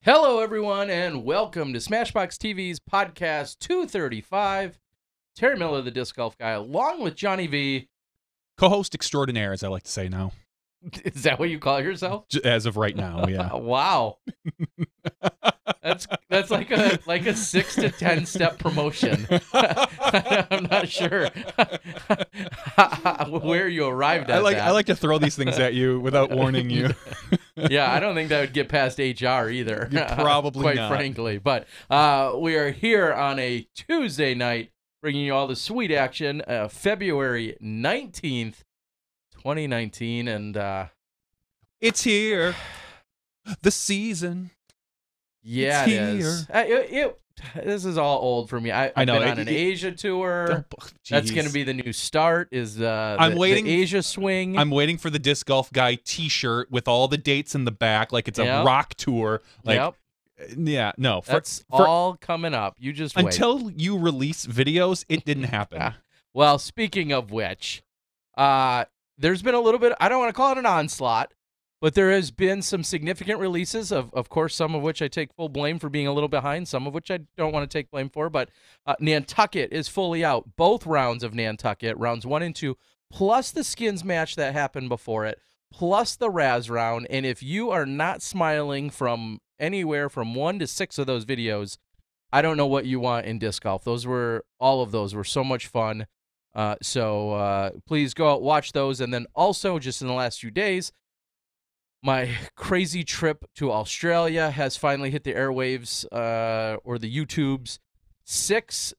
Hello, everyone, and welcome to SmashBoxxTV's podcast 235. Terry Miller, the Disc Golf Guy, along with Johnny V. Co-host extraordinaire, as I like to say now. Is that what you call yourself? As of right now, yeah. Wow. That's like a 6 to 10 step promotion. I'm not sure where you arrived at. I like to throw these things at you without warning you. Yeah, I don't think that would get past HR either. Probably quite not. frankly. But we are here on a Tuesday night, bringing you all the sweet action. February 19th, 2019, and it's here. The season. Yeah, it's it is. This is all old for me. I've know, been on an Asia tour. That's going to be the new start. Is the Asia swing? I'm waiting for the Disc Golf Guy T-shirt with all the dates in the back, like it's a rock tour. Like, yeah, no, that's all coming up. You just wait. Until you release videos, it didn't happen. Well, speaking of which, there's been a little bit. I don't want to call it an onslaught, but there has been some significant releases, of course, some of which I take full blame for being a little behind, some of which I don't want to take blame for. But Nantucket is fully out. Both rounds of Nantucket, rounds 1 and 2, plus the skins match that happened before it, plus the Raz round. And if you are not smiling from anywhere from 1 to 6 of those videos, I don't know what you want in disc golf. All of those were so much fun. So please go out, watch those. And then also, just in the last few days, my crazy trip to Australia has finally hit the airwaves, or the YouTubes. 6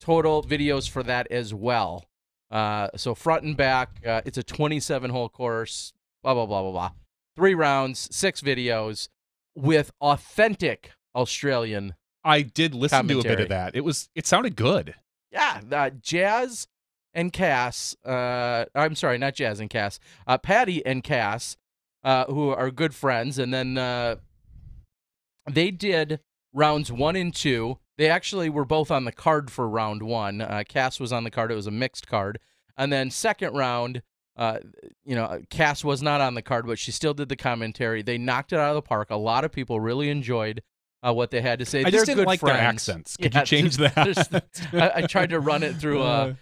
total videos for that as well. So front and back, it's a 27-hole course, blah, blah, blah, blah, blah. 3 rounds, 6 videos with authentic Australian I did listen commentary. to a bit of that. It sounded good. Yeah, Jazz and Cass, I'm sorry, not Jazz and Cass, Patty and Cass, who are good friends, and then they did rounds 1 and 2. They actually were both on the card for round 1. Cass was on the card. It was a mixed card. And then second round, Cass was not on the card, but she still did the commentary. They knocked it out of the park. A lot of people really enjoyed what they had to say. I just didn't like friends. their accents. Could you change that? I tried to run it through an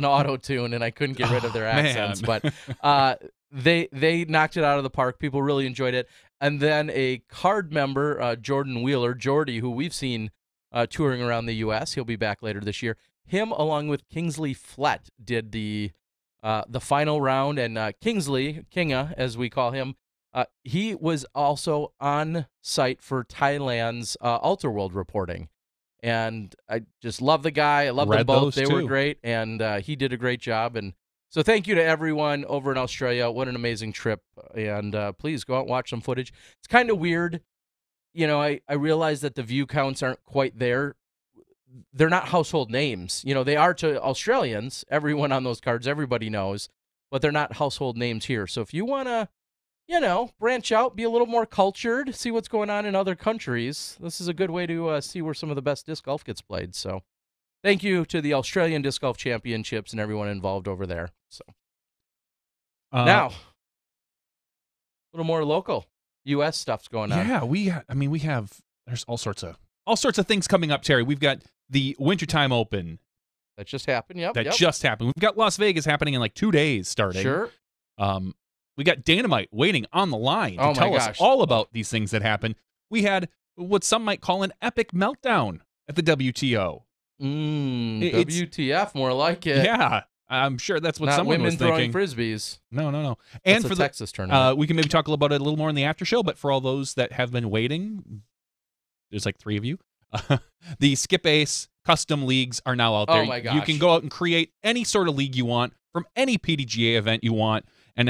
auto tune, and I couldn't get rid of their accents. Man. But they knocked it out of the park. People really enjoyed it. And then a card member, Jordan Wheeler, Jordy, who we've seen touring around the U.S. He'll be back later this year. Him, along with Kingsley Flett, did the final round. And Kingsley, Kinga, as we call him, he was also on site for Thailand's Ultra World reporting. And I just love the guy. I love them both. They were great, and he did a great job. And so thank you to everyone over in Australia. What an amazing trip. And please go out and watch some footage. It's kind of weird. You know, I realize that the view counts aren't quite there. They're not household names. You know, they are to Australians. Everyone on those cards, everybody knows. But they're not household names here. So if you want to, branch out, be a little more cultured, see what's going on in other countries, this is a good way to see where some of the best disc golf gets played. So thank you to the Australian Disc Golf Championships and everyone involved over there. So now, a little more local U.S. stuff's going on. Yeah, there's all sorts of things coming up, Terry. We've got the Wintertime Open. That just happened, yep. Just happened. We've got Las Vegas happening in like 2 days starting. Sure. We got Danamite waiting on the line to tell us all about these things that happen. We had what some might call an epic meltdown at the WTO. WTF, more like it. Yeah, I'm sure that's what Not someone was thinking. throwing frisbees. No. And for the Texas tournament, we can maybe talk about it a little more in the after show. But for all those that have been waiting, there's like 3 of you. The Skip Ace custom leagues are now out there. Oh my gosh. You can go out and create any sort of league you want from any PDGA event you want, and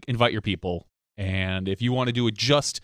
invite your people. And if you want to do a just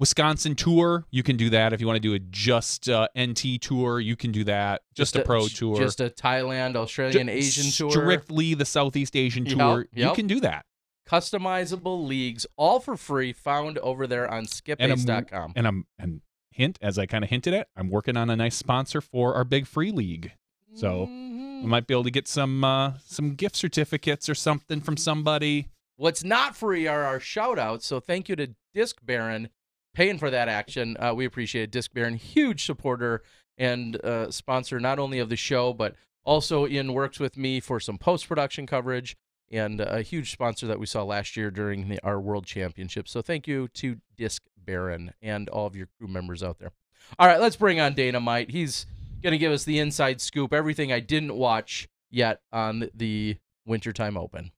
Wisconsin tour, you can do that. If you want to do a just NT tour, you can do that. Just a pro tour. Just a Thailand, Australian, Asian tour. Strictly the Southeast Asian tour. Yep. You can do that. Customizable leagues, all for free, found over there on skipace.com. And hint, as I kind of hinted at, I'm working on a nice sponsor for our big free league. So we might be able to get some gift certificates or something from somebody. What's not free are our shout-outs, so thank you to Disc Baron paying for that action. We appreciate it. Disc Baron, huge supporter and sponsor not only of the show, but also works with me for some post-production coverage, and a huge sponsor that we saw last year during our World Championship. So thank you to Disc Baron and all of your crew members out there. All right, let's bring on Danamite. He's going to give us the inside scoop, everything I didn't watch yet on the Wintertime Open.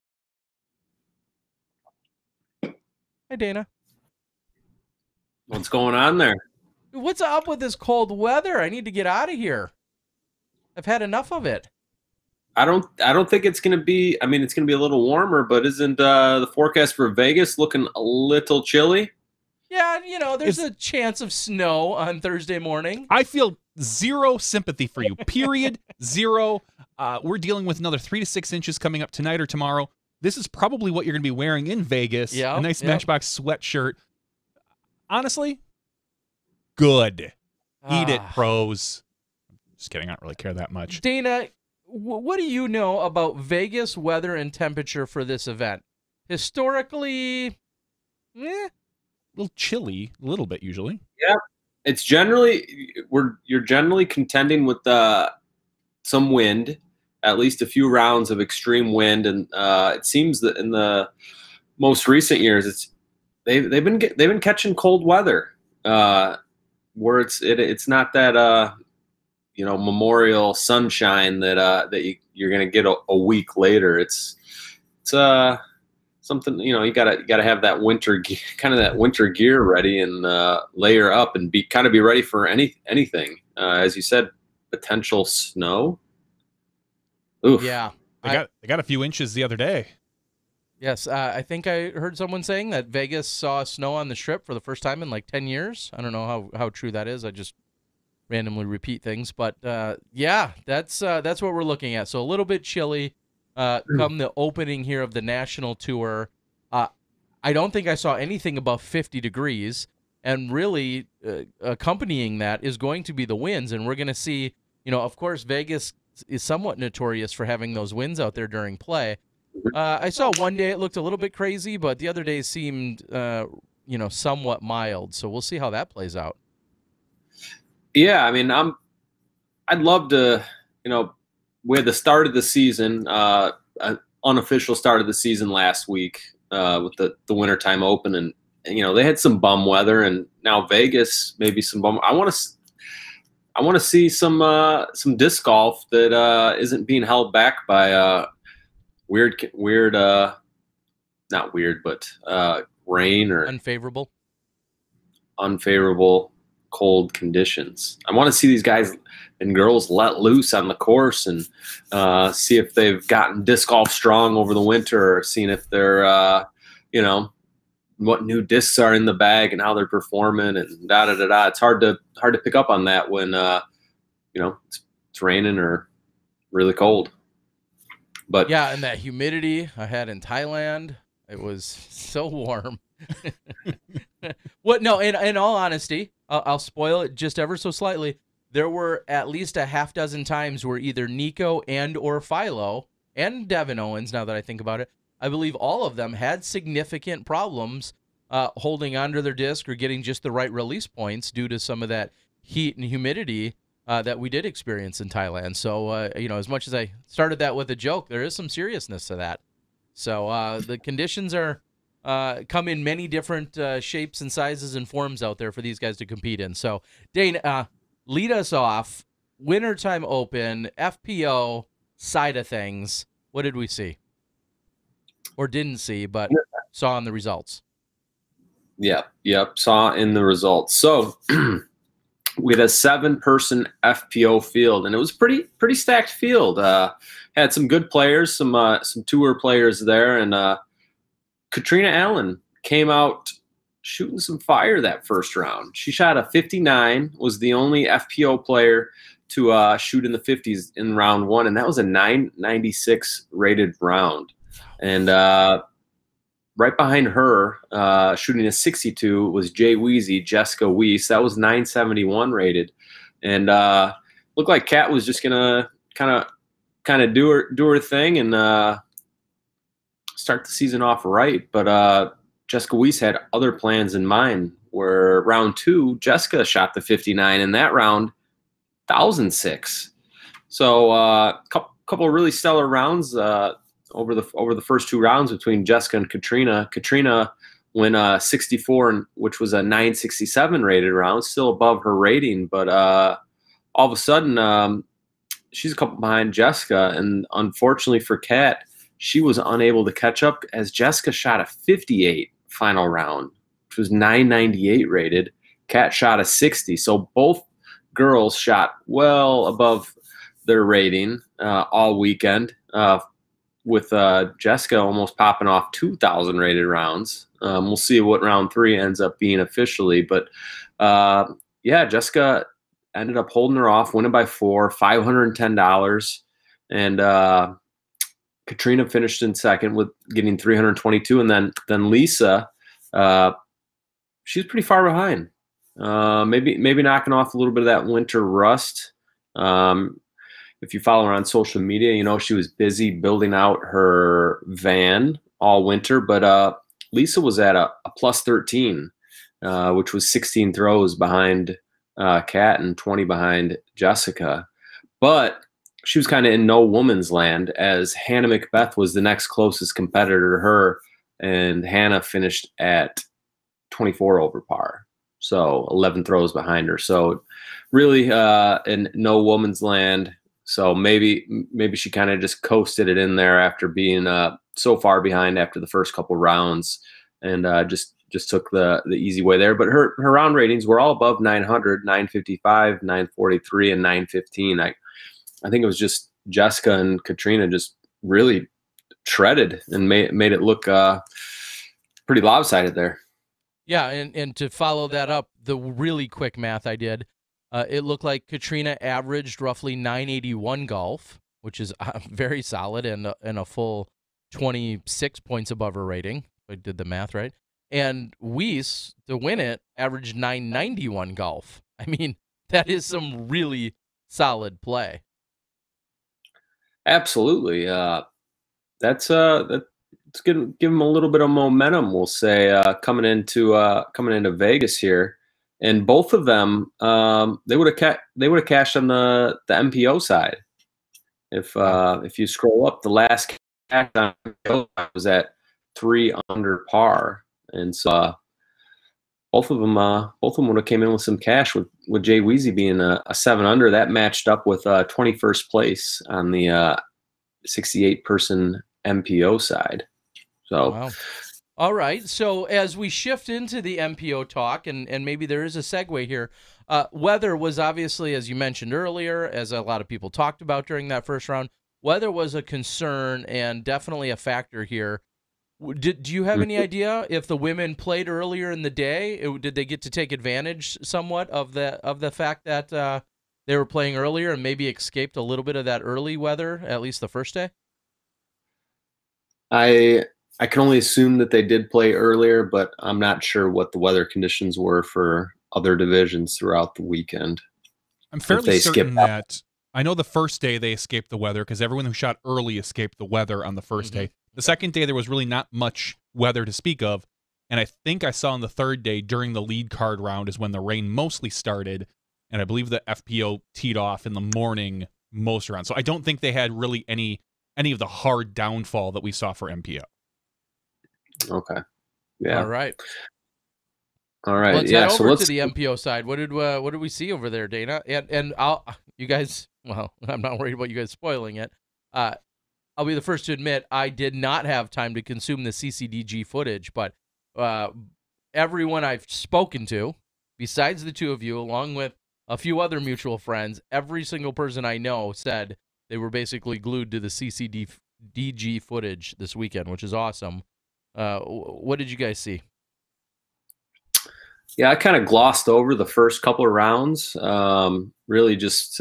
Hi, Dana. What's going on there? What's up with this cold weather? I need to get out of here. I've had enough of it. I don't think it's going to be. I mean, it's going to be a little warmer, but isn't the forecast for Vegas looking a little chilly? Yeah, there's a chance of snow on Thursday morning. I feel zero sympathy for you. Period. Zero. We're dealing with another 3 to 6 inches coming up tonight or tomorrow. This is probably what you're going to be wearing in Vegas. Yeah, a nice Smashbox sweatshirt. Honestly, good. Eat it, pros. Just kidding. I don't really care that much. Dana, what do you know about Vegas weather and temperature for this event? Historically, a little chilly, a little bit usually. Yeah, it's generally you're generally contending with some wind, at least a few rounds of extreme wind, and it seems that in the most recent years, they've been catching cold weather, where it's not that memorial sunshine that you're gonna get a week later. It's something, you gotta have that winter gear ready and layer up and be ready for anything. As you said, potential snow. Oof. Yeah, they got a few inches the other day. Yes, I think I heard someone saying that Vegas saw snow on the Strip for the first time in like 10 years. I don't know how true that is. I just randomly repeat things, but yeah, that's what we're looking at. So a little bit chilly come the opening here of the national tour. I don't think I saw anything above 50 degrees, and really accompanying that is going to be the winds, and we're going to see, of course, Vegas is somewhat notorious for having those winds out there during play. I saw one day it looked a little bit crazy, but the other days seemed, somewhat mild. So we'll see how that plays out. Yeah, I mean, I'd love to, we had the start of the season, an unofficial start of the season last week with the Wintertime Open, and they had some bum weather, and now Vegas maybe some bum. I want to see some disc golf that isn't being held back by weird, not weird, but rain or unfavorable cold conditions. I want to see these guys and girls let loose on the course and see if they've gotten disc golf strong over the winter, or seeing if they're what new discs are in the bag and how they're performing and da da da da. It's hard to pick up on that when it's raining or really cold. But yeah, and that humidity I had in Thailand, it was so warm. No, in all honesty, I'll spoil it just ever so slightly. There were at least a half dozen times where either Nico and or Philo and Devin Owens, now that I think about it, I believe all of them had significant problems holding onto their disc or getting just the right release points due to some of that heat and humidity that we did experience in Thailand. So, as much as I started that with a joke, there is some seriousness to that. So the conditions are come in many different shapes and sizes and forms out there for these guys to compete in. So, Dane, lead us off. Wintertime Open, FPO side of things. What did we see? Or didn't see, but saw in the results. Yep, saw in the results. So we had a 7-person FPO field, and it was pretty stacked field. Had some good players, some tour players there, and Katrina Allen came out shooting some fire that first round. She shot a 59, was the only FPO player to shoot in the 50s in round one, and that was a 996 rated round. And right behind her, shooting a 62, was Jay Weezy, Jessica Weiss. That was 971 rated, and looked like Kat was just gonna kind of do her thing and start the season off right. But Jessica Weiss had other plans in mind where round 2, Jessica shot the 59 in that round, 1,006. So couple of really stellar rounds over the first 2 rounds between Jessica and Katrina. Katrina went 64, which was a 967 rated round, still above her rating, but all of a sudden she's a couple behind Jessica, and unfortunately for Kat, she was unable to catch up as Jessica shot a 58 final round, which was 998 rated. Kat shot a 60, so both girls shot well above their rating all weekend, with Jessica almost popping off 2,000 rated rounds. We'll see what round 3 ends up being officially, but yeah, Jessica ended up holding her off, winning by 4, $510, and Katrina finished in second with getting 322, and then Lisa, she's pretty far behind. Maybe knocking off a little bit of that winter rust. If you follow her on social media, you know she was busy building out her van all winter. But Lisa was at a plus 13, which was 16 throws behind Kat and 20 behind Jessica. But she was kind of in no woman's land, as Hannah Macbeth was the next closest competitor to her, and Hannah finished at 24 over par. So 11 throws behind her. So really in no woman's land. So maybe she kind of just coasted it in there after being so far behind after the first couple rounds, and just took the easy way there. But her round ratings were all above 900, 955, 943, and 915. I think it was just Jessica and Katrina just really treaded and made it look pretty lopsided there. Yeah, and to follow that up, the really quick math I did, it looked like Katrina averaged roughly 981 golf, which is very solid, and a full 26 points above her rating. I did the math right. And Weiss, to win it, averaged 991 golf. I mean, that is some really solid play. Absolutely. That's give them a little bit of momentum, we'll say, coming into Vegas here. And both of them, they would have cashed on the MPO side. If you scroll up, the last cash on MPO was at 3 under par, and so both of them would have came in with some cash, with Jay Weezy being a 7 under. That matched up with 21st place on the 68 person MPO side. So. Wow. All right, so as we shift into the MPO talk, and maybe there is a segue here, weather was obviously, as you mentioned earlier, as a lot of people talked about during that first round, weather was a concern and definitely a factor here. Do you have any idea if the women played earlier in the day? Did they get to take advantage somewhat of the fact that they were playing earlier and maybe escaped a little bit of that early weather, at least the first day? I can only assume that they did play earlier, but I'm not sure what the weather conditions were for other divisions throughout the weekend. I'm fairly certain that I know the first day they escaped the weather, because everyone who shot early escaped the weather on the first day. The second day, there was really not much weather to speak of. And I think I saw on the third day during the lead card round is when the rain mostly started. And I believe the FPO teed off in the morning most around. So I don't think they had really any of the hard downfall that we saw for MPO. Okay. Yeah. All right. Let's head over to the MPO side. What did we see over there, Dana? And you guys. Well, I'm not worried about you guys spoiling it. I'll be the first to admit I did not have time to consume the CCDG footage, but everyone I've spoken to, besides the two of you, along with a few other mutual friends, every single person I know said they were basically glued to the CCDG footage this weekend, which is awesome. What did you guys see? Yeah, I kind of glossed over the first couple of rounds. Really just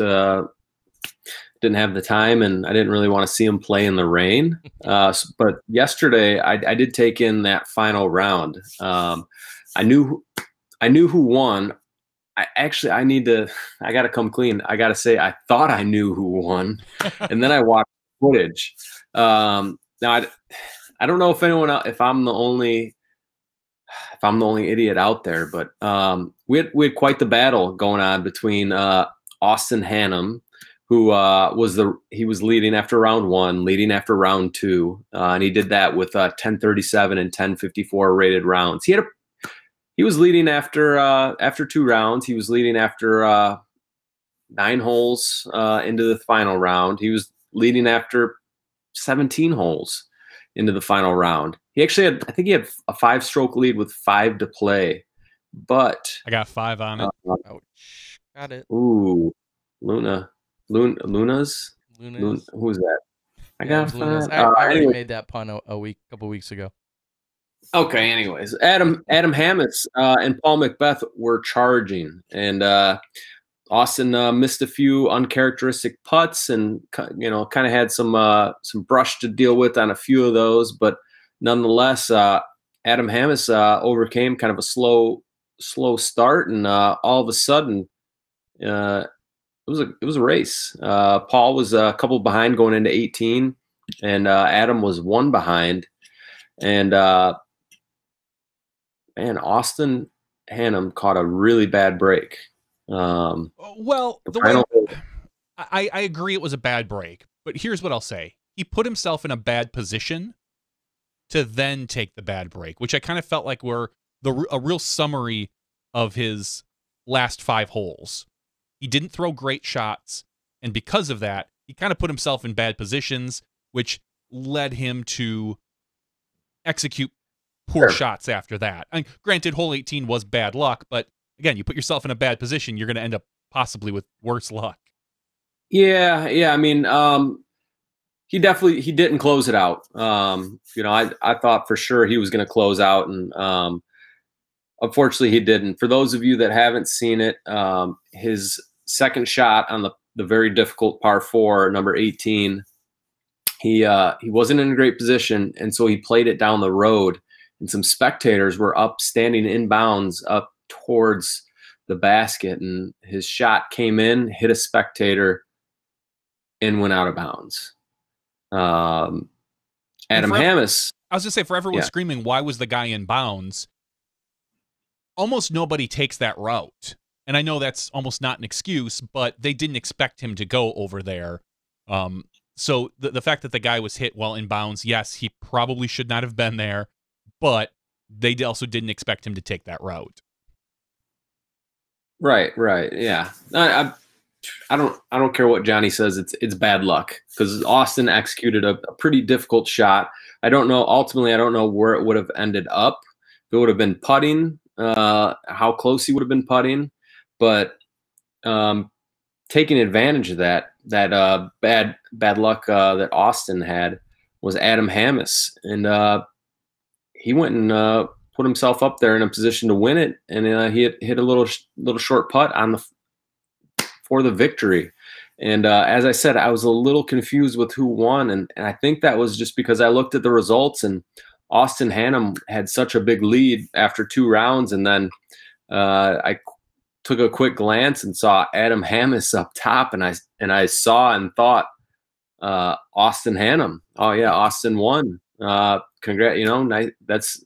didn't have the time, and I didn't really want to see them play in the rain. But yesterday, I did take in that final round. I knew who won. I got to come clean. I got to say, I thought I knew who won, and then I watched footage. Now I don't know if anyone else, if I'm I'm the only idiot out there. But we had quite the battle going on between Austin Hannum, who he was leading after round 1, leading after round 2, and he did that with 10:37 and 10:54 rated rounds. He was leading after 2 rounds. He was leading after 9 holes into the final round. He was leading after 17 holes into the final round. He actually I think he had a 5-stroke lead with 5 to play, but I got 5 on it. Ouch. Got it. Ooh, Luna's? Lunas. Who was that? I Yeah, got it was Lunas. 5. I already Anyway. made that pun a couple weeks ago. Okay, anyways, Adam Hammis and Paul Macbeth were charging, and Austin missed a few uncharacteristic putts, and kind of had some brush to deal with on a few of those, but nonetheless, Adam Hammis overcame kind of a slow start, and all of a sudden, it was a race. Paul was a couple behind going into 18, and Adam was 1 behind, and Austin Hannum caught a really bad break. Well, I agree it was a bad break, but here's what I'll say. He put himself in a bad position to then take the bad break, which I kind of felt like were a real summary of his last 5 holes. He didn't throw great shots, and because of that, he kind of put himself in bad positions, which led him to execute poor shots after that. I mean, granted, hole 18 was bad luck, but again, you put yourself in a bad position, you're going to end up possibly with worse luck. Yeah. I mean, he didn't close it out. I thought for sure he was going to close out, and unfortunately he didn't. For those of you that haven't seen it, his second shot on the very difficult par 4, number 18, he wasn't in a great position, and so he played it down the road, and some spectators were standing inbounds up towards the basket, and his shot came in, hit a spectator, and went out of bounds. Adam Hammis. I was going to say, for everyone screaming, why was the guy in bounds? Almost nobody takes that route. And I know that's almost not an excuse, but they didn't expect him to go over there. So the fact that the guy was hit while in bounds, yes, he probably should not have been there, but they also didn't expect him to take that route. Right. Yeah. I don't care what Johnny says. It's bad luck, because Austin executed a pretty difficult shot. Ultimately, I don't know where it would have ended up. If it would have been putting, how close he would have been putting, but taking advantage of that bad luck that Austin had was Adam Hammis, and he went and put himself up there in a position to win it, and he hit a little short putt for the victory. And as I said, I was a little confused with who won, and I think that was just because I looked at the results, and Austin Hannum had such a big lead after 2 rounds, and then I took a quick glance and saw Adam Hammis up top, and I saw and thought, Austin Hannum. Oh yeah, Austin won. Nice. That's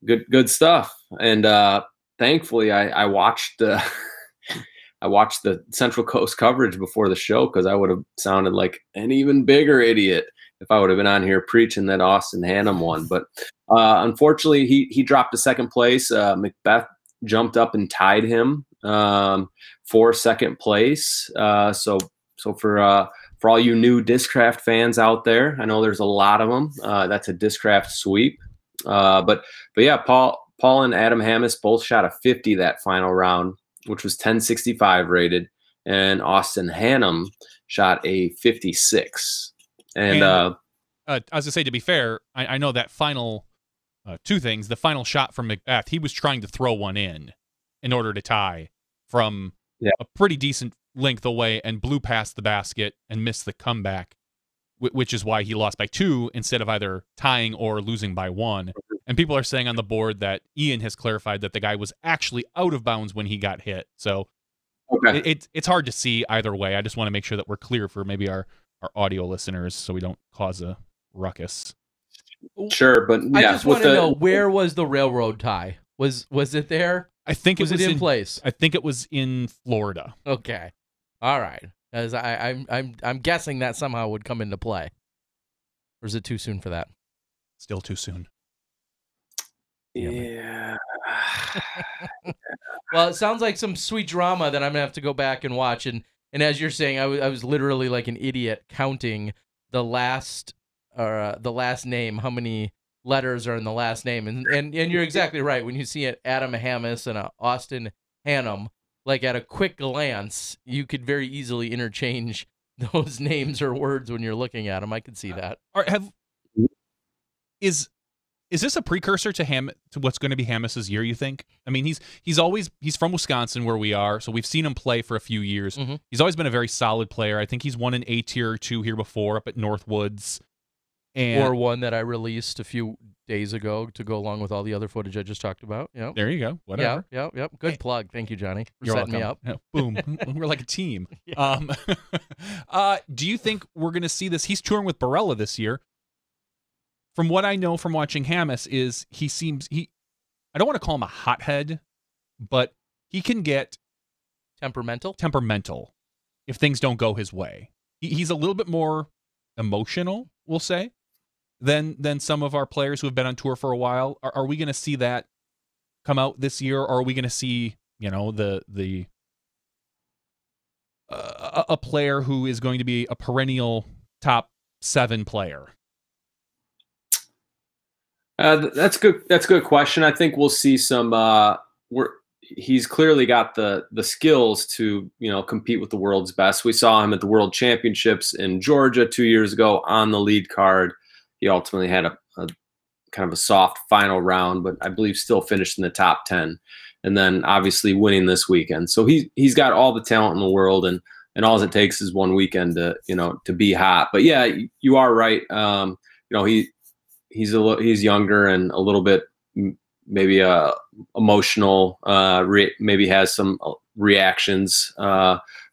good stuff. And thankfully, I watched the Central Coast coverage before the show, because I would have sounded like an even bigger idiot if I would have been on here preaching that Austin Hannum won. But unfortunately, he dropped to second place. Macbeth jumped up and tied him for second place. So for all you new Discraft fans out there, I know there's a lot of them. That's a Discraft sweep. But yeah, Paul and Adam Hammis both shot a 50 that final round, which was 1065 rated, and Austin Hannum shot a 56. And I was going to say, to be fair, I know that final 2 things. The final shot from Macbeth, he was trying to throw one in order to tie from a pretty decent length away, and blew past the basket and missed the comeback, which is why he lost by 2 instead of either tying or losing by 1. And people are saying on the board that Ian has clarified that the guy was actually out of bounds when he got hit. So it's hard to see either way. I just want to make sure that we're clear for maybe our audio listeners, so we don't cause a ruckus. Sure, but I just want to know, where was the railroad tie? Was it there? I think Was it was in place? I think it was in Florida. Okay, all right. As I'm guessing that somehow would come into play, or is it too soon for that? Still too soon. Yeah. Well, it sounds like some sweet drama that I'm gonna have to go back and watch. And as you're saying, I was literally like an idiot counting the last name, how many letters are in the last name, and you're exactly right. When you see it, Adam Hammis and Austin Hannum, like at a quick glance, you could very easily interchange those names or words when you're looking at them. I could see that. Is this a precursor to what's going to be Hammis's year, you think? I mean, he's from Wisconsin where we are, so we've seen him play for a few years. Mm-hmm. He's always been a very solid player. I think he's won an A tier or two here before up at Northwoods. Or one that I released a few days ago to go along with all the other footage I just talked about. Yep. There you go. Whatever. Yep. Good plug. Thank you, Johnny, for You're setting welcome. me up. Yeah, boom. We're like a team. Do you think we're going to see this? He's touring with Barella this year. From what I know from watching Hammis is I don't want to call him a hothead, but he can get temperamental if things don't go his way. He's a little bit more emotional, we'll say, than some of our players who have been on tour for a while. Are we going to see that come out this year, or are we going to see, a player who is going to be a perennial top 7 player? That's good. That's a good question. I think we'll see some. He's clearly got the skills to compete with the world's best. We saw him at the World Championships in Georgia 2 years ago on the lead card. He ultimately had a kind of a soft final round, but I believe still finished in the top 10, and then obviously winning this weekend. So he's got all the talent in the world, and all it takes is one weekend to be hot. But yeah, you are right. He's younger and a little bit maybe emotional. Maybe has some reactions,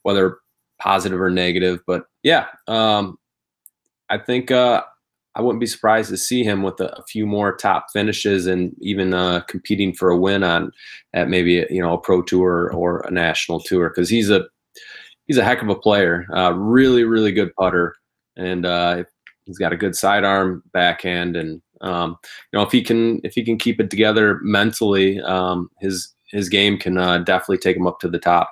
whether positive or negative. But yeah, I think I wouldn't be surprised to see him with a few more top finishes and even competing for a win at maybe a pro tour or a national tour, because he's a heck of a player. Really, really good putter, and he's got a good sidearm backhand, and if he can keep it together mentally, his game can definitely take him up to the top.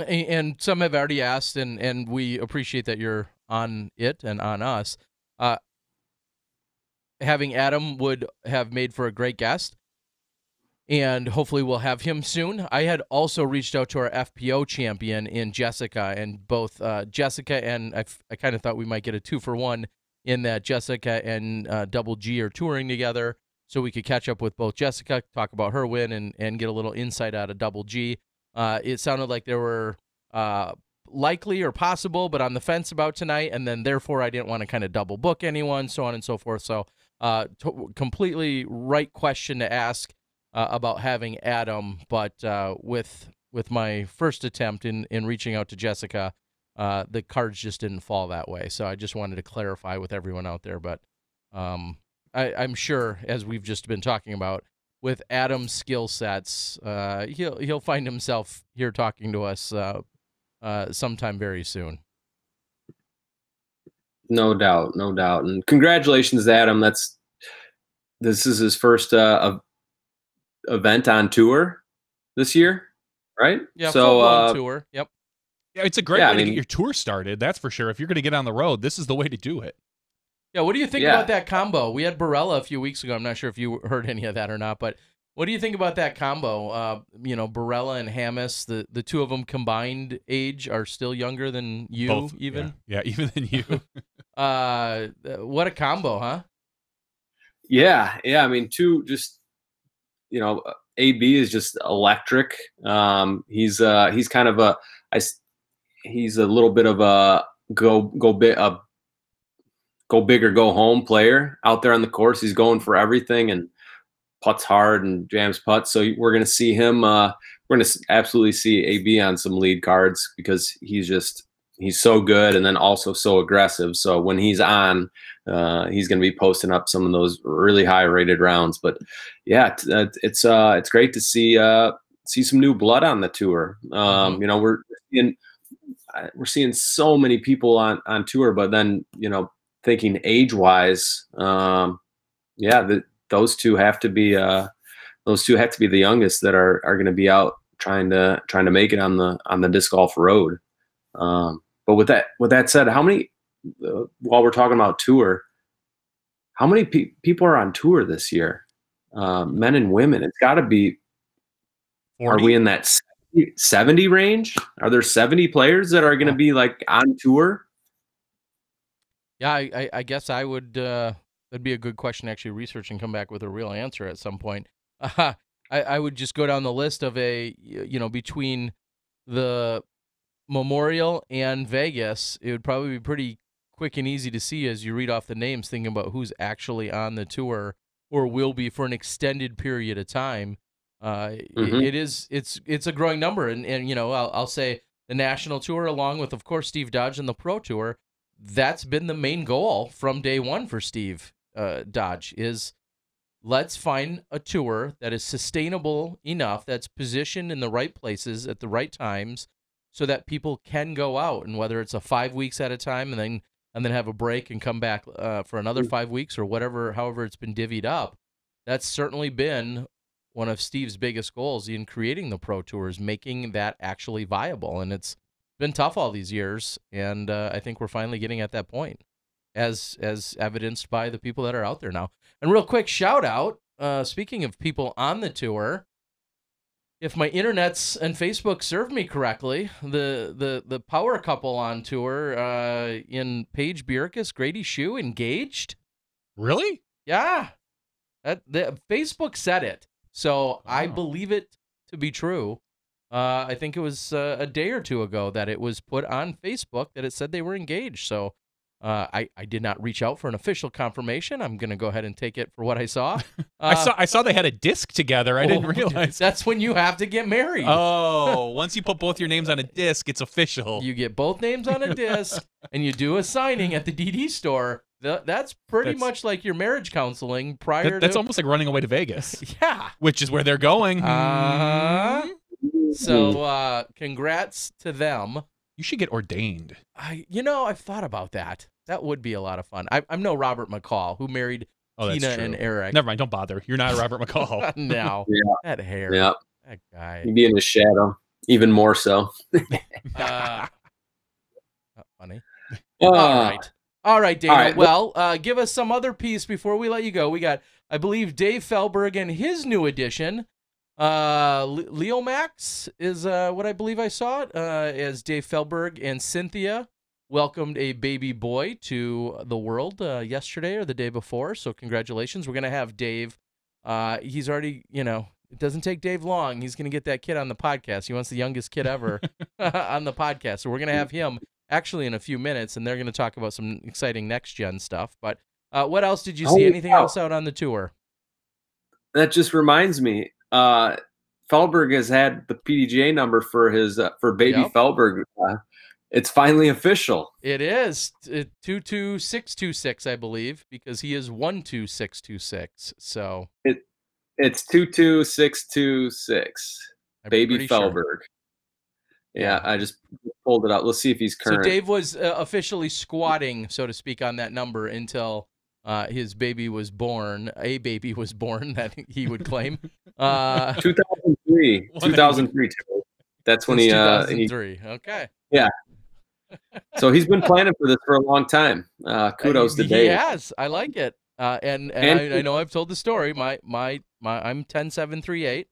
And some have already asked, and we appreciate that you're on it and on us. Having Adam would have made for a great guest, and hopefully we'll have him soon. I had also reached out to our FPO champion in Jessica, and both Jessica and I kind of thought we might get a 2-for-1 in that Jessica and Double G are touring together, so we could catch up with both Jessica, talk about her win, and get a little insight out of Double G. It sounded like there were likely or possible, but on the fence about tonight, and then therefore I didn't want to kind of double book anyone, so on and so forth. So completely right question to ask about having Adam, but with my first attempt in reaching out to Jessica, the cards just didn't fall that way. So I just wanted to clarify with everyone out there. But I'm sure, as we've just been talking about, with Adam's skill sets, he'll find himself here talking to us sometime very soon. No doubt. And congratulations, Adam. This is his first event on tour this year, right? Yeah, full-blown tour. Yep. Yeah, it's a great way to get your tour started, that's for sure. If you're going to get on the road, this is the way to do it. Yeah, what do you think about that combo? We had Barella a few weeks ago. I'm not sure if you heard any of that or not, but what do you think about that combo? Barella and Hammis, the two of them combined age are still younger than you, both, even? Yeah, even than you. What a combo, huh? Yeah. I mean, AB is just electric. He's kind of he's a little bit of a go big or go home player out there on the course. He's going for everything and putts hard and jams putts. So we're going to see him. We're going to absolutely see AB on some lead cards, because he's he's so good and then also so aggressive. So when he's on, he's going to be posting up some of those really high rated rounds. But yeah, it's great to see some new blood on the tour. You know, we're seeing so many people on tour, but then, you know, thinking age wise, yeah, those two have to be the youngest that are going to be out trying to make it on the disc golf road. But with that said, how many, while we're talking about tour, how many people are on tour this year? Men and women. It's got to be. 40? Are we in that 70 range? Are there 70 players that are going to be like on tour? Yeah, I guess I would. That'd be a good question to actually research and come back with a real answer at some point. I would just go down the list of between the Memorial and Vegas, it would probably be pretty quick and easy to see as you read off the names, thinking about who's actually on the tour or will be for an extended period of time. It's a growing number, and you know, I'll say the national tour, along with of course Steve Dodge and the Pro Tour, that's been the main goal from day one for Steve Dodge is let's find a tour that is sustainable enough, that's positioned in the right places at the right times, so that people can go out, and whether it's a 5 weeks at a time and then have a break and come back for another 5 weeks or whatever, however it's been divvied up. That's certainly been one of Steve's biggest goals in creating the Pro Tours, making that actually viable. And it's been tough all these years, and I think we're finally getting at that point, as evidenced by the people that are out there now. And real quick shout out, speaking of people on the tour, if my internets and Facebook serve me correctly, the power couple on tour in Paige Bierkus, Grady Shue, engaged. Really? Yeah. The Facebook said it. So I believe it to be true. I think it was a day or two ago that it was put on Facebook that it said they were engaged. So I did not reach out for an official confirmation. I'm going to go ahead and take it for what I saw. I saw they had a disc together. I didn't realize. That's when you have to get married. Oh, once you put both your names on a disc, it's official. You get both names on a disc, and you do a signing at the DD store. That's pretty much like your marriage counseling prior to... That's almost like running away to Vegas. Yeah. Which is where they're going. So congrats to them. You should get ordained. I've thought about that. That would be a lot of fun. I'm no Robert McCall, who married Tina and Eric. Never mind. Don't bother. You're not Robert McCall. No. Yeah. That hair. Yeah. That guy. You'd be in the shadow, even more so. Funny. All right, Dana. Right. Well, give us some other piece before we let you go. We got, I believe, Dave Feldberg and his new addition. Leo Max is what I believe I saw it as Dave Feldberg and Cynthia welcomed a baby boy to the world yesterday or the day before. So congratulations. We're going to have Dave. He's already, it doesn't take Dave long. He's going to get that kid on the podcast. He wants the youngest kid ever on the podcast. So we're going to have him actually in a few minutes, and they're going to talk about some exciting next-gen stuff. But what else did you see? Anything else out on the tour? That just reminds me. Feldberg has had the PDGA number for his for baby Feldberg. It's finally official. It is 22626, I believe, because he is 12626. So it's 22626. Baby Feldberg. Sure. Yeah, I just pulled it out. Let's see if he's current. So Dave was officially squatting, so to speak, on that number until his baby was born. A baby was born that he would claim. 2003. 2003. That's when he. 2003. Okay. Yeah. So he's been planning for this for a long time. Kudos to Dave. He has. I like it. And I know I've told the story. I'm 10738.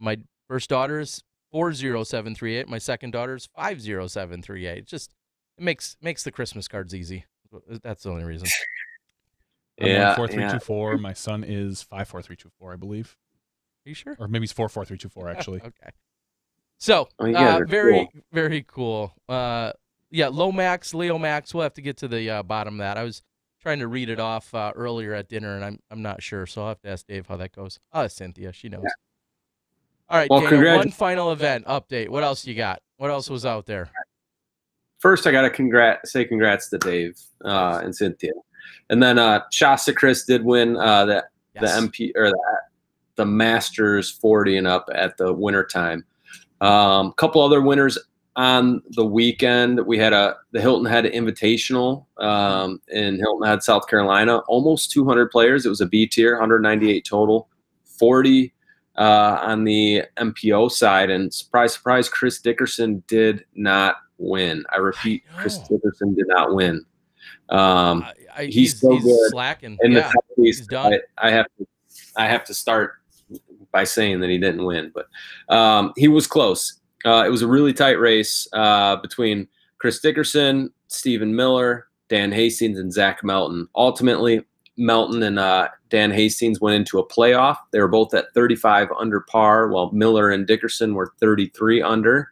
My first daughter is 40738. My second daughter is 50738. Just it makes the Christmas cards easy. That's the only reason. I'm 14324. My son is 54324, I believe. Are you sure? Or maybe it's 44324 actually. Okay. So very cool. Leo Max. We'll have to get to the bottom of that. I was trying to read it off earlier at dinner, and I'm not sure, so I'll have to ask Dave how that goes. Cynthia, she knows. Yeah. All right, well, Dana, one final event update. What else you got? What else was out there? first I gotta say congrats to Dave and Cynthia, and then Shasta Chris did win the MP or the Masters 40 and up at the Wintertime. Couple other winners on the weekend. We had the Hilton Head Invitational in Hilton Head, South Carolina. Almost 200 players. It was a B tier, 198 total, 40 on the MPO side. And surprise, surprise, Chris Dickerson did not win. I repeat, Chris Dickerson did not win. He's so good. Slacking. In the top piece, he's done. I have to start by saying that he didn't win, but he was close. It was a really tight race between Chris Dickerson, Stephen Miller, Dan Hastings, and Zach Melton. Ultimately, Melton and Dan Hastings went into a playoff. They were both at 35 under par, while Miller and Dickerson were 33 under.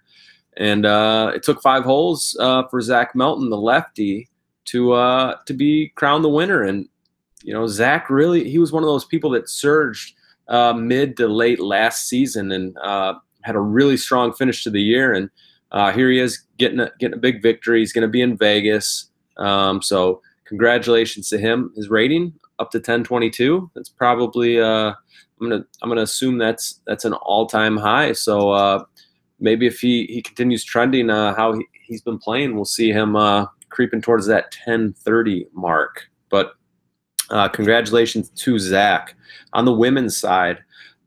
And it took 5 holes for Zach Melton, the lefty, to be crowned the winner. And Zach he was one of those people that surged mid to late last season and had a really strong finish to the year, and here he is getting a big victory. He's going to be in Vegas, so congratulations to him. His rating up to 1022. That's probably I'm gonna assume that's an all-time high. So maybe if he continues trending how he's been playing, we'll see him creeping towards that 1030 mark. But congratulations to Zach. On the women's side,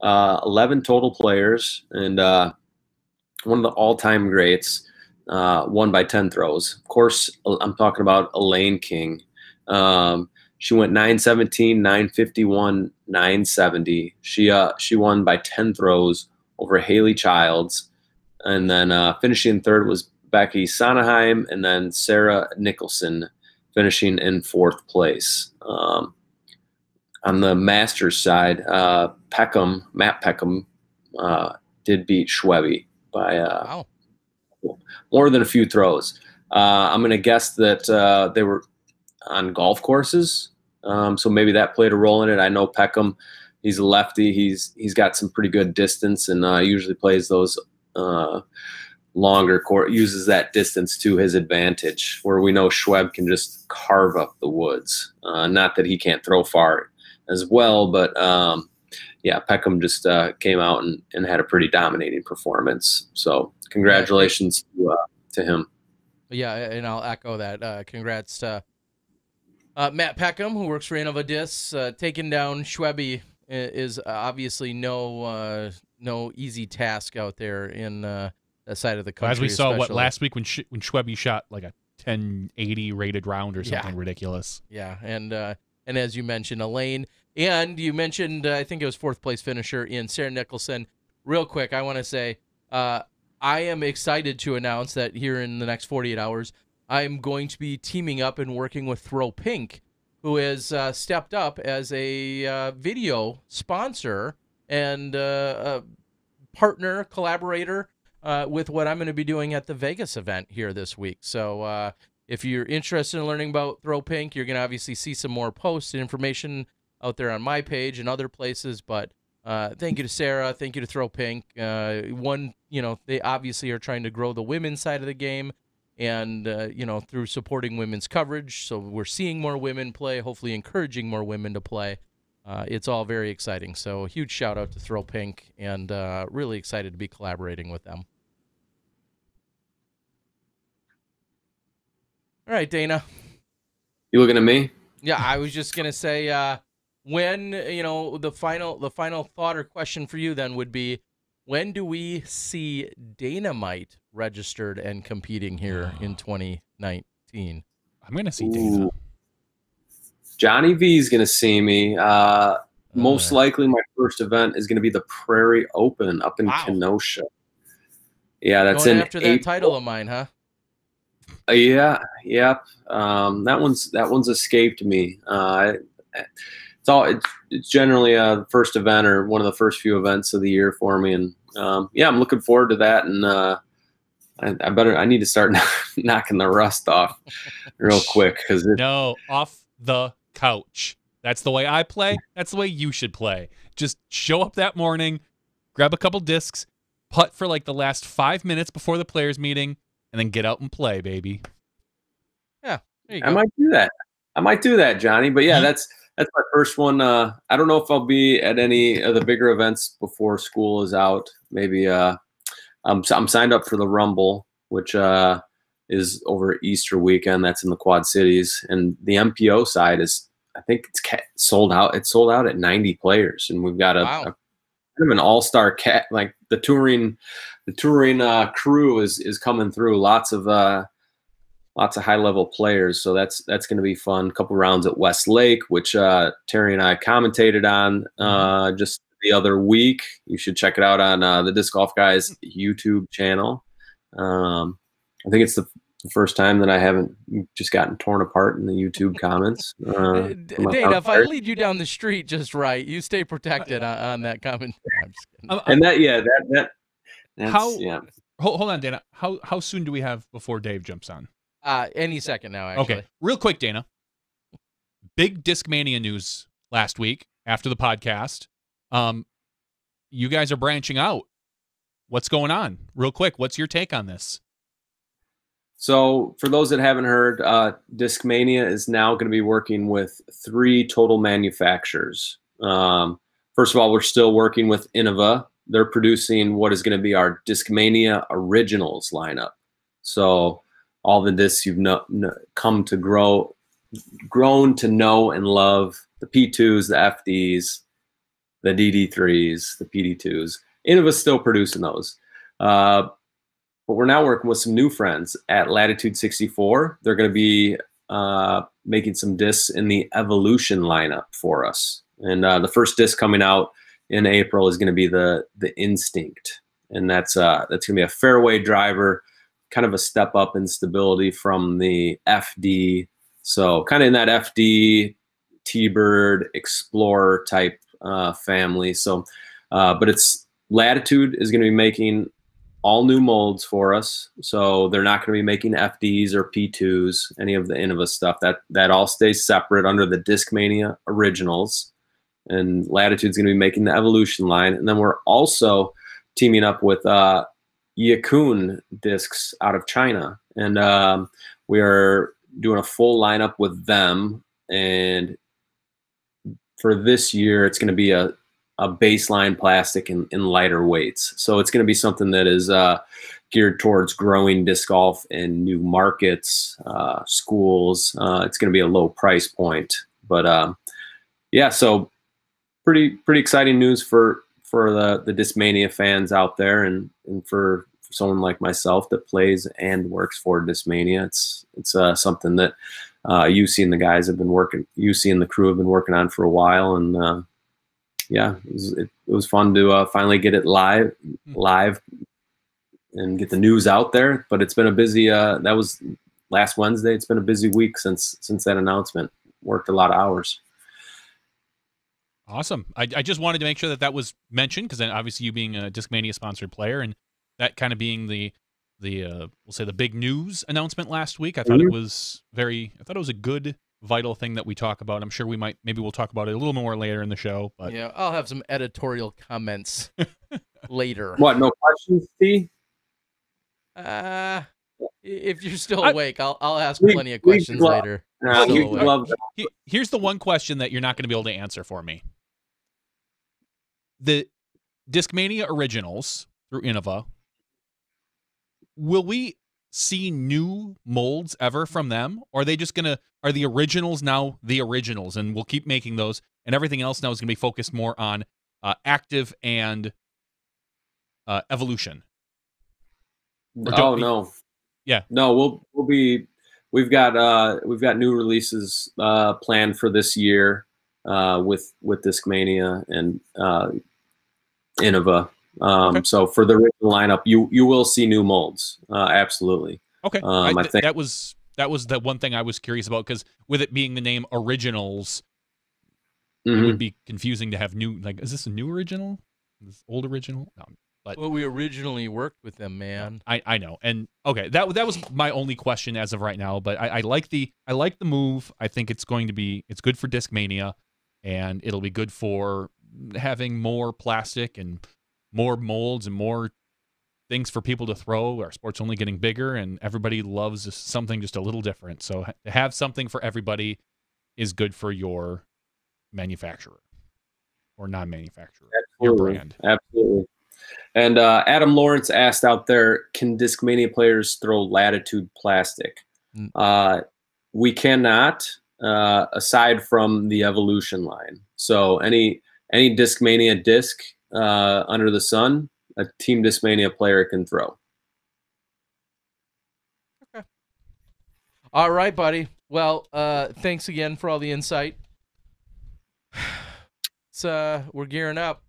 11 total players, and one of the all-time greats won by 10 throws. Of course, I'm talking about Elaine King. She went 917, 951, 970. She won by 10 throws over Haley Childs, and then finishing third was Becky Sonneheim, and then Sarah Nicholson finishing in 4th place. On the Masters side, Matt Peckham, did beat Schwebe by more than a few throws. I'm going to guess that they were on golf courses, so maybe that played a role in it. I know Peckham, he's a lefty. He's got some pretty good distance, and usually plays those longer court, uses that distance to his advantage, where we know Schweb can just carve up the woods. Not that he can't throw far as well, but Peckham just came out and had a pretty dominating performance. So congratulations to him. Yeah, and I'll echo that. Congrats to Matt Peckham, who works for Innova Discs. Taking down Schwebe is obviously no easy task out there in that side of the country. As we saw last week when Schwebe shot like a 1080 rated round or something ridiculous. Yeah, and as you mentioned, Elaine, and you mentioned, I think it was 4th place finisher in Sarah Nicholson. Real quick, I want to say, I am excited to announce that here in the next 48 hours, I'm going to be teaming up and working with Throw Pink, who has stepped up as a video sponsor and a partner, collaborator with what I'm going to be doing at the Vegas event here this week. So if you're interested in learning about Throw Pink, you're going to obviously see some more posts and information out there on my page and other places. But thank you to Sarah. Thank you to Throw Pink. They obviously are trying to grow the women's side of the game and, through supporting women's coverage. So we're seeing more women play, hopefully encouraging more women to play. It's all very exciting. So a huge shout out to Throw Pink, and really excited to be collaborating with them. All right, Dana. You looking at me? Yeah, I was just gonna say, when the final thought or question for you then would be, when do we see Danamite registered and competing here in 2019? I'm gonna see Dana. Johnny V is gonna see me. Most likely, my first event is gonna be the Prairie Open up in Kenosha. Yeah, that's going in after that April. title of mine, huh? Yeah. That one's escaped me. It's generally the first event or one of the first few events of the year for me, and I'm looking forward to that. And I need to start knocking the rust off real quick because off the couch. That's the way I play. That's the way you should play. Just show up that morning, grab a couple discs, putt for like the last 5 minutes before the players meeting, and then get out and play, baby. Yeah, there you I go. might do that. I might do that, Johnny. But yeah, that's my first one. I don't know if I'll be at any of the bigger events before school is out. Maybe I'm signed up for the Rumble, which is over Easter weekend. That's in the Quad Cities, and the MPO side is, I think it's sold out. It's sold out at 90 players, and we've got a kind of an all-star like the touring crew is coming through. Lots of high-level players, so that's going to be fun. A couple rounds at Westlake, which Terry and I commentated on just the other week. You should check it out on the Disc Golf Guys YouTube channel. I think it's the first time that I haven't just gotten torn apart in the YouTube comments. Dana, if I lead you down the street just right, you stay protected on that comment. I'm just kidding. And that's, Hold on, Dana. How soon do we have before Dave jumps on? Any second now, actually. Okay, real quick, Dana. Big Discmania news last week after the podcast. You guys are branching out. What's going on? Real quick, what's your take on this? So for those that haven't heard, Discmania is now going to be working with 3 total manufacturers. First of all, we're still working with Innova. They're producing what is going to be our Discmania Originals lineup. So all the discs you've come to grown to know and love, the P2s, the FDs, the DD3s, the PD2s. Innova's still producing those. But we're now working with some new friends at Latitude 64. They're going to be making some discs in the Evolution lineup for us. And the first disc coming out in April is going to be the Instinct. And that's going to be a fairway driver, kind of a step up in stability from the FD. So kind of in that FD, T-Bird, Explorer type family. So, but it's Latitude is going to be making all new molds for us. So they're not going to be making FDs or P2s, any of the Innova stuff. That all stays separate under the Discmania Originals. And Latitude's going to be making the Evolution line. And then we're also teaming up with Yacun discs out of China. And we are doing a full lineup with them. And for this year, it's going to be a baseline plastic in lighter weights. So it's going to be something that is geared towards growing disc golf in new markets, schools. It's going to be a low price point. But yeah, so pretty exciting news for the Discmania fans out there, and for someone like myself that plays and works for Discmania. It's something that UC and the guys have been working, UC and the crew have been working on for a while, and yeah, it was fun to finally get it live and get the news out there. But it's been a busy. That was last Wednesday. It's been a busy week since that announcement. Worked a lot of hours. Awesome. I just wanted to make sure that was mentioned, because then obviously you being a Discmania sponsored player, and that kind of being the we'll say the big news announcement last week. I thought it was a good, vital thing that we talk about. I'm sure maybe we'll talk about it a little more later in the show. But yeah, I'll have some editorial comments later. What? No questions, Steve? If you're still awake, I'll ask plenty of questions later. Here's the one question that you're not going to be able to answer for me. The Discmania Originals through Innova, will we see new molds ever from them? Or are they just are the originals now the originals, and we'll keep making those, and everything else now is going to be focused more on active and evolution? No. Yeah. No, we've got new releases planned for this year with Discmania and Innova. Okay. So for the original lineup, you will see new molds. Absolutely. Okay. I think that was the one thing I was curious about, because with it being the name Originals, it would be confusing to have new. Like, is this a new original? This old original? No. But well, we originally worked with them, man. I know. And okay, that was my only question as of right now. But I like the move. I think it's good for Discmania, and it'll be good for having more plastic and more molds and more things for people to throw. Our sport's only getting bigger, and everybody loves something just a little different. So to have something for everybody is good for your manufacturer or non-manufacturer, your brand. Absolutely. And Adam Lawrence asked out there, can Discmania players throw Latitude plastic? We cannot, aside from the Evolution line. So any Discmania disc under the sun, a Team Discmania player can throw. Okay. All right, buddy. Well, thanks again for all the insight. We're gearing up.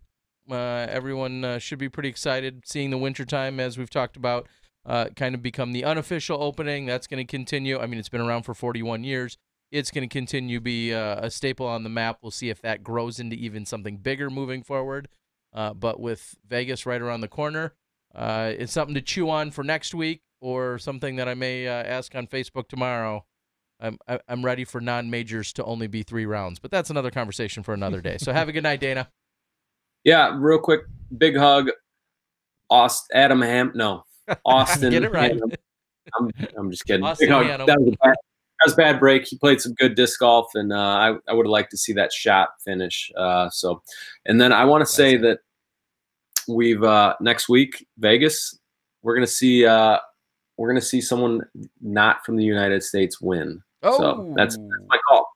Everyone should be pretty excited seeing the Wintertime, as we've talked about, kind of become the unofficial opening. That's going to continue. I mean, it's been around for 41 years. It's going to continue to be a staple on the map. We'll see if that grows into even something bigger moving forward. But with Vegas right around the corner, it's something to chew on for next week, or something that I may ask on Facebook tomorrow. I'm ready for non-majors to only be 3 rounds, but that's another conversation for another day. So have a good night, Dana. Yeah, real quick, big hug. Austin. Get it right. I'm just kidding. Austin Big hug. Hannum. That was a bad break. He played some good disc golf, and I would have liked to see that shot finish. And then I want to say that we've next week, Vegas, we're gonna see someone not from the United States win. Oh, so that's my call.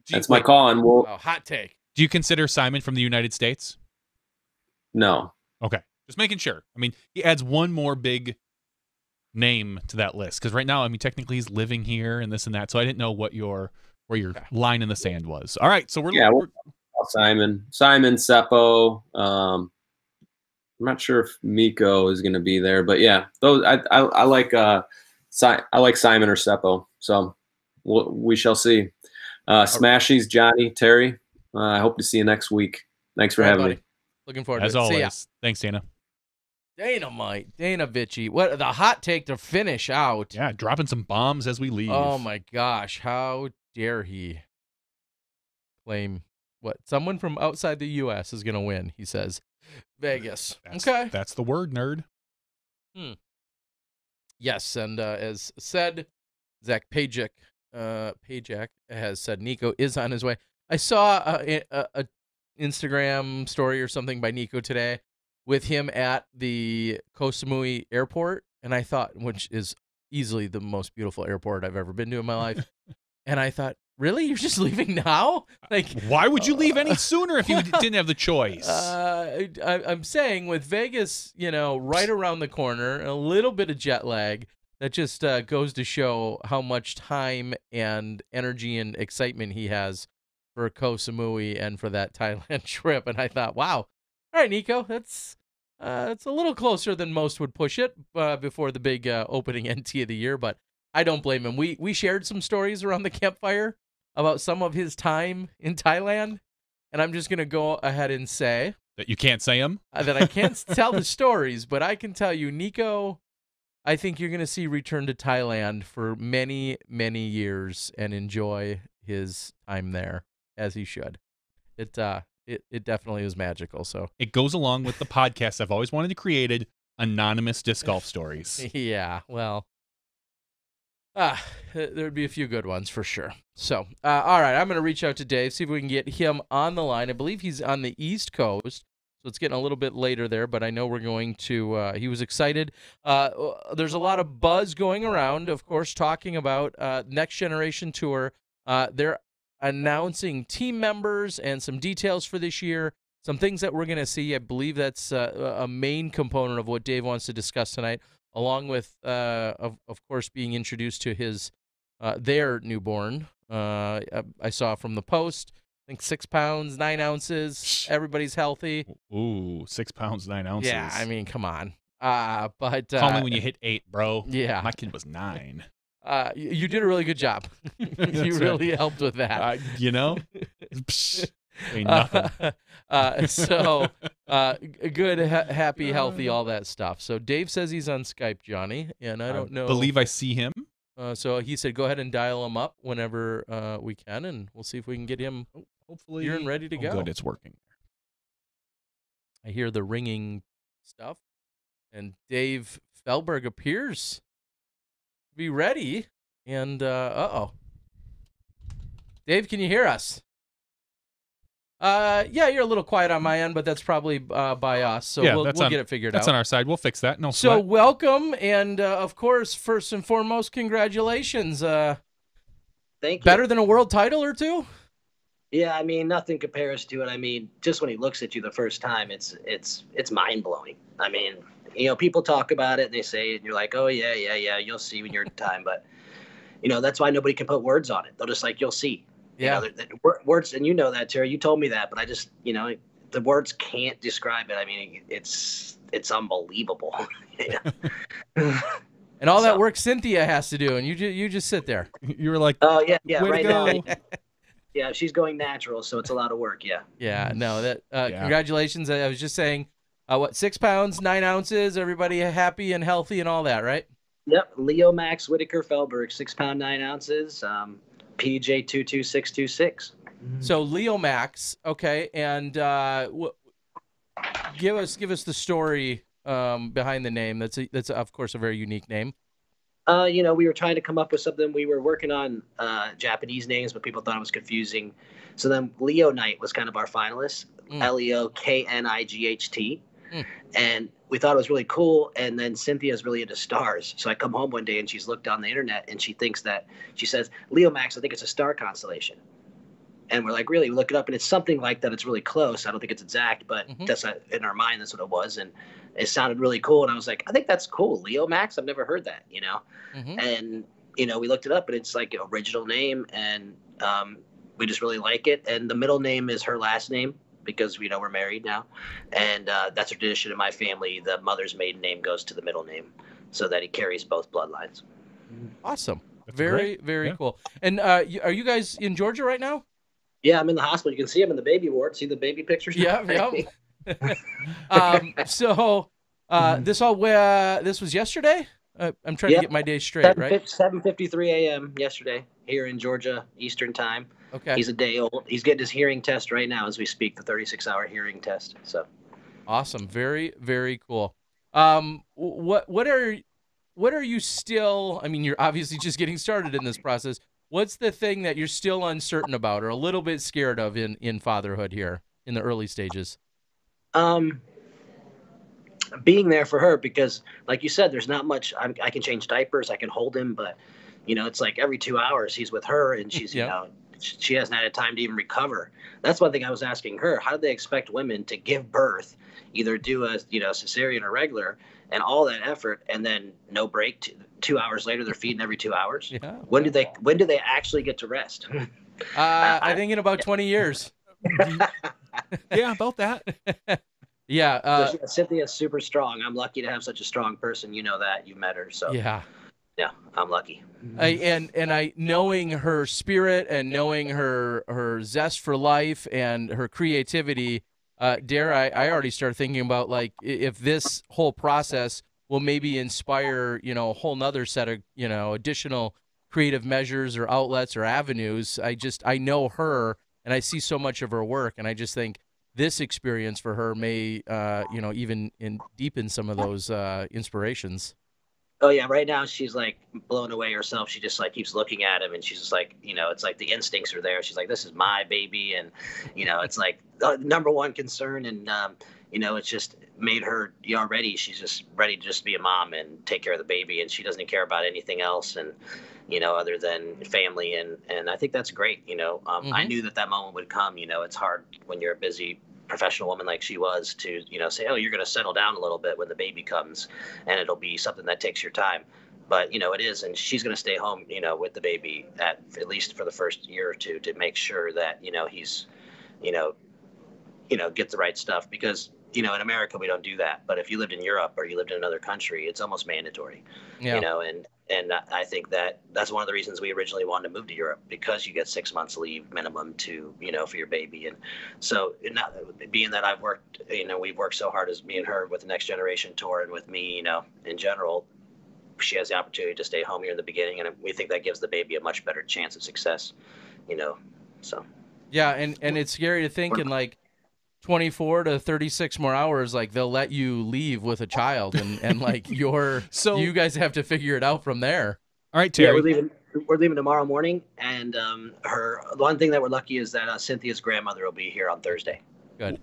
That's my call, and we'll. Hot take. Do you consider Simon from the United States? No. Okay, just making sure. I mean, he adds one more big name to that list, because right now, I mean, technically he's living here and this and that. So I didn't know where your line in the sand was. All right, so we're Simon, Seppo. I'm not sure if Miko is going to be there, but yeah, those I like. I like Simon or Seppo. So we shall see. Smashies, Johnny, Terry. I hope to see you next week. Thanks for having me. Looking forward as to it. always. See ya. Thanks, Dana. Danamite, Dana Vici. What the hot take to finish out? Yeah, dropping some bombs as we leave. Oh my gosh, how dare he claim what someone from outside the U.S. is going to win? He says Vegas. That's the word, nerd. Yes, and as said, Zach Pajak has said Nico is on his way. I saw a Instagram story or something by Nico today with him at the Koh Samui airport, and I thought, which is easily the most beautiful airport I've ever been to in my life, and I thought, really, you're just leaving now? Like, why would you leave any sooner if you didn't have the choice? I'm saying with Vegas, right around the corner, a little bit of jet lag, that just goes to show how much time and energy and excitement he has for Koh Samui and for that Thailand trip. And I thought, wow, all right, Nico, it's a little closer than most would push it before the big opening NT of the year, but I don't blame him. We shared some stories around the campfire about some of his time in Thailand, and I'm just going to go ahead and say that you can't say them? That I can't tell the stories, but I can tell you, Nico, I think you're going to see return to Thailand for many, many years and enjoy his time there, as he should. It definitely was magical. So it goes along with the podcast I've always wanted to create, anonymous disc golf stories. Yeah, well, there'd be a few good ones for sure. So, all right, I'm going to reach out to Dave, see if we can get him on the line. I believe he's on the East Coast, so it's getting a little bit later there, but I know we're going to, he was excited. There's a lot of buzz going around, of course, talking about Next Generation Tour. They're announcing team members and some details for this year, some things that we're going to see. I believe that's a main component of what Dave wants to discuss tonight, along with, of course, being introduced to their newborn. I saw from the post, I think 6 pounds, 9 ounces. Everybody's healthy. Ooh, 6 pounds, 9 ounces. Yeah, I mean, come on. But call me when you hit 8, bro. Yeah. My kid was 9. You did a really good job. You really helped with that. Ain't nothing. So good, happy, healthy, all that stuff. So Dave says he's on Skype, Johnny, and I don't know. Believe I see him. So he said, go ahead and dial him up whenever we can, and we'll see if we can get him hopefully here and ready to go. Good, it's working. I hear the ringing stuff, And Dave Feldberg appears to be ready. And, uh-oh. Dave, can you hear us? Yeah, you're a little quiet on my end, but that's probably by us. So Yeah, we'll that's get it figured out. That's on our side. We'll fix that. No So sweat. welcome, and of course, first and foremost, congratulations. Thank you. Better than a world title or two? Yeah, I mean, nothing compares to it. I mean, just when he looks at you the first time, it's mind blowing. I mean, you know, people talk about it and they say it, and you're like, oh yeah, you'll see when you're in time. But you know, that's why nobody can put words on it. They'll just like, you'll see. Yeah. You know, words, and you know that, Terry. You told me that, but I just, you know, the words can't describe it. I mean, it's unbelievable. And all that work Cynthia has to do, and you just sit there. You were like, oh yeah, way right to go. now. Yeah, she's going natural, so it's a lot of work. Yeah. Yeah, no, that Yeah. congratulations. I was just saying, what, 6 pounds, 9 ounces, everybody happy and healthy and all that, right? Yep, Leo Max Whitaker Feldberg, 6 pound 9 ounces, PJ 22626. So Leo Max, okay, and give us the story behind the name. That's of course a very unique name. You know, we were trying to come up with something. We were working on Japanese names, but people thought it was confusing. So then Leo Knight was kind of our finalist, LeoKnight. And we thought it was really cool. And then Cynthia's really into stars. So I come home one day and she's looked on the internet and she says, Leo Max, I think it's a star constellation. And we're like, really? We look it up and it's something like that. It's really close. I don't think it's exact, but that's in our mind, that's what it was. And it sounded really cool. And I was like, I think that's cool. Leo Max, I've never heard that, you know? And, you know, we looked it up and it's like an original name and we just really like it. And the middle name is her last name because, you know, we're married now. And that's a tradition in my family. The mother's maiden name goes to the middle name so that he carries both bloodlines. Awesome. That's Very great. cool. And are you guys in Georgia right now? Yeah, I'm in the hospital. You can see him in the baby ward. See the baby pictures? Yeah. So this was yesterday? I'm trying to get my day straight, right? 7:53 a.m. yesterday here in Georgia, Eastern time. Okay. He's a day old. He's getting his hearing test right now as we speak, the 36-hour hearing test. So Awesome. Very, very cool. What are you still, I mean, you're obviously just getting started in this process. What's the thing that you're still uncertain about or a little bit scared of in fatherhood here in the early stages? Being there for her because, like you said, there's not much. I can change diapers, I can hold him, but you know, it's like every 2 hours he's with her, and she's you know, she hasn't had time to even recover. That's one thing I was asking her. How do they expect women to give birth, either do a cesarean or regular, and all that effort, and then no break? 2 hours later, they're feeding every 2 hours. Yeah. When do they actually get to rest? I think in about 20 years. Yeah, about that. Yeah. Cynthia's super strong. I'm lucky to have such a strong person. You know that. You met her. So yeah, I'm lucky. I knowing her spirit and knowing her zest for life and her creativity, I already start thinking about like if this whole process will maybe inspire, you know, a whole nother set of, you know, additional creative measures or outlets or avenues. I know her and I see so much of her work, and I just think this experience for her may, you know, even deepen some of those inspirations. Oh yeah, right now she's like blown away herself. She just like keeps looking at him, and she's just like, you know, it's like the instincts are there. She's like, this is my baby, and you know, it's like the number one concern, and you know, it's just made her already. She's just ready to just be a mom and take care of the baby, and she doesn't care about anything else, and you know, other than family, and I think that's great. You know, I knew that moment would come. You know, it's hard when you're a busy professional woman like she was to, you know, say, oh, you're going to settle down a little bit when the baby comes, and it'll be something that takes your time. But, you know, it is, and she's going to stay home, you know, with the baby at least for the first year or two to make sure that, you know, he's, you know, get the right stuff, because, you know, in America, we don't do that. But if you lived in Europe or you lived in another country, it's almost mandatory, you know, and I think that's one of the reasons we originally wanted to move to Europe, because you get 6 months leave minimum to, you know, for your baby. And so not being that I've worked, you know, we've worked so hard as me and her with the Next Generation Tour and with me, you know, in general, she has the opportunity to stay home here in the beginning. And we think that gives the baby a much better chance of success, you know, so. Yeah. And it's scary to think, and like, 24 to 36 more hours, like they'll let you leave with a child, and like you guys have to figure it out from there. All right, Terry. Yeah, we're leaving tomorrow morning, and the one thing that we're lucky is that Cynthia's grandmother will be here on Thursday. Good.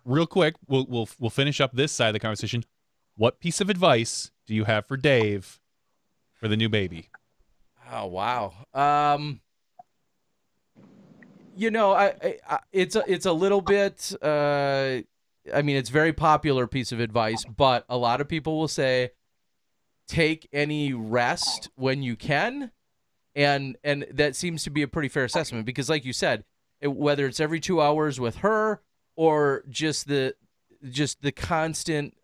Real quick, we'll finish up this side of the conversation. What piece of advice do you have for Dave for the new baby? Oh wow. You know, it's a little bit. I mean, it's a very popular piece of advice, but a lot of people will say, take any rest when you can, and that seems to be a pretty fair assessment because, like you said, whether it's every 2 hours with her or just the constant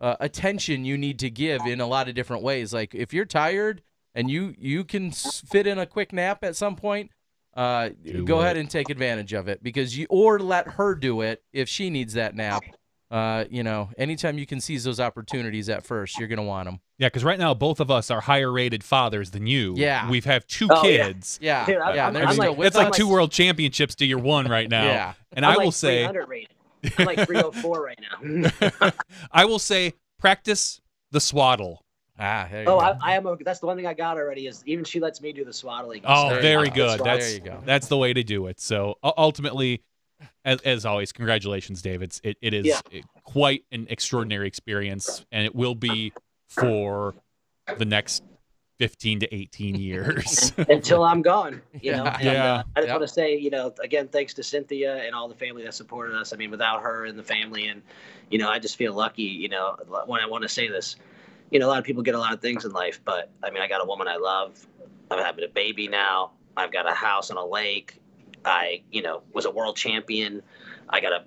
attention you need to give in a lot of different ways. Like if you're tired and you can fit in a quick nap at some point. Go ahead and take advantage of it or let her do it if she needs that nap. You know, anytime you can seize those opportunities at first, you're going to want them. Yeah, because right now, both of us are higher rated fathers than you. Yeah. We've have two kids. Yeah. Dude, That's like 2 world championships to your 1 right now. Yeah. And I'm I will like say, 300 rated. I'm like 304 right now. I will say, practice the swaddle. There you go. I am. That's the one thing I got already. Is even she lets me do the swaddling. Oh, There you very go. good. There you go. That's the way to do it. So ultimately, as always, congratulations, Dave. It is quite an extraordinary experience, and it will be for the next 15 to 18 years until I'm gone. You know. And, Yeah. I just want to say, you know, again, thanks to Cynthia and all the family that supported us. I mean, without her and the family, and you know, I just feel lucky. You know, when I want to say this. You know, a lot of people get a lot of things in life, but I mean, I got a woman I love. I'm having a baby now. I've got a house on a lake. I, you know, was a world champion. I got a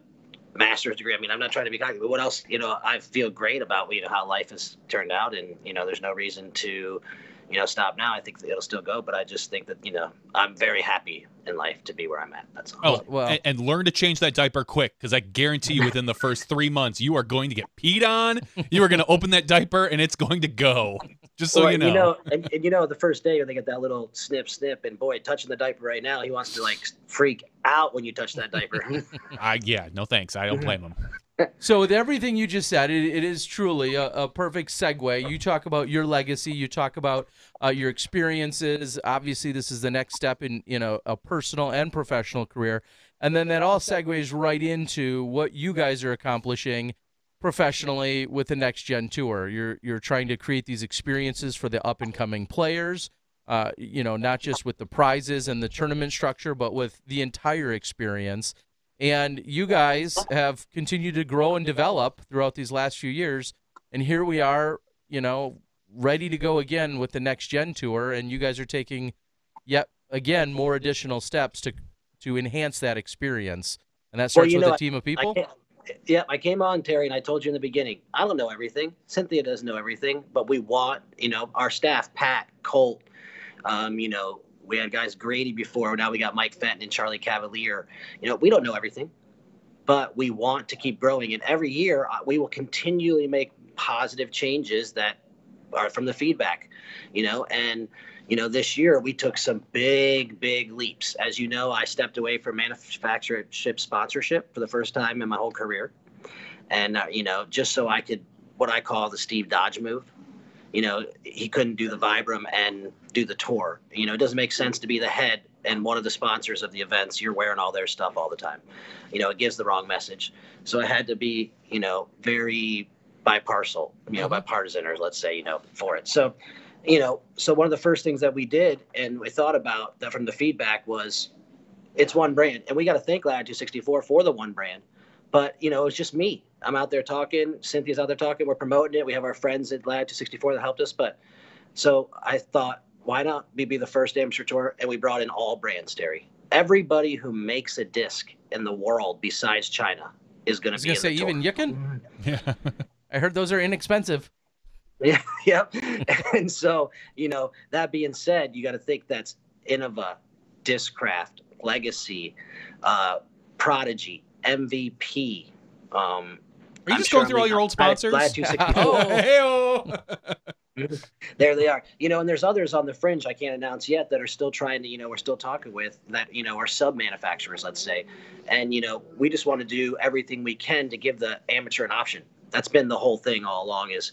master's degree. I mean, I'm not trying to be cocky, but what else? You know, I feel great about, you know, how life has turned out, and you know, there's no reason to, you know, stop now. I think it'll still go, but I just think that, you know, I'm very happy in life to be where I'm at. That's all. Oh, well, and learn to change that diaper quick, because I guarantee you within the first 3 months, you are going to get peed on. You are going to open that diaper, and it's going to go. Just so you know. You know, and you know, the first day when they get that little snip, and boy, touching the diaper right now, he wants to like freak out when you touch that diaper. Yeah, no thanks. I don't blame him. So with everything you just said, it is truly a perfect segue. You talk about your legacy. You talk about your experiences. Obviously, this is the next step in, you know, a personal and professional career. And then that all segues right into what you guys are accomplishing professionally with the Next Gen Tour. You're trying to create these experiences for the up-and-coming players, you know, not just with the prizes and the tournament structure, but with the entire experience. And you guys have continued to grow and develop throughout these last few years. And here we are, you know, ready to go again with the Next Gen Tour. And you guys are taking yet again more additional steps to enhance that experience. And that starts with a team of people. I came on, Terry, and I told you in the beginning, I don't know everything. Cynthia doesn't know everything, but we want, you know, our staff, Pat, Colt, you know, we had guys Grady before. Now we got Mike Fenton and Charlie Cavalier. You know, we don't know everything, but we want to keep growing. And every year we will continually make positive changes that are from the feedback, you know, and, you know, this year we took some big leaps. As you know, I stepped away from manufacturership sponsorship for the first time in my whole career. And, you know, just so I could, what I call the Steve Dodge move. You know, he couldn't do the Vibram and do the tour. You know, it doesn't make sense to be the head and one of the sponsors of the events. You're wearing all their stuff all the time. You know, it gives the wrong message. So I had to be, you know, very bipartisan, you know, bipartisan, or let's say, you know, for it. So, you know, so one of the first things that we did and we thought about that from the feedback was it's one brand. And we got to thank Latitude 64 for the one brand. But, you know, it's just me. I'm out there talking. Cynthia's out there talking. We're promoting it. We have our friends at Latitude 64 that helped us. But so I thought, why not we be the first amateur tour? And we brought in all brands, Terry. Everybody who makes a disc in the world besides China is going to be in the tour. Even Yicken? Yeah. I heard those are inexpensive. Yeah. Yep. And so, you know, that being said, you got to think that's Innova, Discraft, Legacy, Prodigy, MVP. Are you just going through all your old sponsors? Latitude 64. There they are. And there's others on the fringe I can't announce yet that are still trying to, we're still talking with that, are sub manufacturers, let's say. And, we just want to do everything we can to give the amateur an option. That's been the whole thing all along is,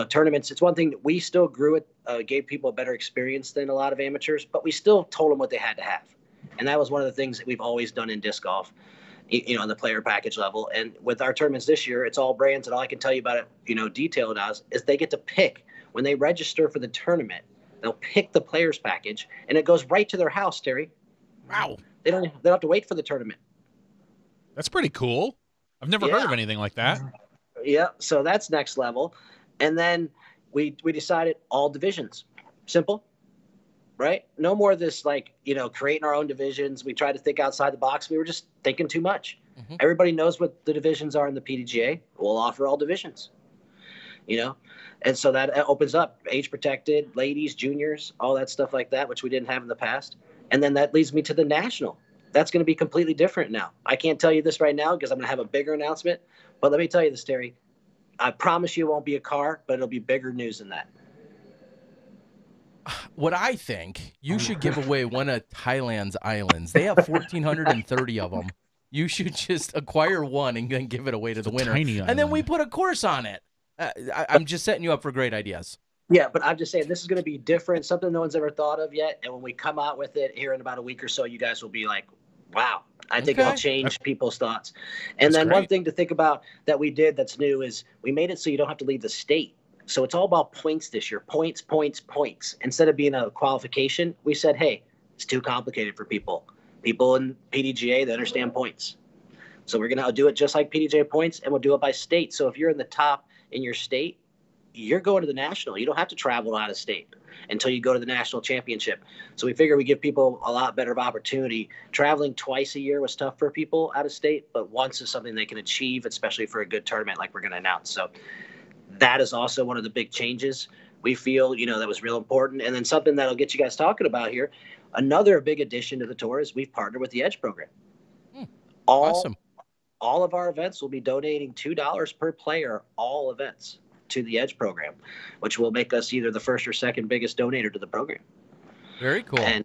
tournaments. It's one thing that we still grew it, gave people a better experience than a lot of amateurs, but we still told them what they had to have. And that was one of the things that we've always done in disc golf, on the player package level. And with our tournaments this year, it's all brands. And all I can tell you about it, detailed is they get to pick. When they register for the tournament, they'll pick the players package, and it goes right to their house, Terry. Wow. They don't have to wait for the tournament. That's pretty cool. I've never heard of anything like that. Yeah, so that's next level. And then we decided all divisions. Simple, right? No more of this, creating our own divisions. We tried to think outside the box. We were just thinking too much. Mm-hmm. Everybody knows what the divisions are in the PDGA. We'll offer all divisions, And so that opens up age protected, ladies, juniors, all that stuff like that, which we didn't have in the past. And then that leads me to the national. That's going to be completely different now. I can't tell you this right now because I'm going to have a bigger announcement. But let me tell you this, Terry. I promise you it won't be a car, but it'll be bigger news than that. What I think, you should give away one of Thailand's islands. They have 1,430 of them. You should just acquire one and then give it away to the winner. And then we put a course on it. I'm just setting you up for great ideas. Yeah, but I'm just saying this is going to be different, something no one's ever thought of yet. And when we come out with it here in about a week or so, you guys will be like, wow, I think it'll change people's thoughts. And then one thing to think about that we did that's new is we made it so you don't have to leave the state. So it's all about points this year, points. Instead of being a qualification, we said, hey, it's too complicated for people. People in PDGA that understand points. So we're going to do it just like PDGA points, and we'll do it by state. So if you're in the top in your state, you're going to the national. You don't have to travel out of state until you go to the national championship. So we figure we give people a lot better of opportunity. Traveling twice a year was tough for people out of state, but once is something they can achieve, especially for a good tournament like we're going to announce. So that is also one of the big changes we feel, that was real important. And then something that'll get you guys talking about here, another big addition to the tour is we've partnered with the Edge program. Awesome. All of our events will be donating $2 per player, all events, to the Edge program, which will make us either the first or second biggest donator to the program. Very cool. And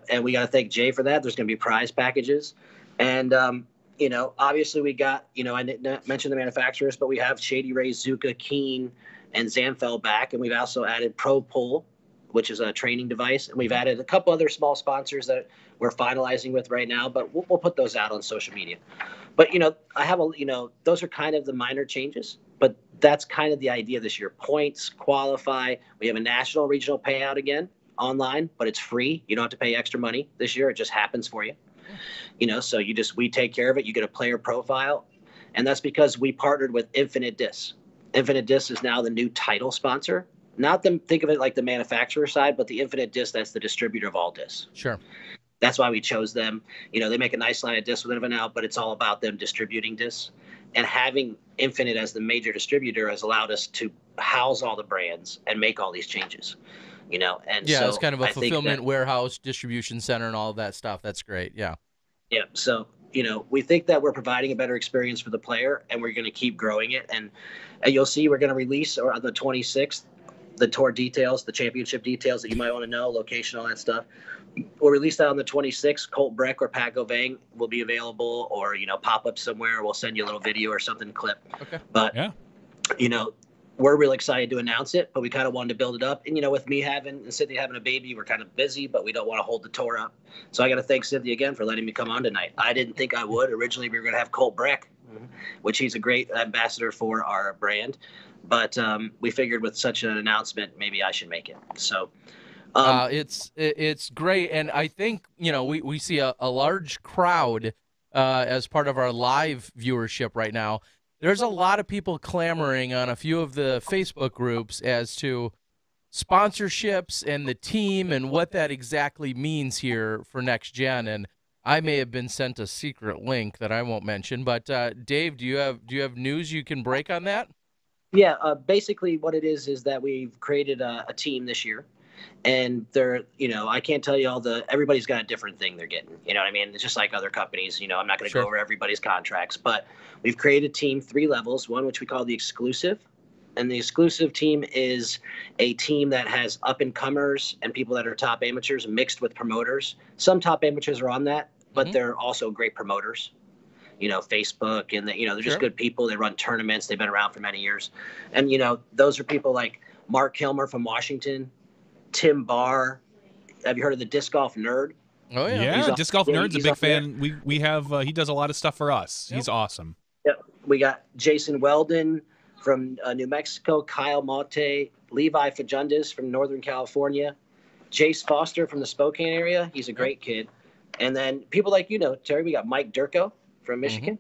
and we got to thank Jay for that. There's going to be prize packages. And, obviously we got, I didn't mention the manufacturers, but we have Shady Rays, Zuka, Keen, and Zamfell back. And we've also added Pro Pull, which is a training device. And we've added a couple other small sponsors that we're finalizing with right now, but we'll put those out on social media. But, I have those are kind of the minor changes, but that's kind of the idea this year. Points, qualify. We have a national regional payout again online, but it's free. You don't have to pay extra money this year. It just happens for you. So we take care of it. You get a player profile. And that's because we partnered with Infinite Disc. Infinite Disc is now the new title sponsor. Not them, think of it like the manufacturer side, but the Infinite Disc, that's the distributor of all discs. Sure. That's why we chose them. They make a nice line of discs with Infinite out, but it's all about them distributing discs. And having Infinite as the major distributor has allowed us to house all the brands and make all these changes. And yeah, so it's kind of a fulfillment warehouse, distribution center, and all of that stuff. That's great. Yeah. Yeah. So, we think that we're providing a better experience for the player, and we're going to keep growing it. And you'll see we're going to release on the 26th, the tour details, the championship details that you might want to know, location, all that stuff. We'll release that on the 26th. Colt Breck or Pat Govang will be available, or, pop up somewhere. We'll send you a little video or something clip. Okay. But, we're really excited to announce it, but we kind of wanted to build it up. And, with me and Cynthia having a baby, we're kind of busy, but we don't want to hold the tour up. So I got to thank Cynthia again for letting me come on tonight. I didn't think I would. Originally, we were going to have Colt Breck, which he's a great ambassador for our brand. But we figured with such an announcement, maybe I should make it. So it's great. And I think, we see a large crowd as part of our live viewership right now. There's a lot of people clamoring on a few of the Facebook groups as to sponsorships and the team and what that exactly means here for next gen. And I may have been sent a secret link that I won't mention, but Dave, do you have news you can break on that? Yeah, basically what it is that we've created a team this year. And they're, I can't tell you everybody's got a different thing they're getting. You know what I mean? It's just like other companies, I'm not going to go over everybody's contracts, but we've created a team, 3 levels, one which we call the exclusive, And the exclusive team is a team that has up-and-comers and people that are top amateurs mixed with promoters. Some top amateurs are on that, but they're also great promoters. You know, Facebook, and they're just good people. They run tournaments. They've been around for many years. And, you know, those are people like Mark Kilmer from Washington, Tim Barr. Have you heard of the Disc Golf Nerd? Oh, yeah. Yeah, Disc Golf Nerd's a big fan. There. We have, he does a lot of stuff for us. Yep. He's awesome. Yep. We got Jason Weldon from New Mexico, Kyle Malte, Levi Fajundis from Northern California, Jace Foster from the Spokane area. He's a great kid. And then people like, you know, Terry, we got Mike Durko from Michigan.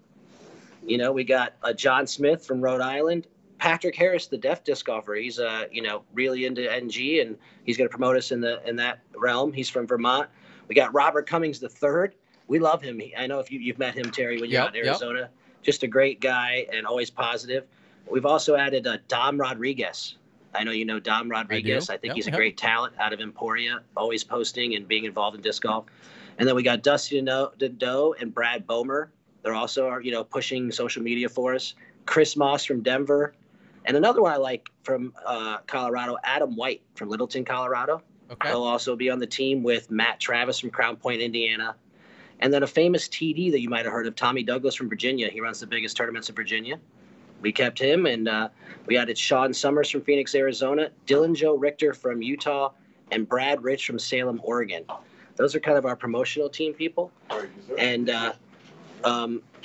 You know, we got John Smith from Rhode Island, Patrick Harris, the deaf disc golfer. He's you know, really into NG, and he's going to promote us in that realm. He's from Vermont. We got Robert Cummings III. We love him. I know if you've met him, Terry, when you're out in Arizona. Just a great guy and always positive. We've also added Dom Rodriguez. I know you know Dom Rodriguez. I think he's a great talent out of Emporia, always posting and being involved in disc golf. And then we got Dusty Doe and Brad Bomer. They're also, you know, pushing social media for us. Chris Moss from Denver. And another one I like from Colorado, Adam White from Littleton, Colorado. Okay. He'll also be on the team with Matt Travis from Crown Point, Indiana. And then a famous TD that you might have heard of, Tommy Douglas from Virginia. He runs the biggest tournaments in Virginia. We kept him, and we added Sean Summers from Phoenix, Arizona, Dylan Joe Richter from Utah, and Brad Rich from Salem, Oregon. Those are kind of our promotional team people. And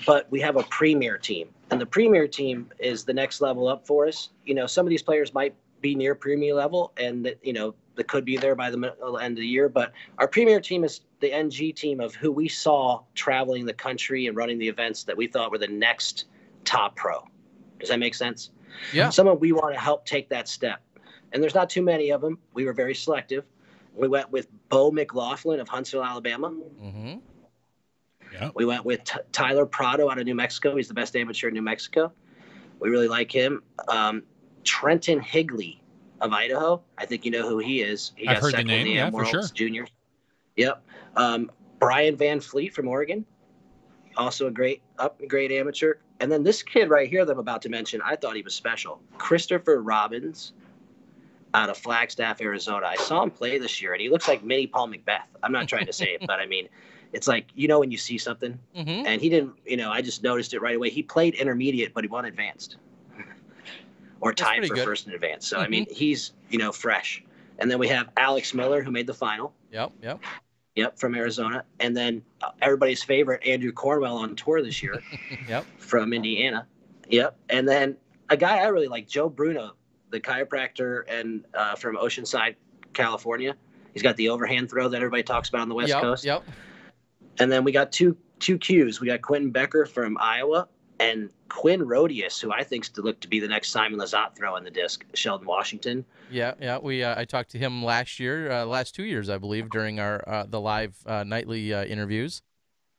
but we have a premier team, and the premier team is the next level up for us. You know, some of these players might be near premier level, and you know, they could be there by the end of the year. But our premier team is the NG team of who we saw traveling the country and running the events that we thought were the next top pro. Does that make sense? Yeah. Someone we want to help take that step. And there's not too many of them. We were very selective. We went with Bo McLaughlin of Huntsville, Alabama. Yeah. We went with Tyler Prado out of New Mexico. He's the best amateur in New Mexico. We really like him. Trenton Higley of Idaho. I think you know who he is. He got second in the World's Juniors. Yep. Brian Van Fleet from Oregon. Also a great amateur. And then this kid right here that I'm about to mention, I thought he was special. Christopher Robbins out of Flagstaff, Arizona. I saw him play this year, and he looks like mini Paul Macbeth. I'm not trying to say it, but I mean, it's like, you know, when you see something. And he didn't, you know, I just noticed it right away. He played intermediate, but he won advanced. Or tied for first in advanced. So, I mean, he's, you know, fresh. And then we have Alex Miller, who made the final. Yep, from Arizona. And then everybody's favorite, Andrew Cornwell, on tour this year. From Indiana. And then a guy I really like, Joe Bruno, the chiropractor and from Oceanside, California. He's got the overhand throw that everybody talks about on the West Coast. And then we got two Qs. We got Quentin Becker from Iowa and Quinn Rodius, who I think looked to be the next Simon Lizotte throw in the disc, Sheldon, Washington. I talked to him last 2 years, I believe, during our the live nightly interviews.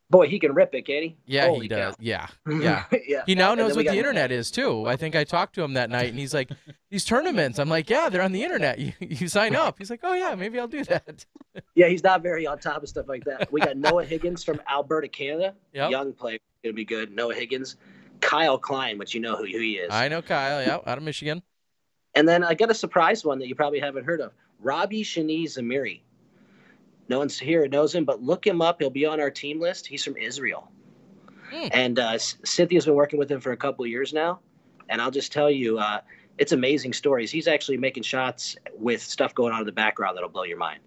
Boy, he can rip it, can't he? Yeah, Holy he does. Cow. Yeah. He now knows what the internet is, too. I think I talked to him that night, and he's like, these tournaments. I'm like, yeah, they're on the internet. You sign up. He's like, oh, yeah, maybe I'll do that. Yeah, he's not very on top of stuff like that. We got Noah Higgins from Alberta, Canada. Young player. Going to be good. Noah Higgins. Kyle Klein, which you know who he is. I know Kyle, out of Michigan. And then I got a surprise one that you probably haven't heard of. Robbie Shani Zamiri. No one's here knows him, but look him up. He'll be on our team list. He's from Israel. And Cynthia's been working with him for a couple of years now. And I'll just tell you, it's amazing stories. He's actually making shots with stuff going on in the background that'll blow your mind.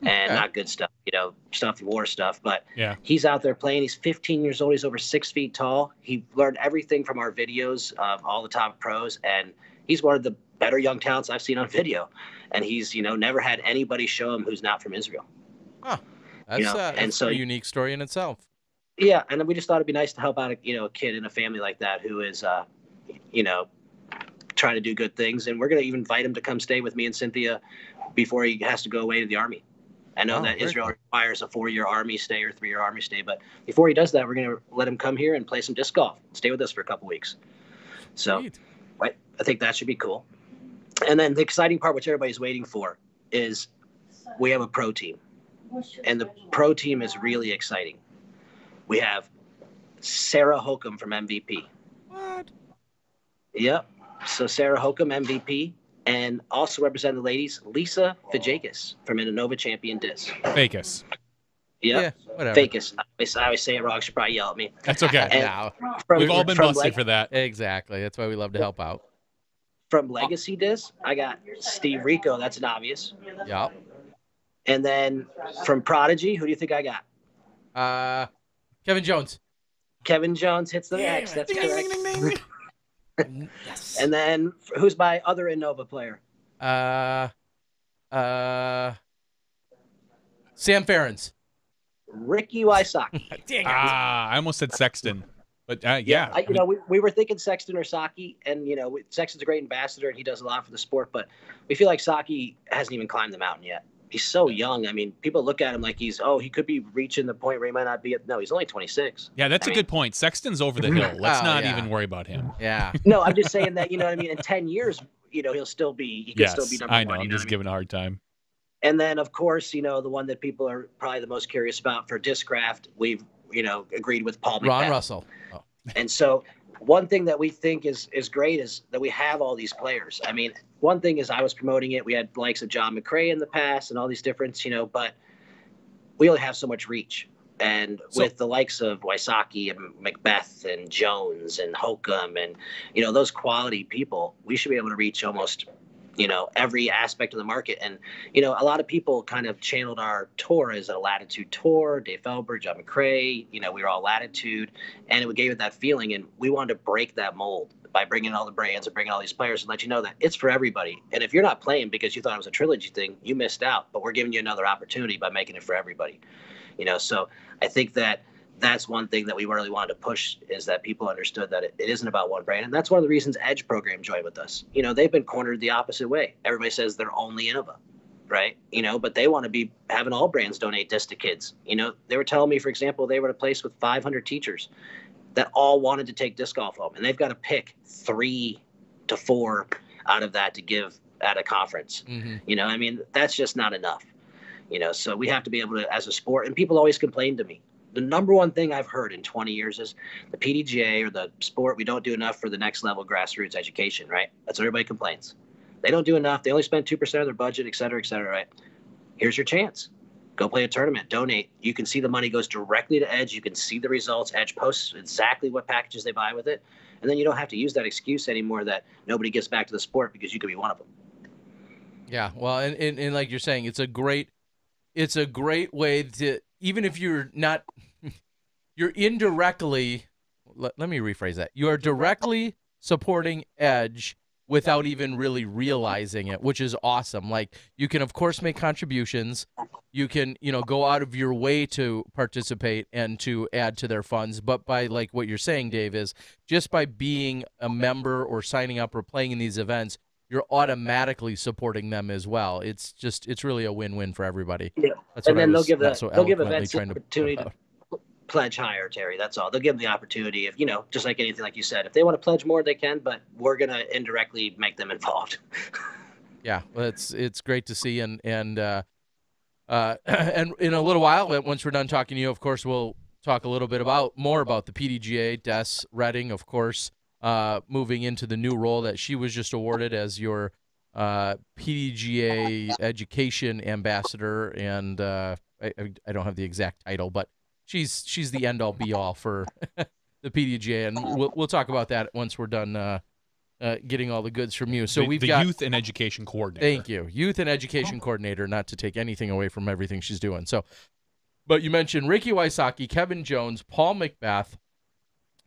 And not good stuff, you know, war stuff. But he's out there playing. He's 15 years old. He's over 6 feet tall. He learned everything from our videos of all the top pros. And he's one of the better young talents I've seen on video. And he's, you know, never had anybody show him who's not from Israel. Huh. That's a unique story in itself. Yeah, and we just thought it'd be nice to help out, a kid in a family like that who is, trying to do good things. And we're going to even invite him to come stay with me and Cynthia before he has to go away to the Army. I know that Israel requires a 4-year Army stay or 3-year Army stay, but before he does that, we're going to let him come here and play some disc golf, stay with us for a couple weeks. So I think that should be cool. And then the exciting part, which everybody's waiting for, is we have a pro team. And the pro team is really exciting. We have Sarah Hokum from MVP. What? Yep. So Sarah Hokum, MVP, and also representing the ladies, Lisa Fajakis from Innova Champion Disc. Fakis. Yep. Yeah, whatever. Fakis. I always say it wrong. She'll probably yell at me. That's okay. And No, We've all been busted for that. exactly. That's why we love to help out. From Legacy Disc, I got Steve Rico. That's an obvious. Yeah. And then from Prodigy, who do you think I got? Kevin Jones. Kevin Jones hits the X. That's Ding, correct. ding, ding, ding. Yes. And then who's my other Innova player? Sam Ferens. Ricky Wysocki. Dang it. I almost said Sexton, but yeah. We were thinking Sexton or Saki, and Sexton's a great ambassador and he does a lot for the sport, but we feel like Saki hasn't even climbed the mountain yet. He's so young. I mean, people look at him like he could be reaching the point where he might not be. No, he's only 26. Yeah, that's a good point. Sexton's over the hill. Let's not even worry about him. Yeah. No, I'm just saying that, in 10 years, he'll still be, he could still be number I know. one. I'm just giving a hard time. And then, of course, the one that people are probably the most curious about for Discraft, we've, agreed with Paul McBeth. Ron Russell. Oh. And so one thing that we think is great is that we have all these players. I mean, one thing is I was promoting it. We had the likes of John McRae in the past and all these different, but we only have so much reach. And with the likes of Wysocki and Macbeth and Jones and Hokum and, those quality people, we should be able to reach almost, every aspect of the market. And, a lot of people kind of channeled our tour as a Latitude tour, Dave Feldberg, John McRae, we were all Latitude, and it gave it that feeling. And we wanted to break that mold by bringing all the brands and bringing all these players and let you know that it's for everybody. And if you're not playing because you thought it was a trilogy thing, you missed out, but we're giving you another opportunity by making it for everybody. So I think that that's one thing that we really wanted to push, is that people understood that it isn't about one brand. And that's one of the reasons Edge program joined with us. They've been cornered the opposite way. Everybody says they're only Innova, right? But they want to be having all brands donate disc to kids. They were telling me, for example, they were at a place with 500 teachers that all wanted to take disc golf home, and they've got to pick 3 to 4 out of that to give at a conference. Mm-hmm. That's just not enough. So we have to be able to, as a sport, and people always complain to me. The number one thing I've heard in 20 years is the PDGA or the sport, we don't do enough for the next level grassroots education, right? That's what everybody complains. They don't do enough. They only spend 2% of their budget, et cetera, right? Here's your chance. Go play a tournament, donate. You can see the money goes directly to Edge. You can see the results. Edge posts exactly what packages they buy with it. And then you don't have to use that excuse anymore that nobody gets back to the sport, because you could be one of them. Yeah, well, and like you're saying, it's a great way to, even if you're not, you're indirectly, let me rephrase that. You are directly supporting Edge without even really realizing it, which is awesome. Like, you can, of course, make contributions. You can, go out of your way to participate and to add to their funds. But by, like what you're saying, Dave, is just by being a member or signing up or playing in these events, you're automatically supporting them as well. It's really a win-win for everybody. Yeah. That's and what then I was they'll give events the trying opportunity to pledge higher, Terry. That's all. They'll give them the opportunity. If, just like anything, like you said, if they want to pledge more, they can, but we're going to indirectly make them involved. Yeah, well, it's great to see. And in a little while, once we're done talking to you, of course, we'll talk a little bit more about the PDGA. Des Redding, of course, moving into the new role that she was just awarded as your PDGA education ambassador. And I don't have the exact title, but she's the end all be all for the PDGA, and we'll talk about that once we're done getting all the goods from you. So we've got youth and education coordinator. Thank you, youth and education coordinator. Not to take anything away from everything she's doing. So, but you mentioned Ricky Wysocki, Kevin Jones, Paul McBeth,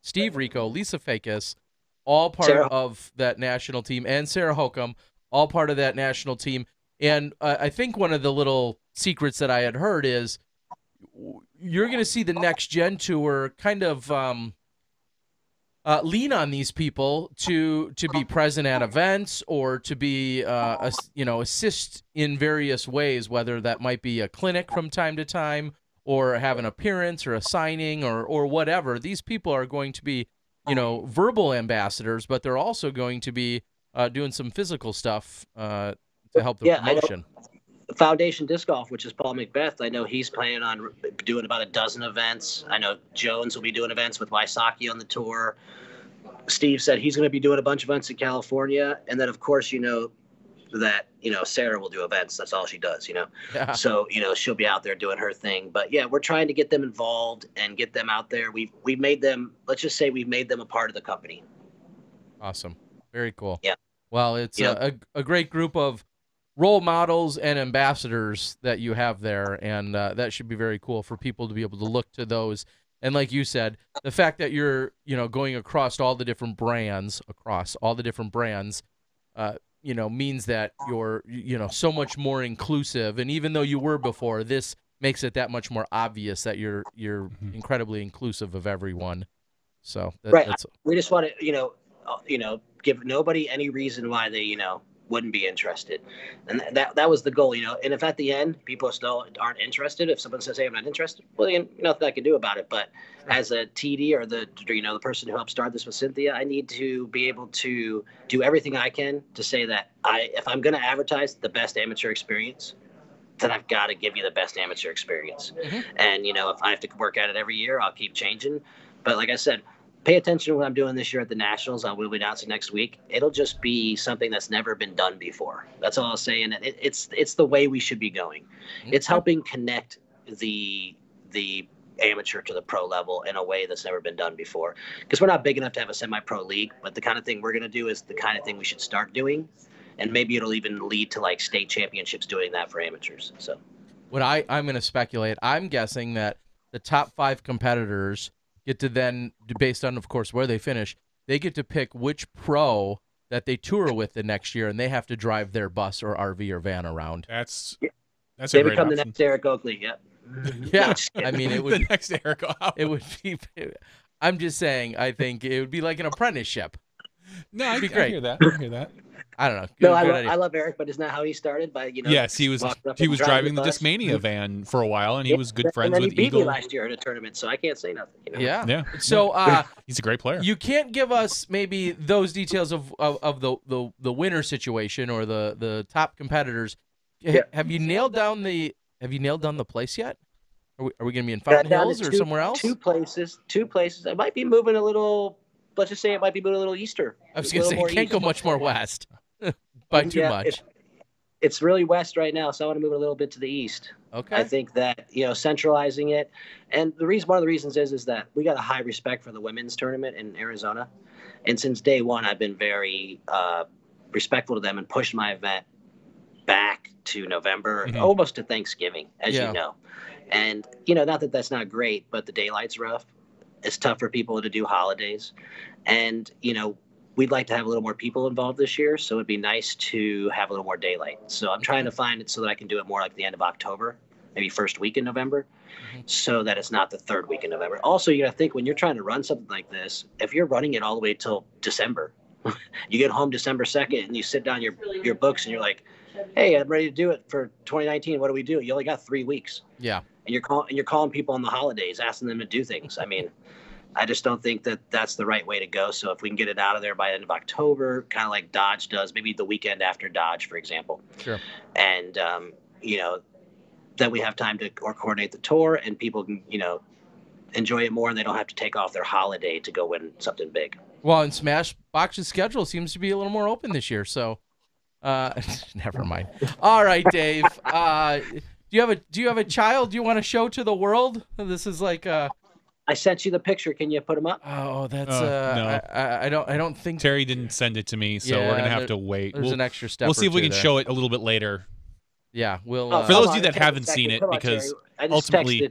Steve Rico, Lisa Fakis, all part of that national team, and Sarah Hokum, all part of that national team. And I think one of the little secrets that I had heard is you're going to see the Next Gen Tour kind of lean on these people to be present at events or to be assist in various ways, whether that might be a clinic from time to time or have an appearance or a signing or whatever. These people are going to be verbal ambassadors, but they're also going to be doing some physical stuff to help the promotion. Foundation Disc Golf, which is Paul McBeth, I know he's planning on doing about a dozen events. I know Jones will be doing events with Wysocki on the tour. Steve said he's going to be doing a bunch of events in California, and then of course that Sarah will do events. That's all she does. Yeah. So she'll be out there doing her thing. But yeah, we're trying to get them involved and get them out there. We've made them. Let's just say we've made them a part of the company. Awesome. Very cool. Yeah. Well, it's a great group of role models and ambassadors that you have there, and that should be very cool for people to be able to look to those. And like you said, the fact that you're going across all the different brands, means that you're so much more inclusive. And even though you were before, this makes it that much more obvious that you're incredibly inclusive of everyone. So that's we just want to give nobody any reason why they wouldn't be interested, and that was the goal. And if at the end people still aren't interested, if someone says, hey, I'm not interested, well, then nothing I can do about it. But as a TD or the person who helped start this with Cynthia, I need to be able to do everything I can to say that if I'm going to advertise the best amateur experience, then I've got to give you the best amateur experience. And if I have to work at it every year, I'll keep changing. But like I said, pay attention to what I'm doing this year at the Nationals. I will be announcing next week. It'll just be something that's never been done before. That's all I'll say. And it's the way we should be going. It's helping connect the amateur to the pro level in a way that's never been done before. Because we're not big enough to have a semi-pro league, but the kind of thing we're going to do is the kind of thing we should start doing. And maybe it'll even lead to like state championships doing that for amateurs. So what I'm going to speculate, I'm guessing that the top 5 competitors get to then, based on, of course, where they finish, they get to pick which pro that they tour with the next year, and they have to drive their bus or RV or van around. That's they a great become option. the next Eric Oakley. Yeah. Yeah, I mean, it would. The next Eric. It would be. I'm just saying. I think it would be like an apprenticeship. No, I great. hear that. I hear that. I don't know. No, I love Eric, but isn't that how he started? By Yes, he was driving the Discmania van for a while, and he was good friends and with he beat Eagle me last year in a tournament, so I can't say nothing. Yeah. So he's a great player. You can't give us maybe those details of the winner situation or the top competitors. Yeah. Have you nailed down the place yet? Are we going to be in Fountain Hills or somewhere else? Two places. It might be moving a little. Let's just say it might be moving a little easter. I was going to say it can't go much more west by too much. It's really west right now, so I want to move it a little bit to the east. Okay. I think that centralizing it, and one of the reasons is that we got a high respect for the women's tournament in Arizona, and since day one I've been very respectful to them and pushed my event back to November, almost to Thanksgiving, as you know. And not that that's not great, but the daylight's rough. It's tough for people to do holidays, and we'd like to have a little more people involved this year, so it'd be nice to have a little more daylight. So I'm trying to find it so that I can do it more like the end of October, maybe first week in November, so that it's not the third week in November. Also, you got to think when you're trying to run something like this, if you're running it all the way till December, you get home December 2nd and you sit down your books and you're like, hey, I'm ready to do it for 2019. What do we do? You only got 3 weeks. Yeah. And you're calling people on the holidays, asking them to do things. I mean, I just don't think that that's the right way to go. So if we can get it out of there by the end of October, kind of like Dodge does, maybe the weekend after Dodge, for example. Sure. And, then we have time to coordinate the tour and people can, enjoy it more and they don't have to take off their holiday to go win something big. Well, and SmashBoxx's schedule seems to be a little more open this year. So never mind. All right, Dave. Do you have a child you want to show to the world? This is like I sent you the picture. Can you put them up? Oh, that's no. I don't think Terry didn't send it to me, so we're gonna have to wait. There's an extra step. We'll see if we can there. show it a little bit later. Yeah, we'll. For those of you that haven't seen it, because ultimately,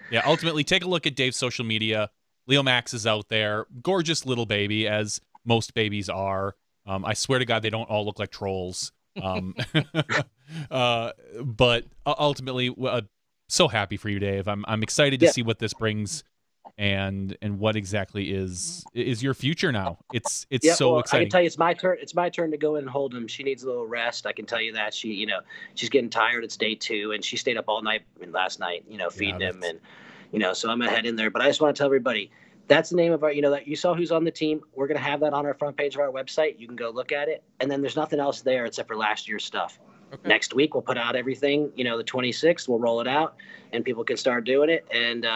yeah, ultimately, take a look at Dave's social media. Leo Max is out there, gorgeous little baby, as most babies are. I swear to God, they don't all look like trolls. But ultimately, so happy for you, Dave. I'm excited to see what this brings, and what exactly is your future now. It's so exciting. I can tell you, it's my turn. It's my turn to go in and hold him. She needs a little rest. I can tell you that she's getting tired. It's day 2, and she stayed up all night last night, feeding him, and so I'm gonna head in there. But I just want to tell everybody, that's the name of our, that you saw who's on the team. We're gonna have that on our front page of our website. You can go look at it, and then there's nothing else there except for last year's stuff. Okay. Next week we'll put out everything. The 26th we'll roll it out, and people can start doing it. And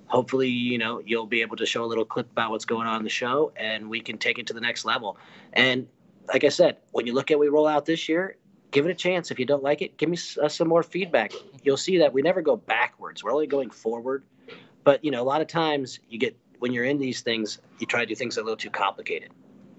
hopefully, you'll be able to show a little clip about what's going on in the show, and we can take it to the next level. And like I said, when you look at what we roll out this year, give it a chance. If you don't like it, give me some more feedback. You'll see that we never go backwards. We're only going forward. But, a lot of times when you're in these things, you try to do things a little too complicated.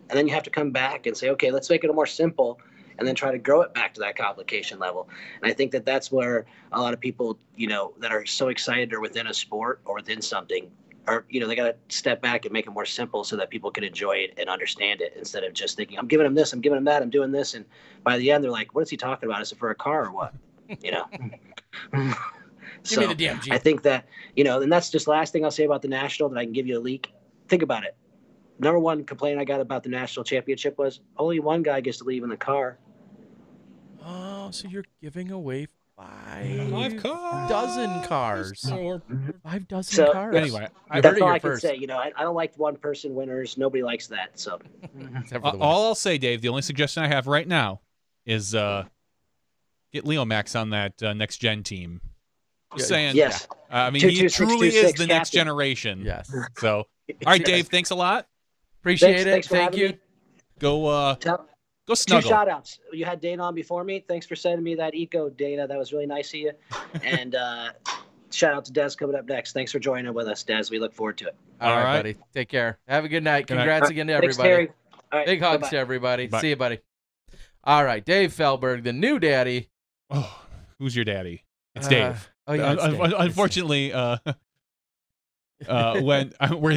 And then you have to come back and say, okay, let's make it a more simple, and then try to grow it back to that complication level. And I think that that's where a lot of people, that are so excited or within a sport or within something, or, they got to step back and make it more simple so that people can enjoy it and understand it, instead of just thinking, I'm giving them this, I'm giving them that, I'm doing this. And by the end, they're like, what is he talking about? Is it for a car or what? Give me the damn Jeep. I think that, and that's just the last thing I'll say about the National that I can give you a leak. Think about it. Number one complaint I got about the National Championship was only one guy gets to leave in the car. Oh, so you're giving away 5 cars. dozen cars. Or 5 dozen cars. Anyway, that's all I can say. I don't like one-person winners. Nobody likes that. So, all I'll say, Dave, the only suggestion I have right now is get Leo Max on that next gen team. Just saying. Yes. I mean, he truly is the next captain. generation. Yes. So, all right, Dave, thanks a lot. Appreciate it. Thanks for Thank having you. me. Go 2 snuggle. shout-outs. You had Dana on before me. Thanks for sending me that eco, Dana. That was really nice of you. And shout out to Des coming up next. Thanks for joining with us, Des. We look forward to it. All right, buddy. Take care. Have a good night. Congrats again to Thanks, everybody. Terry. All right, Big hugs bye-bye. to everybody. Bye. See you, buddy. All right, Dave Feldberg, the new daddy. Oh, who's your daddy? It's Dave. Oh, yeah, it's Dave. Unfortunately, when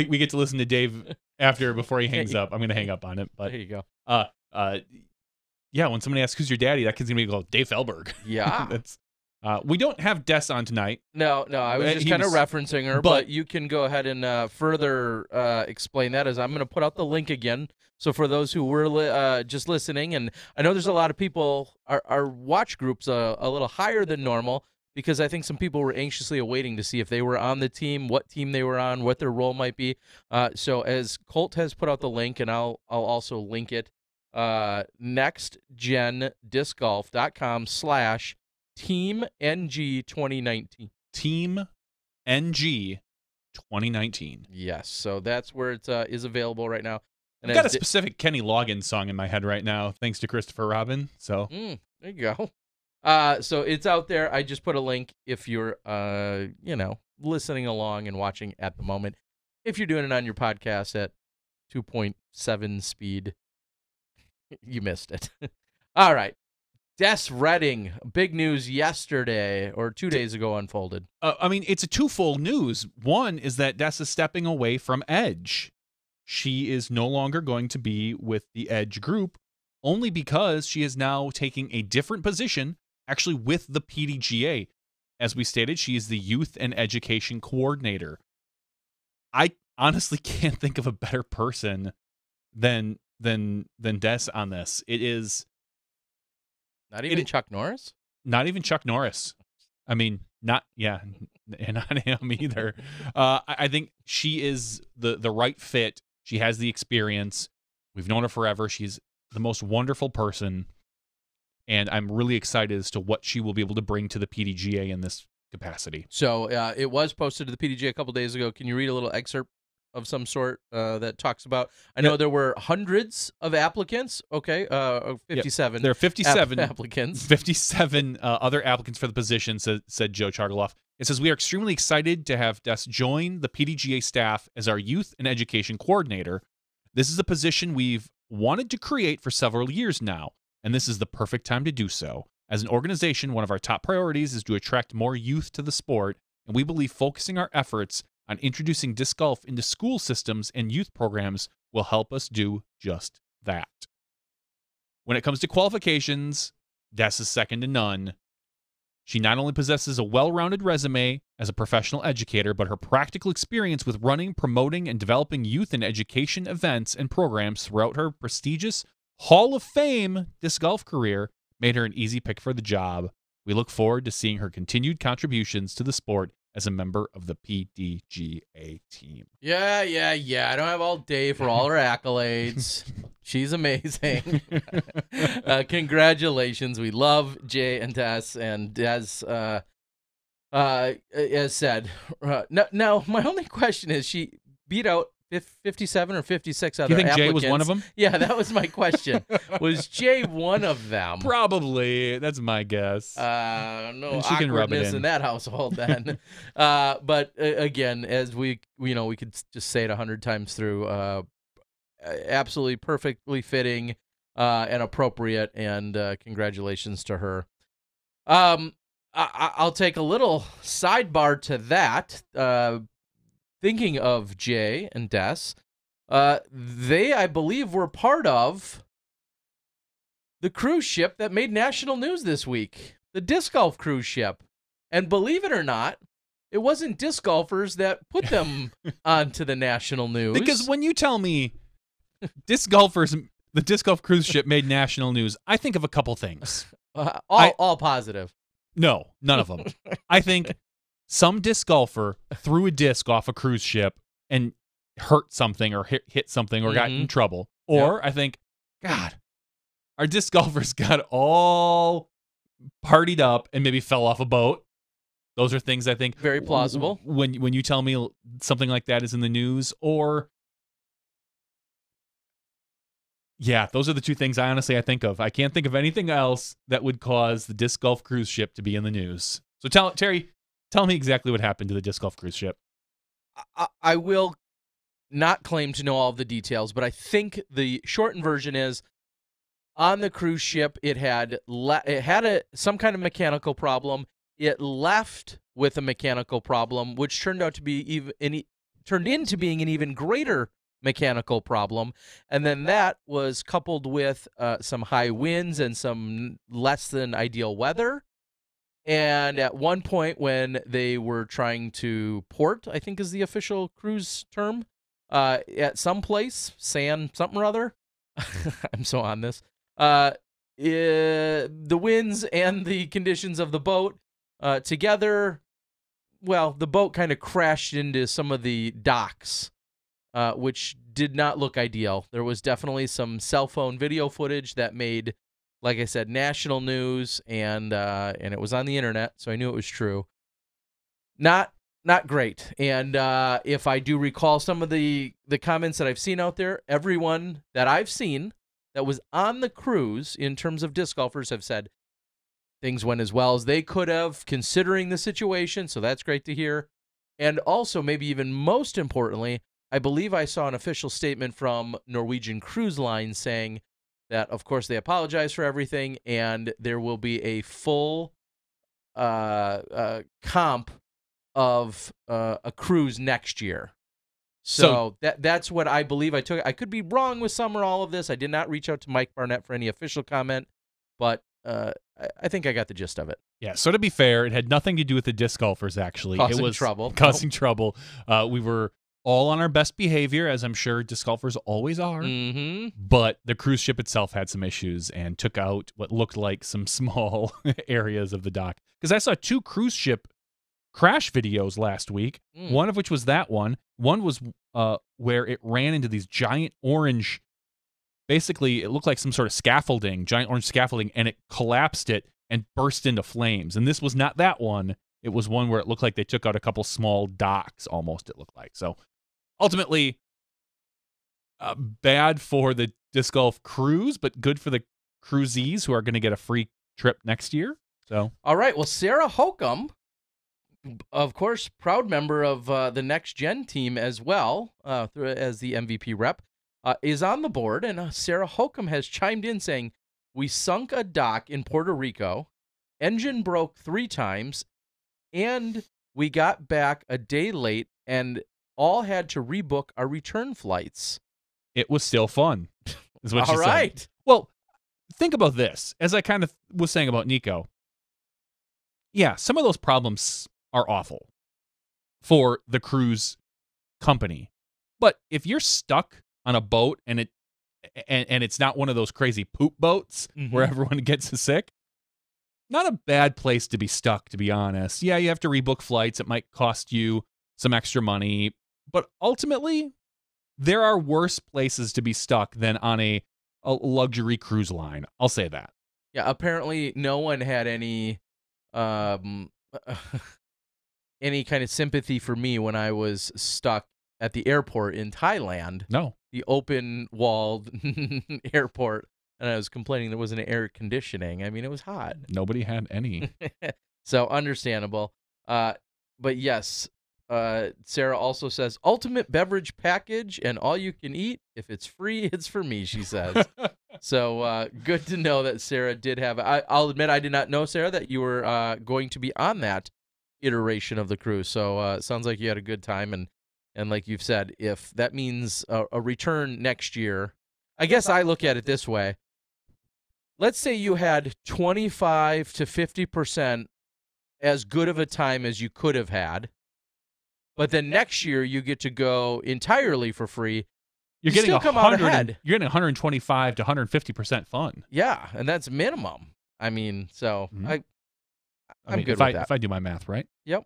we get to listen to Dave before he hangs up, I'm going to hang up on it. But there you go. Yeah, when somebody asks who's your daddy, that kid's going to be Dave Feldberg. Yeah. That's we don't have Des on tonight. No, I was just kind of referencing her, but you can go ahead and further explain that, as I'm going to put out the link again. So for those who were just listening, and I know there's a lot of people, our watch group's a little higher than normal, because I think some people were anxiously awaiting to see if they were on the team, what team they were on, what their role might be. So as Colt has put out the link, and I'll also link it, nextgendiscgolf.com/TeamNG2019. Team NG 2019. Yes, so that's where it is available right now. And I've got a specific Kenny Loggins song in my head right now, thanks to Christopher Robin. So there you go. So it's out there. I just put a link if you're, listening along and watching at the moment. If you're doing it on your podcast at 2.7 speed, you missed it. All right. Des Redding, big news yesterday or 2 days ago unfolded. I mean, it's a twofold news. One is that Des is stepping away from Edge. She is no longer going to be with the Edge group, only because she is now taking a different position, actually with the PDGA. As we stated, she is the Youth and Education Coordinator. I honestly can't think of a better person than Des on this. It is not even Chuck Norris? Not even Chuck Norris. I mean, not him either. I think she is the right fit. She has the experience. We've known her forever. She's the most wonderful person, and I'm really excited as to what she will be able to bring to the PDGA in this capacity. So it was posted to the PDGA a couple days ago. Can you read a little excerpt of some sort that talks about? I know there were hundreds of applicants. Okay, 57. There are 57 applicants. 57 other applicants for the position, said Joe Chargaloff. It says, we are extremely excited to have Des join the PDGA staff as our Youth and Education Coordinator. This is a position we've wanted to create for several years now, and this is the perfect time to do so. As an organization, one of our top priorities is to attract more youth to the sport, and we believe focusing our efforts on introducing disc golf into school systems and youth programs will help us do just that. When it comes to qualifications, Des is second to none. She not only possesses a well-rounded resume as a professional educator, but her practical experience with running, promoting, and developing youth and education events and programs throughout her prestigious Hall of Fame disc golf career made her an easy pick for the job. We look forward to seeing her continued contributions to the sport as a member of the PDGA team. Yeah. I don't have all day for all her accolades. She's amazing. Congratulations. We love Jay and Des. And Des, As said, now my only question is, she beat out 57 or 56 other Do you think Jay applicants. was one of them? Yeah, that was my question. Was Jay one of them? Probably. That's my guess. No And she can rub it awkwardness in. in that household then. But again, as we could just say it 100 times through, absolutely perfectly fitting and appropriate, and congratulations to her. I'll take a little sidebar to that. Thinking of Jay and Des, they, I believe, were part of the cruise ship that made national news this week, the disc golf cruise ship. And believe it or not, it wasn't disc golfers that put them onto the national news. Because when you tell me disc golfers, the disc golf cruise ship made national news, I think of a couple things. All positive. No, none of them. I think some disc golfer threw a disc off a cruise ship and hurt something or hit something or got in trouble. Or I think, God, our disc golfers got all partied up and maybe fell off a boat. Those are things I think very plausible. When you tell me something like that is in the news, or yeah, those are the two things I think of. I can't think of anything else that would cause the disc golf cruise ship to be in the news. So Terry, tell me exactly what happened to the disc golf cruise ship. I will not claim to know all of the details, but I think the shortened version is, on the cruise ship, it had some kind of mechanical problem. It left with a mechanical problem, which turned into being an even greater mechanical problem, and then that was coupled with some high winds and some less than ideal weather. And at one point, when they were trying to port, I think is the official cruise term, at some place, San something or other, I'm so on this, the winds and the conditions of the boat together, well, the boat kind of crashed into some of the docks, which did not look ideal. There was definitely some cell phone video footage that made, like I said, national news, and it was on the internet, so I knew it was true. Not great. And if I do recall some of the comments that I've seen out there, everyone that I've seen that was on the cruise in terms of disc golfers have said things went as well as they could have, considering the situation, so that's great to hear. And also, maybe even most importantly, I believe I saw an official statement from Norwegian Cruise Line saying that, of course, they apologize for everything, and there will be a full comp of a cruise next year. So that's what I believe I took. I could be wrong with some or all of this. I did not reach out to Mike Barnett for any official comment, but I think I got the gist of it. Yeah, so to be fair, it had nothing to do with the disc golfers, actually. Causing it was trouble. Causing trouble. We were all on our best behavior, as I'm sure disc golfers always are. Mm-hmm. But the cruise ship itself had some issues and took out what looked like some small areas of the dock. Because I saw 2 cruise ship crash videos last week, one of which was that one. One was where it ran into these giant orange, basically it looked like some sort of scaffolding, giant orange scaffolding, and it collapsed it and burst into flames. And this was not that one. It was one where it looked like they took out a couple small docks, almost, it looked like. So ultimately, bad for the disc golf cruise, but good for the cruisees who are going to get a free trip next year. So, all right. Well, Sarah Hokum, of course, proud member of the Next Gen team as well, as the MVP rep, is on the board. And Sarah Hokum has chimed in saying, "We sunk a dock in Puerto Rico, engine broke 3 times, and we got back a day late and all had to rebook our return flights." it was still fun, is what she All said. right. Well, think about this. As I kind of was saying about Nico, yeah, some of those problems are awful for the cruise company. But if you're stuck on a boat and it's not one of those crazy poop boats where everyone gets sick, not a bad place to be stuck, to be honest. Yeah, you have to rebook flights. It might cost you some extra money. But ultimately, there are worse places to be stuck than on a luxury cruise line. I'll say that. Yeah, apparently no one had any any kind of sympathy for me when I was stuck at the airport in Thailand, No. the open-walled airport, and I was complaining there wasn't air conditioning. I mean, it was hot. Nobody had any. So understandable. But yes, Sarah also says, ultimate beverage package and all you can eat. If it's free, it's for me, she says. So good to know that Sarah did have. I'll admit I did not know, Sarah, that you were going to be on that iteration of the cruise. So it sounds like you had a good time. And like you've said, if that means a return next year, I guess I look at it this way. Let's say you had 25 to 50% as good of a time as you could have had, but then next year you get to go entirely for free. You're getting still come out ahead. You're getting 125 to 150% fun. Yeah, and that's minimum. I mean, so I'm good with that. If I do my math right. Yep.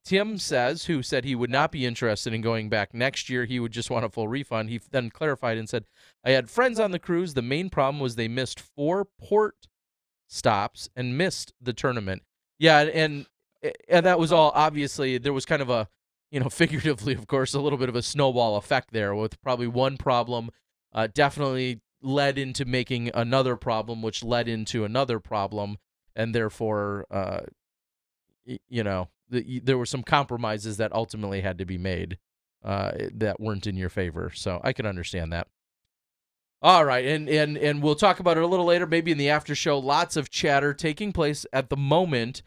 Tim says, who said he would not be interested in going back next year. He would just want a full refund. He then clarified and said, I had friends on the cruise. The main problem was they missed 4 port stops and missed the tournament. Yeah, and that was all, obviously, there was kind of a, figuratively, of course, a little bit of a snowball effect there with probably one problem definitely led into making another problem, which led into another problem, and therefore, there were some compromises that ultimately had to be made that weren't in your favor. So I can understand that. All right, and we'll talk about it a little later, maybe in the after show. Lots of chatter taking place at the moment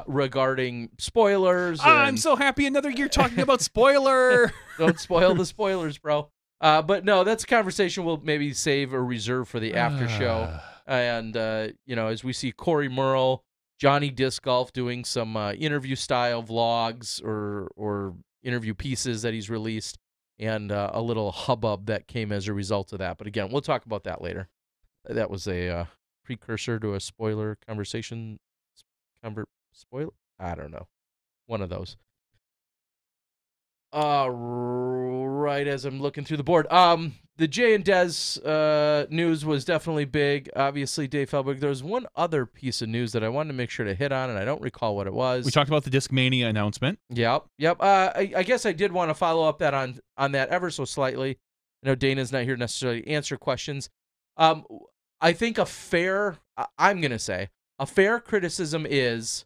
regarding spoilers. I'm so happy another year talking about spoiler. Don't spoil the spoilers, bro. But no, that's a conversation we'll maybe save or reserve for the after show. And, as we see Corey Merle, Johnny Disc Golf doing some interview-style vlogs or interview pieces that he's released, and a little hubbub that came as a result of that. But again, we'll talk about that later. That was a precursor to a spoiler conversation. Spoiler? I don't know. One of those. Right as I'm looking through the board. The Jay and Des news was definitely big. Obviously, Dave Feldberg. There was one other piece of news that I wanted to make sure to hit on, and I don't recall what it was. We talked about the Discmania announcement. Yep. I guess I did want to follow up that on that ever so slightly. I know Dana's not here to necessarily answer questions. I think I'm going to say, a fair criticism is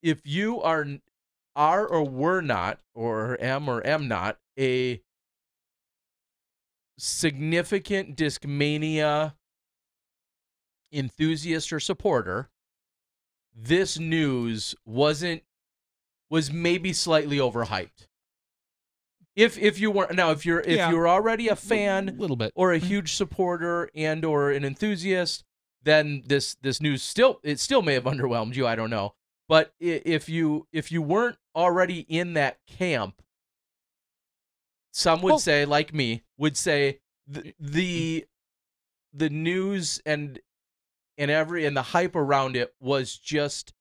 if you are or were not, or am not, a significant Discmania enthusiast or supporter, this news was maybe slightly overhyped. If you weren't, now if you're already a fan, a little bit, or a huge supporter and or an enthusiast, then this news still may have underwhelmed you. I don't know. But if you weren't already in that camp, some would say, like me, would say the news and the hype around it was just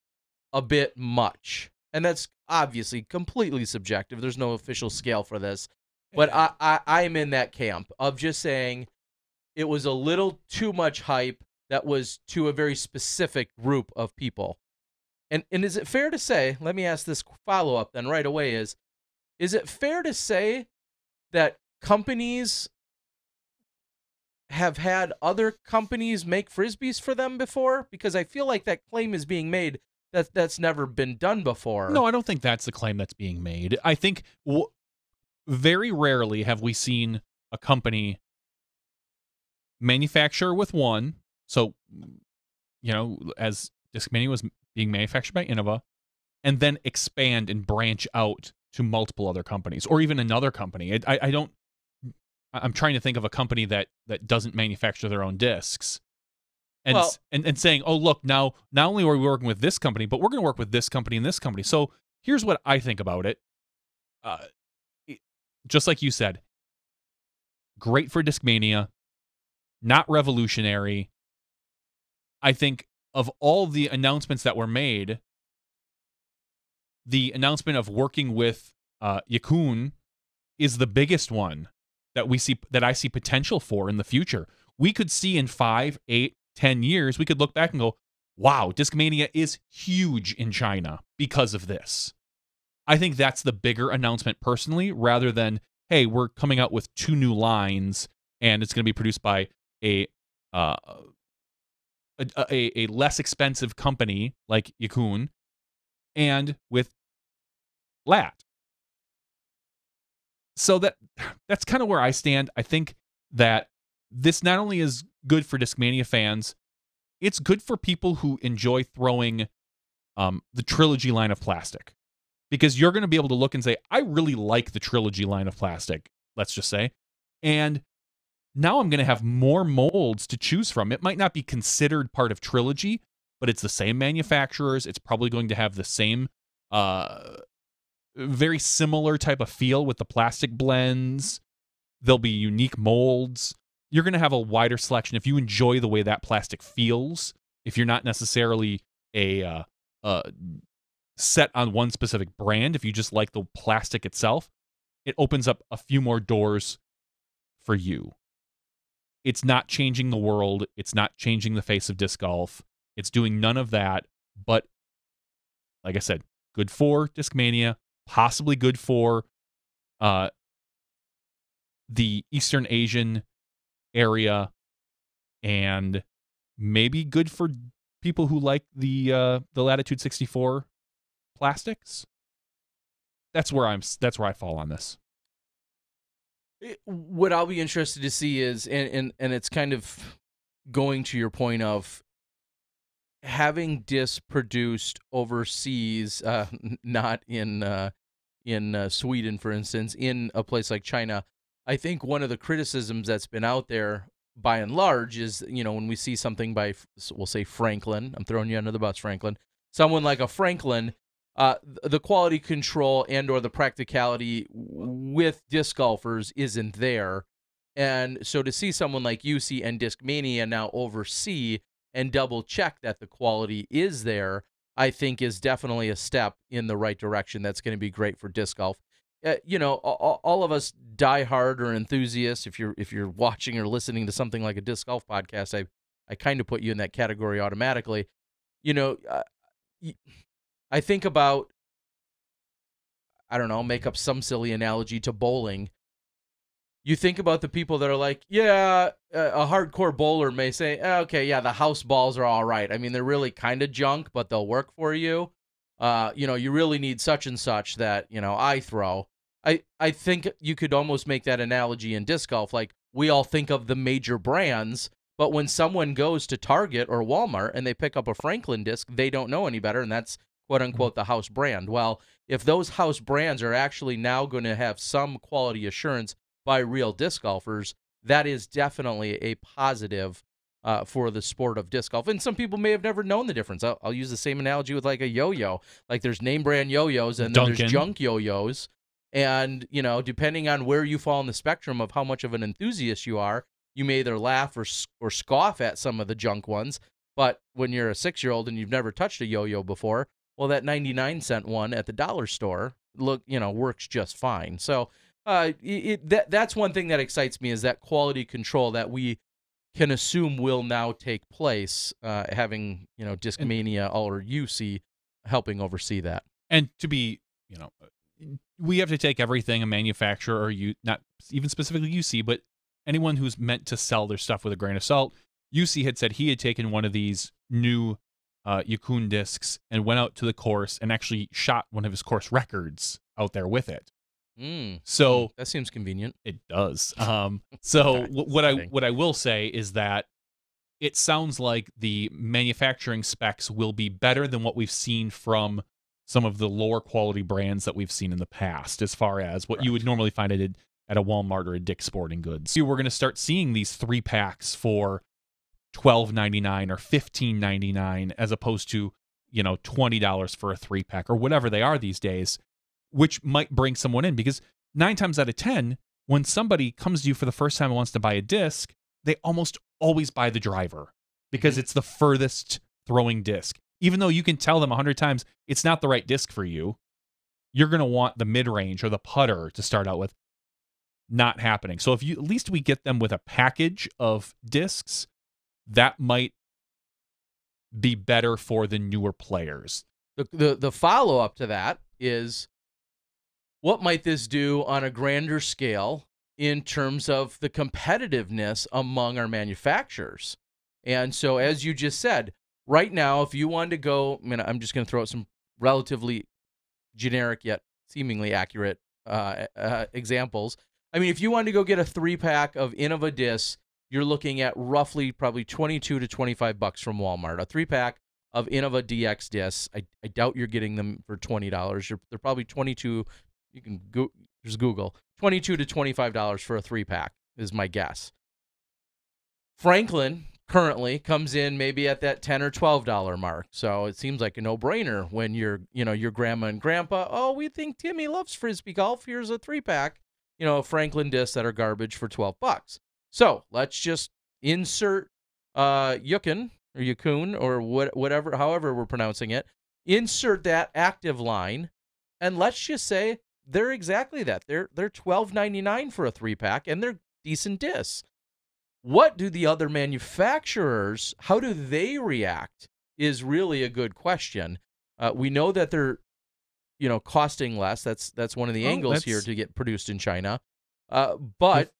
a bit much. And that's obviously completely subjective. There's no official scale for this. But I'm in that camp of just saying it was a little too much hype that was to a very specific group of people. And is it fair to say, let me ask this follow-up then right away, is it fair to say that companies have had other companies make Frisbees for them before? Because I feel like that claim is being made that's never been done before. No, I don't think that's the claim that's being made. I think very rarely have we seen a company manufacture with one. So, as Discmania was being manufactured by Innova, and then expand and branch out to multiple other companies, or even another company. I'm trying to think of a company that doesn't manufacture their own discs, and saying, oh, look, now not only are we working with this company, but we're going to work with this company and this company. So here's what I think about it. Just like you said, great for Discmania, not revolutionary. I think of all the announcements that were made, the announcement of working with Yakun is the biggest one that I see potential for in the future. We could see in 5, 8, 10 years, we could look back and go, wow, Discmania is huge in China because of this. I think that's the bigger announcement personally, rather than, hey, we're coming out with 2 new lines and it's going to be produced by a less expensive company like Yukun and with lat. So that's kind of where I stand. I think that this not only is good for Discmania fans, it's good for people who enjoy throwing the Trilogy line of plastic. Because you're going to be able to look and say, I really like the Trilogy line of plastic, let's just say. And now I'm going to have more molds to choose from. It might not be considered part of Trilogy, but it's the same manufacturers. It's probably going to have the same very similar type of feel with the plastic blends. There'll be unique molds. You're going to have a wider selection if you enjoy the way that plastic feels. If you're not necessarily a set on one specific brand, if you just like the plastic itself, it opens up a few more doors for you. It's not changing the world. It's not changing the face of disc golf. It's doing none of that. But like I said, good for Discmania, possibly good for the Eastern Asian area, and maybe good for people who like the Latitude 64 plastics. That's where I fall on this. What I'll be interested to see is, and it's kind of going to your point of having discs produced overseas, not in Sweden, for instance, in a place like China. I think one of the criticisms that's been out there by and large is, when we see something by, we'll say Franklin, I'm throwing you under the bus, Franklin, someone like a Franklin, the quality control and or the practicality with disc golfers isn't there. And so to see someone like UC and Discmania now oversee and double check that the quality is there, I think is definitely a step in the right direction. That's going to be great for disc golf. All of us diehard or enthusiasts, if you're watching or listening to something like a disc golf podcast, I kind of put you in that category automatically. I think about, I don't know, make up some silly analogy to bowling. You think about the people that are like, yeah, a hardcore bowler may say, okay, yeah, the house balls are all right. I mean, they're really kind of junk, but they'll work for you. You really need such and such that, I throw. I think you could almost make that analogy in disc golf. Like, we all think of the major brands, but when someone goes to Target or Walmart and they pick up a Franklin disc, they don't know any better, and that's quote-unquote the house brand. Well, if those house brands are actually now going to have some quality assurance by real disc golfers, that is definitely a positive for the sport of disc golf. And some people may have never known the difference. I'll use the same analogy with like a yo-yo. Like, there's name brand yo-yos and then there's junk yo-yos. And, depending on where you fall in the spectrum of how much of an enthusiast you are, you may either laugh or scoff at some of the junk ones. But when you're a 6-year-old and you've never touched a yo-yo before, well, that 99-cent one at the dollar store works just fine. So that's one thing that excites me, is that quality control that we can assume will now take place, having Discmania or UC helping oversee that. And to be, we have to take everything a manufacturer, or not even specifically UC, but anyone who's meant to sell their stuff with a grain of salt. UC had said he had taken one of these new Yukun discs and went out to the course and actually shot one of his course records out there with it. So that seems convenient. It does. So what I will say is that it sounds like the manufacturing specs will be better than what we've seen from some of the lower quality brands that we've seen in the past, as far as what you would normally find at a Walmart or a Dick's Sporting Goods. We're going to start seeing these 3-packs for $12.99 or $15.99 as opposed to, $20 for a 3-pack or whatever they are these days, which might bring someone in, because 9 times out of 10, when somebody comes to you for the first time and wants to buy a disc, they almost always buy the driver because it's the furthest throwing disc. Even though you can tell them 100 times it's not the right disc for you, you're going to want the mid-range or the putter to start out with. Not happening. So if at least we get them with a package of discs, that might be better for the newer players. The follow-up to that is, what might this do on a grander scale in terms of the competitiveness among our manufacturers? And so, as you just said, right now, if you wanted to go, I'm just going to throw out some relatively generic yet seemingly accurate examples. I mean, if you wanted to go get a 3-pack of Innova discs, you're looking at roughly probably $22 to $25 from Walmart. A 3-pack of Innova DX discs. I doubt you're getting them for $20. They're probably 22. You can just Google $22 to $25 for a 3-pack is my guess. Franklin currently comes in maybe at that $10 or $12 mark. So it seems like a no-brainer when your grandma and grandpa, oh, we think Timmy loves Frisbee golf. Here's a 3-pack, Franklin discs that are garbage for $12. So let's just insert Yukon or Yukon or whatever, however we're pronouncing it. Insert that active line, and let's just say they're exactly that. They're $12.99 for a 3-pack, and they're decent discs. What do the other manufacturers, how do they react is really a good question. We know that they're, costing less. That's one of the angles here to get produced in China. But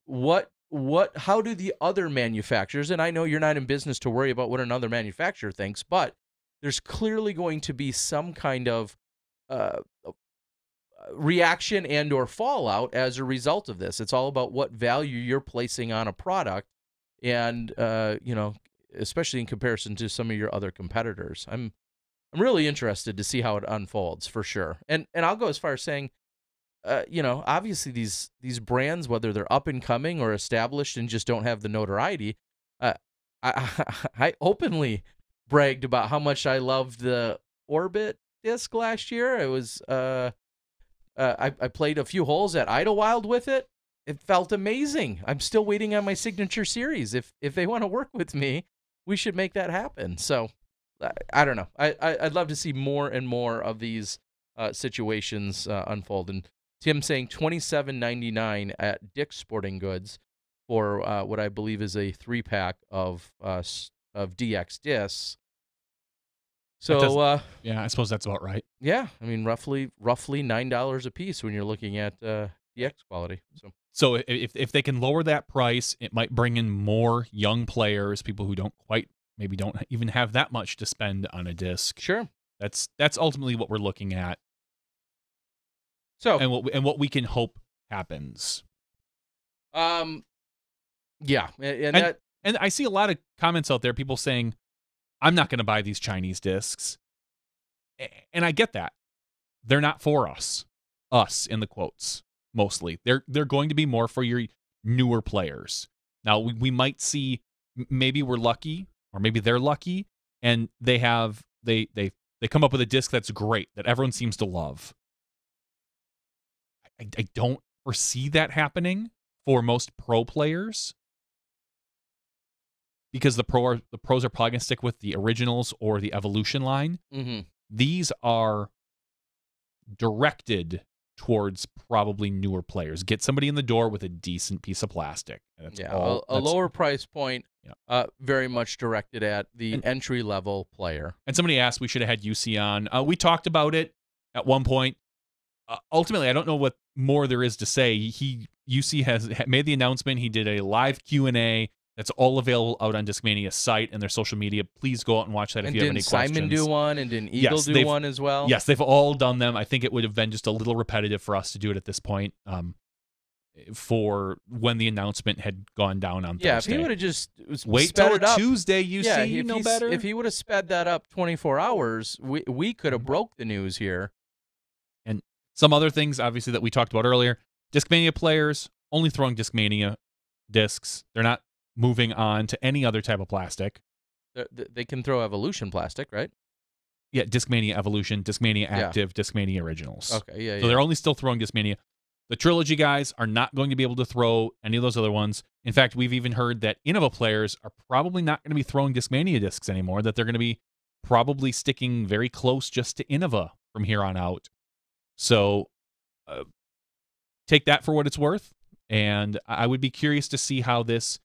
how do the other manufacturers, and I know you're not in business to worry about what another manufacturer thinks, but there's clearly going to be some kind of reaction and or fallout as a result of this. It's all about what value you're placing on a product, and especially in comparison to some of your other competitors. I'm really interested to see how it unfolds for sure. And I'll go as far as saying, obviously these brands, whether they're up and coming or established and just don't have the notoriety, I openly bragged about how much I loved the Orbit disc last year. It was I played a few holes at Idlewild with it. It felt amazing. I'm still waiting on my signature series. If they want to work with me, we should make that happen. So I don't know. I'd love to see more and more of these situations unfold. And Tim saying $27.99 at Dick's Sporting Goods for what I believe is a 3-pack of DX discs. So yeah, I suppose that's about right. Yeah, I mean roughly $9 a piece when you're looking at DX quality. So if they can lower that price, it might bring in more young players, people who don't even have that much to spend on a disc. Sure, that's ultimately what we're looking at. So and what we can hope happens. Yeah, and I see a lot of comments out there, people saying, I'm not going to buy these Chinese discs. And I get that. They're not for us in the quotes, mostly. They're going to be more for your newer players. Now, we might see, maybe we're lucky, or maybe they're lucky, and they come up with a disc that's great, that everyone seems to love. I don't foresee that happening for most pro players, because the pros are probably going to stick with the originals or the Evolution line. Mm-hmm. These are directed towards probably newer players. Get somebody in the door with a decent piece of plastic. A lower price point, very much directed at the entry-level player. And somebody asked, we should have had UC on. We talked about it at one point. Ultimately, I don't know what more there is to say. UC has made the announcement. He did a live Q&A. That's all available out on Discmania's site and their social media. Please go out and watch that if you have any questions. Didn't Simon do one, and didn't Eagle do one as well? Yes, they've all done them. I think it would have been just a little repetitive for us to do it at this point, for when the announcement had gone down on Thursday. Yeah, if he would have just wait till Tuesday, UC, you know better. If he would have sped that up 24 hours, we could have broke the news here. And some other things, obviously, that we talked about earlier. Discmania players only throwing Discmania discs. They're not moving on to any other type of plastic. They can throw Evolution plastic, right? Yeah, Discmania Evolution, Discmania Active, Discmania Originals. Okay, yeah. So they're only still throwing Discmania. The Trilogy guys are not going to be able to throw any of those other ones. In fact, we've even heard that Innova players are probably not going to be throwing Discmania discs anymore, that they're going to be probably sticking very close just to Innova from here on out. So take that for what it's worth, and I would be curious to see how this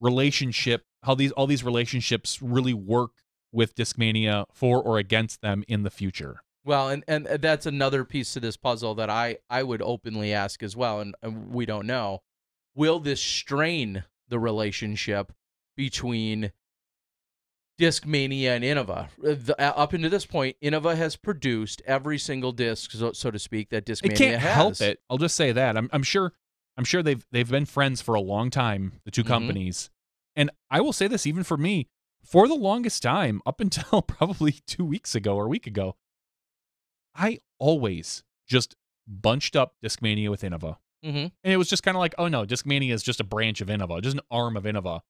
relationship, how all these relationships really work with Discmania for or against them in the future. Well, and that's another piece to this puzzle that I would openly ask as well, and we don't know. Will this strain the relationship between Discmania and Innova? Up until this point, Innova has produced every single disc, so to speak, that Discmania It can't has. help it. I'll just say that. I'm sure they've been friends for a long time, the two companies. And I will say this, even for me, for the longest time, up until probably 2 weeks ago or a week ago, I always just bunched up Discmania with Innova. And it was just kind of like, oh no, Discmania is just a branch of Innova, just an arm of Innova.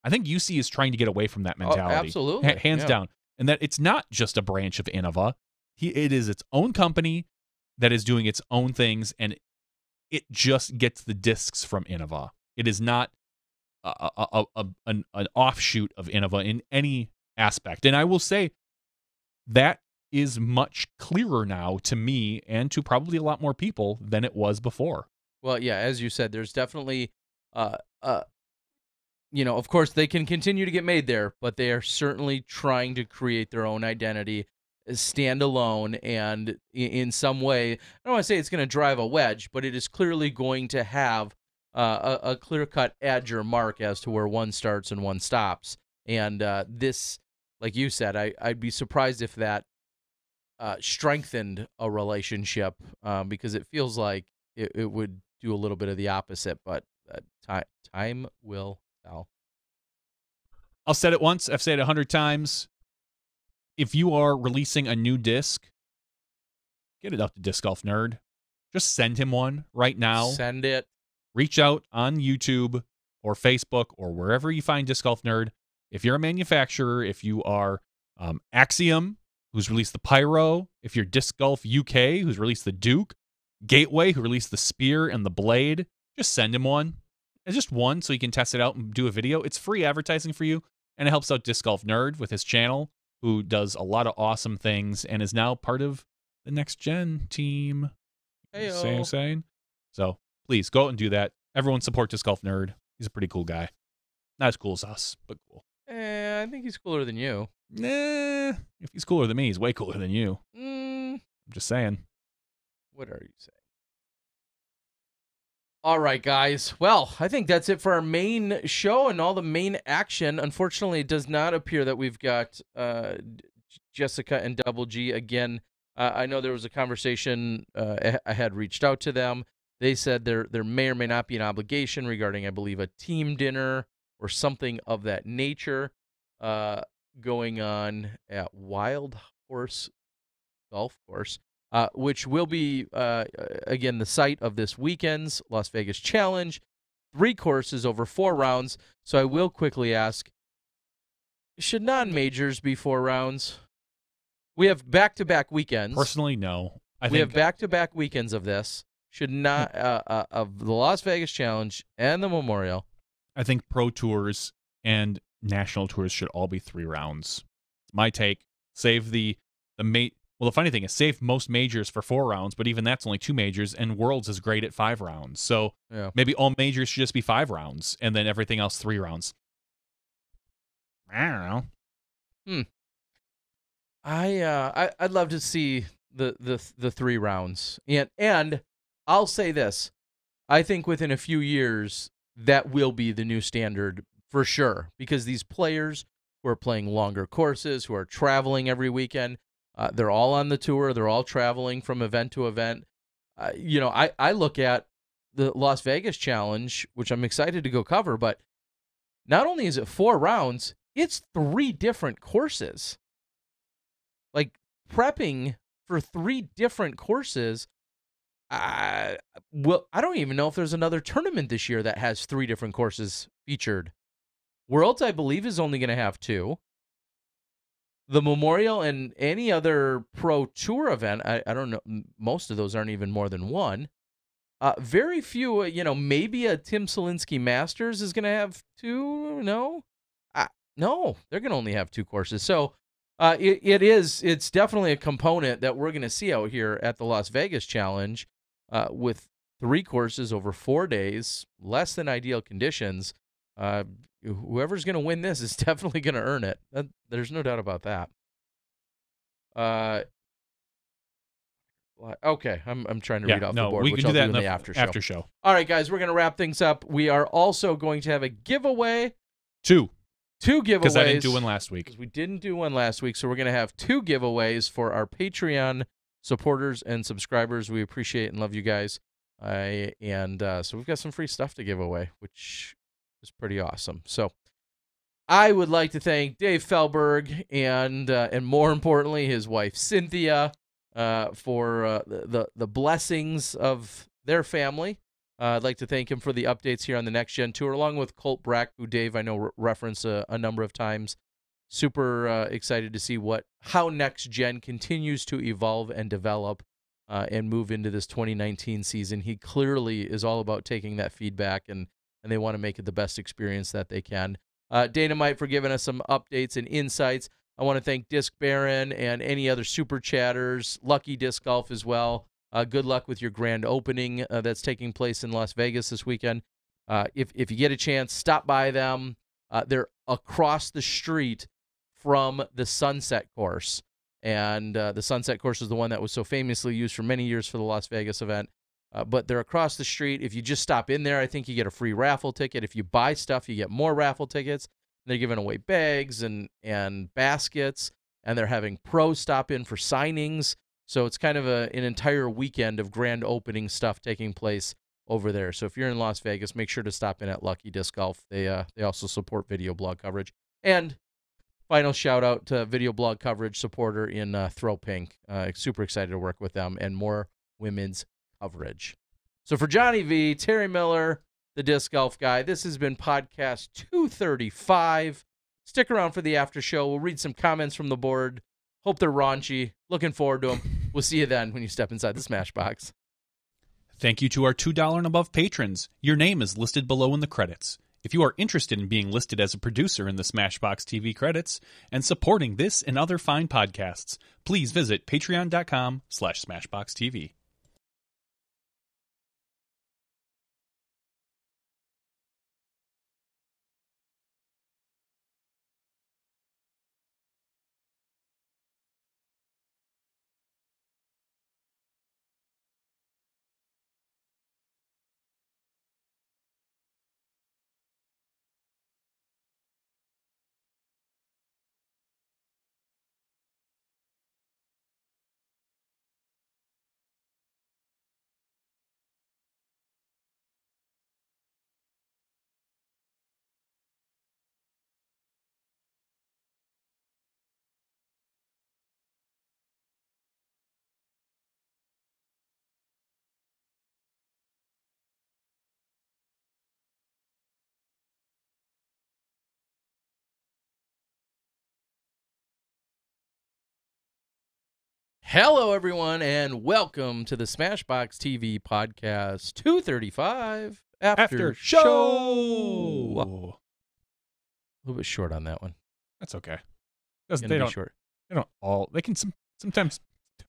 I think UC is trying to get away from that mentality. Oh, absolutely. Hands down. And that it's not just a branch of Innova. It is its own company that is doing its own things, and it just gets the discs from Innova. It is not an offshoot of Innova in any aspect. And I will say that is much clearer now to me and to probably a lot more people than it was before. Well, yeah, as you said, there's definitely, of course, they can continue to get made there, but they are certainly trying to create their own identity, stand alone, and in some way, I don't want to say it's going to drive a wedge, but it is clearly going to have a clear-cut edge or mark as to where one starts and one stops. And this, like you said, I'd be surprised if that strengthened a relationship, because it feels like it would do a little bit of the opposite, but time will tell. I'll say it once. I've said it 100 times. If you are releasing a new disc, get it up to Disc Golf Nerd. Just send him one right now. Send it. Reach out on YouTube or Facebook or wherever you find Disc Golf Nerd. If you're a manufacturer, if you are Axiom, who's released the Pyro, if you're Disc Golf UK, who's released the Duke, Gateway, who released the Spear and the Blade, just send him one. It's just one so you can test it out and do a video. It's free advertising for you, and it helps out Disc Golf Nerd with his channel, who does a lot of awesome things and is now part of the Next Gen team. Heyo. Saying. So please go out and do that. Everyone support Disc Golf Nerd. He's a pretty cool guy. Not as cool as us, but cool. I think he's cooler than you. Nah, if he's cooler than me, he's way cooler than you. I'm just saying. What are you saying? All right, guys. Well, I think that's it for our main show and all the main action. Unfortunately, it does not appear that we've got Jessica and Double G again. I know there was a conversation. I had reached out to them. They said there may or may not be an obligation regarding, I believe, a team dinner or something of that nature going on at Wild Horse Golf Course, which will be, again, the site of this weekend's Las Vegas Challenge. 3 courses over 4 rounds. So I will quickly ask, should non-majors be 4 rounds? We have back-to-back weekends. Personally, no. We have back-to-back weekends of this. Should not, of the Las Vegas Challenge and the Memorial. I think Pro Tours and National Tours should all be 3 rounds. It's my take. Save Well, the funny thing is, save most majors for 4 rounds, but even that's only 2 majors, and Worlds is great at 5 rounds. So maybe all majors should just be 5 rounds, and then everything else 3 rounds. I don't know. I'd love to see the 3 rounds, and I'll say this: I think within a few years that will be the new standard for sure, because these players who are playing longer courses, who are traveling every weekend. They're all on the tour. They're all traveling from event to event. I look at the Las Vegas Challenge, which I'm excited to go cover, but not only is it 4 rounds, it's 3 different courses. Like, prepping for 3 different courses, I don't even know if there's another tournament this year that has 3 different courses featured. Worlds, I believe, is only going to have 2. The Memorial and any other Pro Tour event, I don't know, most of those aren't even more than 1. Very few, maybe a Tim Selinsky Masters is going to have 2. No, they're going to only have 2 courses. So it's definitely a component that we're going to see out here at the Las Vegas Challenge with 3 courses over 4 days, less than ideal conditions. Whoever's going to win this is definitely going to earn it. There's no doubt about that. Okay, I'm trying to read off the board, we which can I'll do that in in the after show. After show. All right, guys, we're going to wrap things up. We are also going to have a giveaway. Two giveaways. Because I didn't do one last week. Because we didn't do one last week, so we're going to have 2 giveaways for our Patreon supporters and subscribers. We appreciate and love you guys. So we've got some free stuff to give away, which is pretty awesome. So I would like to thank Dave Feldberg and more importantly, his wife Cynthia for the blessings of their family. I'd like to thank him for the updates here on the Next Gen Tour, along with Colt Brack, who Dave I know referenced a number of times. Super excited to see how Next Gen continues to evolve and develop and move into this 2019 season. He clearly is all about taking that feedback, and they want to make it the best experience that they can. Danamite for giving us some updates and insights. I want to thank Disc Baron and any other super chatters, Lucky Disc Golf as well. Good luck with your grand opening that's taking place in Las Vegas this weekend. If you get a chance, stop by them. They're across the street from the Sunset Course. And the Sunset Course is the one that was so famously used for many years for the Las Vegas event. But they're across the street. If you just stop in there, I think you get a free raffle ticket. If you buy stuff, you get more raffle tickets. They're giving away bags and baskets, and they're having pros stop in for signings. So it's kind of an entire weekend of grand opening stuff taking place over there. So if you're in Las Vegas, make sure to stop in at Lucky Disc Golf. They also support video blog coverage. And final shout out to video blog coverage supporter in Throw Pink. Super excited to work with them and more women's coverage. So for Johnny V, Terry Miller, the disc golf guy, this has been podcast 235. Stick around for the after show. We'll read some comments from the board. Hope they're raunchy. Looking forward to them. We'll see you then when you step inside the Smashbox. Thank you to our $2 and above patrons. Your name is listed below in the credits. If you are interested in being listed as a producer in the SmashBoxxTV credits and supporting this and other fine podcasts, please visit patreon.com/SmashBoxxTV. Hello, everyone, and welcome to the SmashBoxxTV podcast 235 after show. A little bit short on that one. That's okay. They don't. Short. They don't all. They can sometimes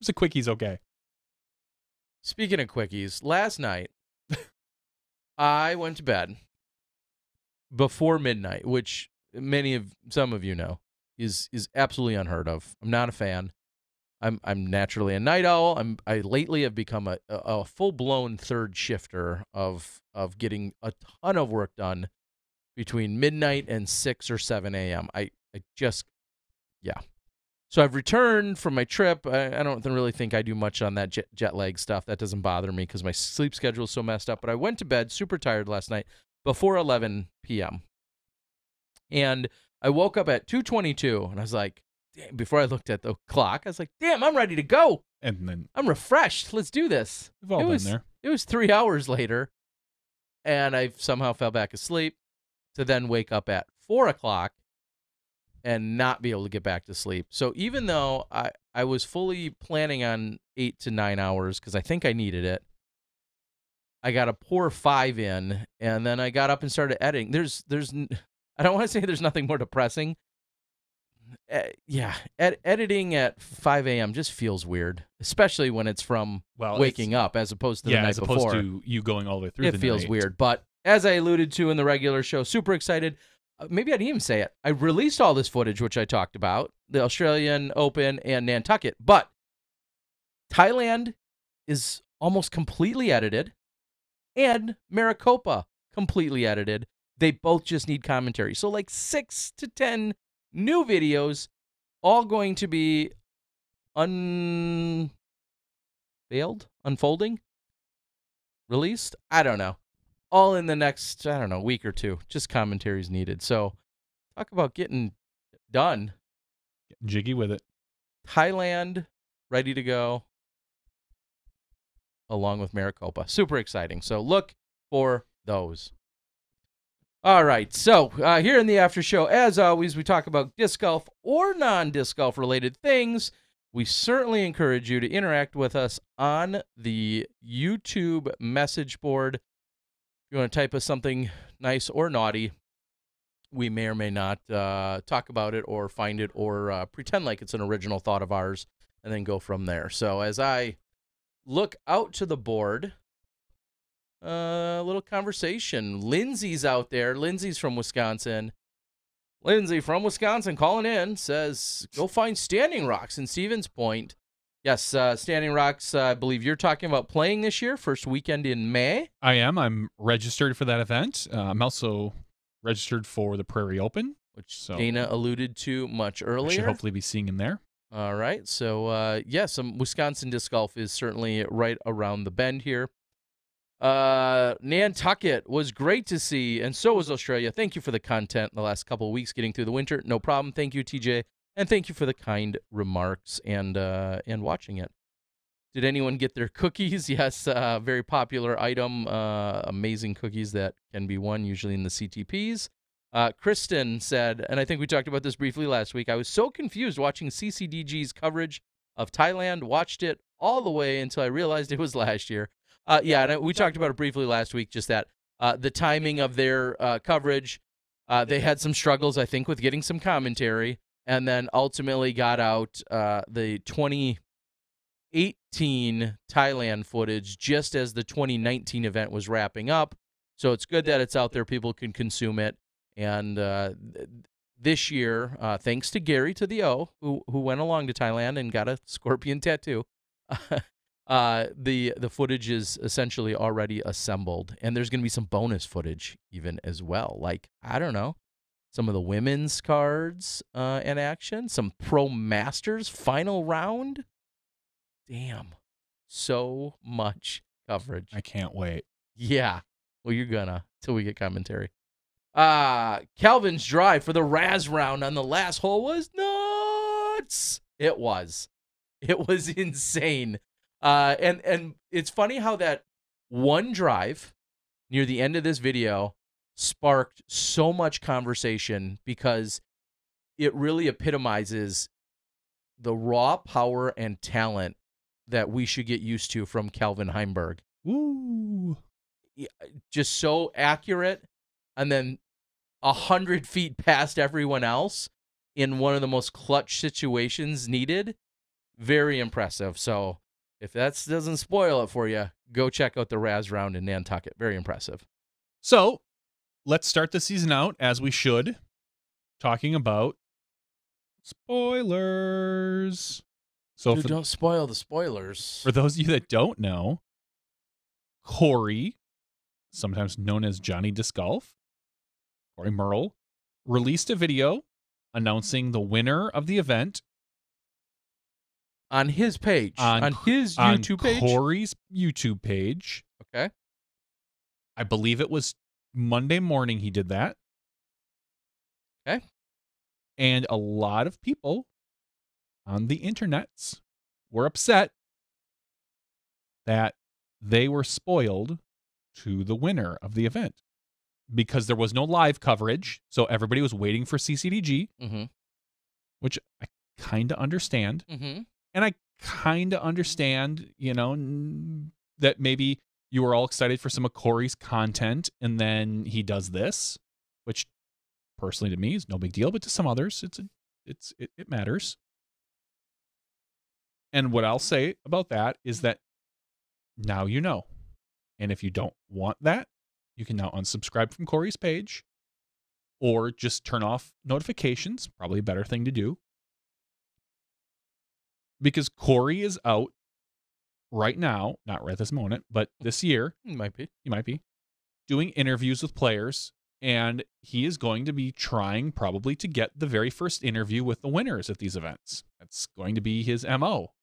a quickies okay. Speaking of quickies, last night I went to bed before midnight, which some of you know is absolutely unheard of. I'm not a fan. I'm naturally a night owl. I lately have become a full-blown third shifter of getting a ton of work done between midnight and 6 or 7 a.m. So I've returned from my trip. I don't really think I do much on that jet lag stuff. That doesn't bother me because my sleep schedule is so messed up. But I went to bed super tired last night before 11 p.m. And I woke up at 2:22, and I was like, before I looked at the clock, I was like, damn, I'm ready to go. And then I'm refreshed. Let's do this. We've all been there. It was 3 hours later, and I somehow fell back asleep to then wake up at 4 o'clock and not be able to get back to sleep. So even though I was fully planning on 8 to 9 hours because I think I needed it, I got a poor 5 in, and then I got up and started editing. I don't want to say there's nothing more depressing. Editing at 5 a.m. just feels weird, especially when it's from waking up as opposed to the night before. As opposed to you going all the way through the night. It feels weird, but as I alluded to in the regular show, super excited. Maybe I didn't even say it. I released all this footage, which I talked about, the Australian Open and Nantucket, but Thailand is almost completely edited, and Maricopa completely edited. They both just need commentary. So like 6 to 10 new videos, all going to be unfolding, released. I don't know. All in the next, I don't know, week or two. Just commentaries needed. So talk about getting done. Getting jiggy with it. Thailand, ready to go, along with Maricopa. Super exciting. So look for those. All right. So here in the after show, as always, we talk about disc golf or non-disc golf related things. We certainly encourage you to interact with us on the YouTube message board. If you want to type us something nice or naughty, we may or may not talk about it or find it or pretend like it's an original thought of ours and then go from there. So as I look out to the board, a little conversation. Lindsay's out there. Lindsay's from Wisconsin. Lindsay from Wisconsin calling in says, go find Standing Rocks in Stevens Point. Yes, Standing Rocks, I believe you're talking about playing this year, first weekend in May. I am. I'm registered for that event. I'm also registered for the Prairie Open, which Dana alluded to much earlier. I should hopefully be seeing him there. All right. So, some Wisconsin disc golf is certainly right around the bend here. Nantucket was great to see, and so was Australia. Thank you for the content the last couple of weeks getting through the winter. No problem. Thank you, TJ, and thank you for the kind remarks and watching it. Did anyone get their cookies? Yes, very popular item. Amazing cookies that can be won, usually in the CTPs. Kristen said, and I think we talked about this briefly last week, I was so confused watching CCDG's coverage of Thailand, watched it all the way until I realized it was last year. And we talked about it briefly last week, just that the timing of their coverage, they had some struggles, I think, with getting some commentary, and then ultimately got out the 2018 Thailand footage just as the 2019 event was wrapping up. So it's good that it's out there. People can consume it. And this year, thanks to Gary to the O, who went along to Thailand and got a scorpion tattoo, the footage is essentially already assembled, and there's going to be some bonus footage even as well. Like, I don't know, some of the women's cards in action, some Pro Masters final round. Damn, so much coverage. I can't wait. Yeah, well, you're gonna till we get commentary. Calvin's drive for the Raz round on the last hole was nuts. It was insane. And it's funny how that one drive near the end of this video sparked so much conversation because it really epitomizes the raw power and talent that we should get used to from Calvin Heimberg. Ooh. Just so accurate, and then 100 feet past everyone else in one of the most clutch situations needed. Very impressive. So if that doesn't spoil it for you, go check out the Raz round in Nantucket. Very impressive. So let's start the season out, as we should, talking about spoilers. So Dude, don't spoil the spoilers. For those of you that don't know, Corey, sometimes known as Johnny Disc Golf, Corey Merle, released a video announcing the winner of the event on his page, on his YouTube page, Corey's YouTube page. Okay, I believe it was Monday morning he did that. Okay, and a lot of people on the internets were upset that they were spoiled to the winner of the event because there was no live coverage, so everybody was waiting for CCDG, which I kind of understand. And I kind of understand, that maybe you were all excited for some of Corey's content, and then he does this, which personally to me is no big deal, but to some others, it matters. And what I'll say about that is that now you know. And if you don't want that, you can now unsubscribe from Corey's page or just turn off notifications, probably a better thing to do. Because Corey is out right now, not right this moment, but this year, He might be. Doing interviews with players, and he is going to be trying probably to get the very first interview with the winners at these events. That's going to be his MO.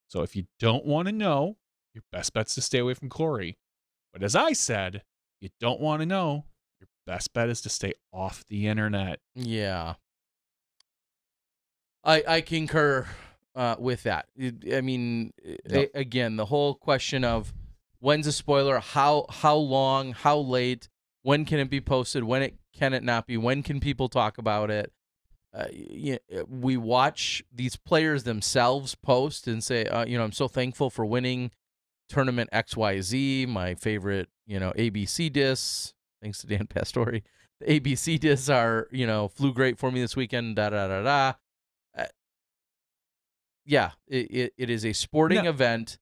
So if you don't want to know, your best bet's to stay away from Corey. But as I said, you don't want to know, your best bet is to stay off the internet. Yeah. I concur with that. I mean, Yep. again, the whole question of when's a spoiler, how long, how late, when can it be posted, can it not be, when can people talk about it? We watch these players themselves post and say, I'm so thankful for winning tournament XYZ, my favorite, ABC discs. Thanks to Dan Pastori. The ABC discs are, flew great for me this weekend, da-da-da-da. Yeah, it is a sporting event.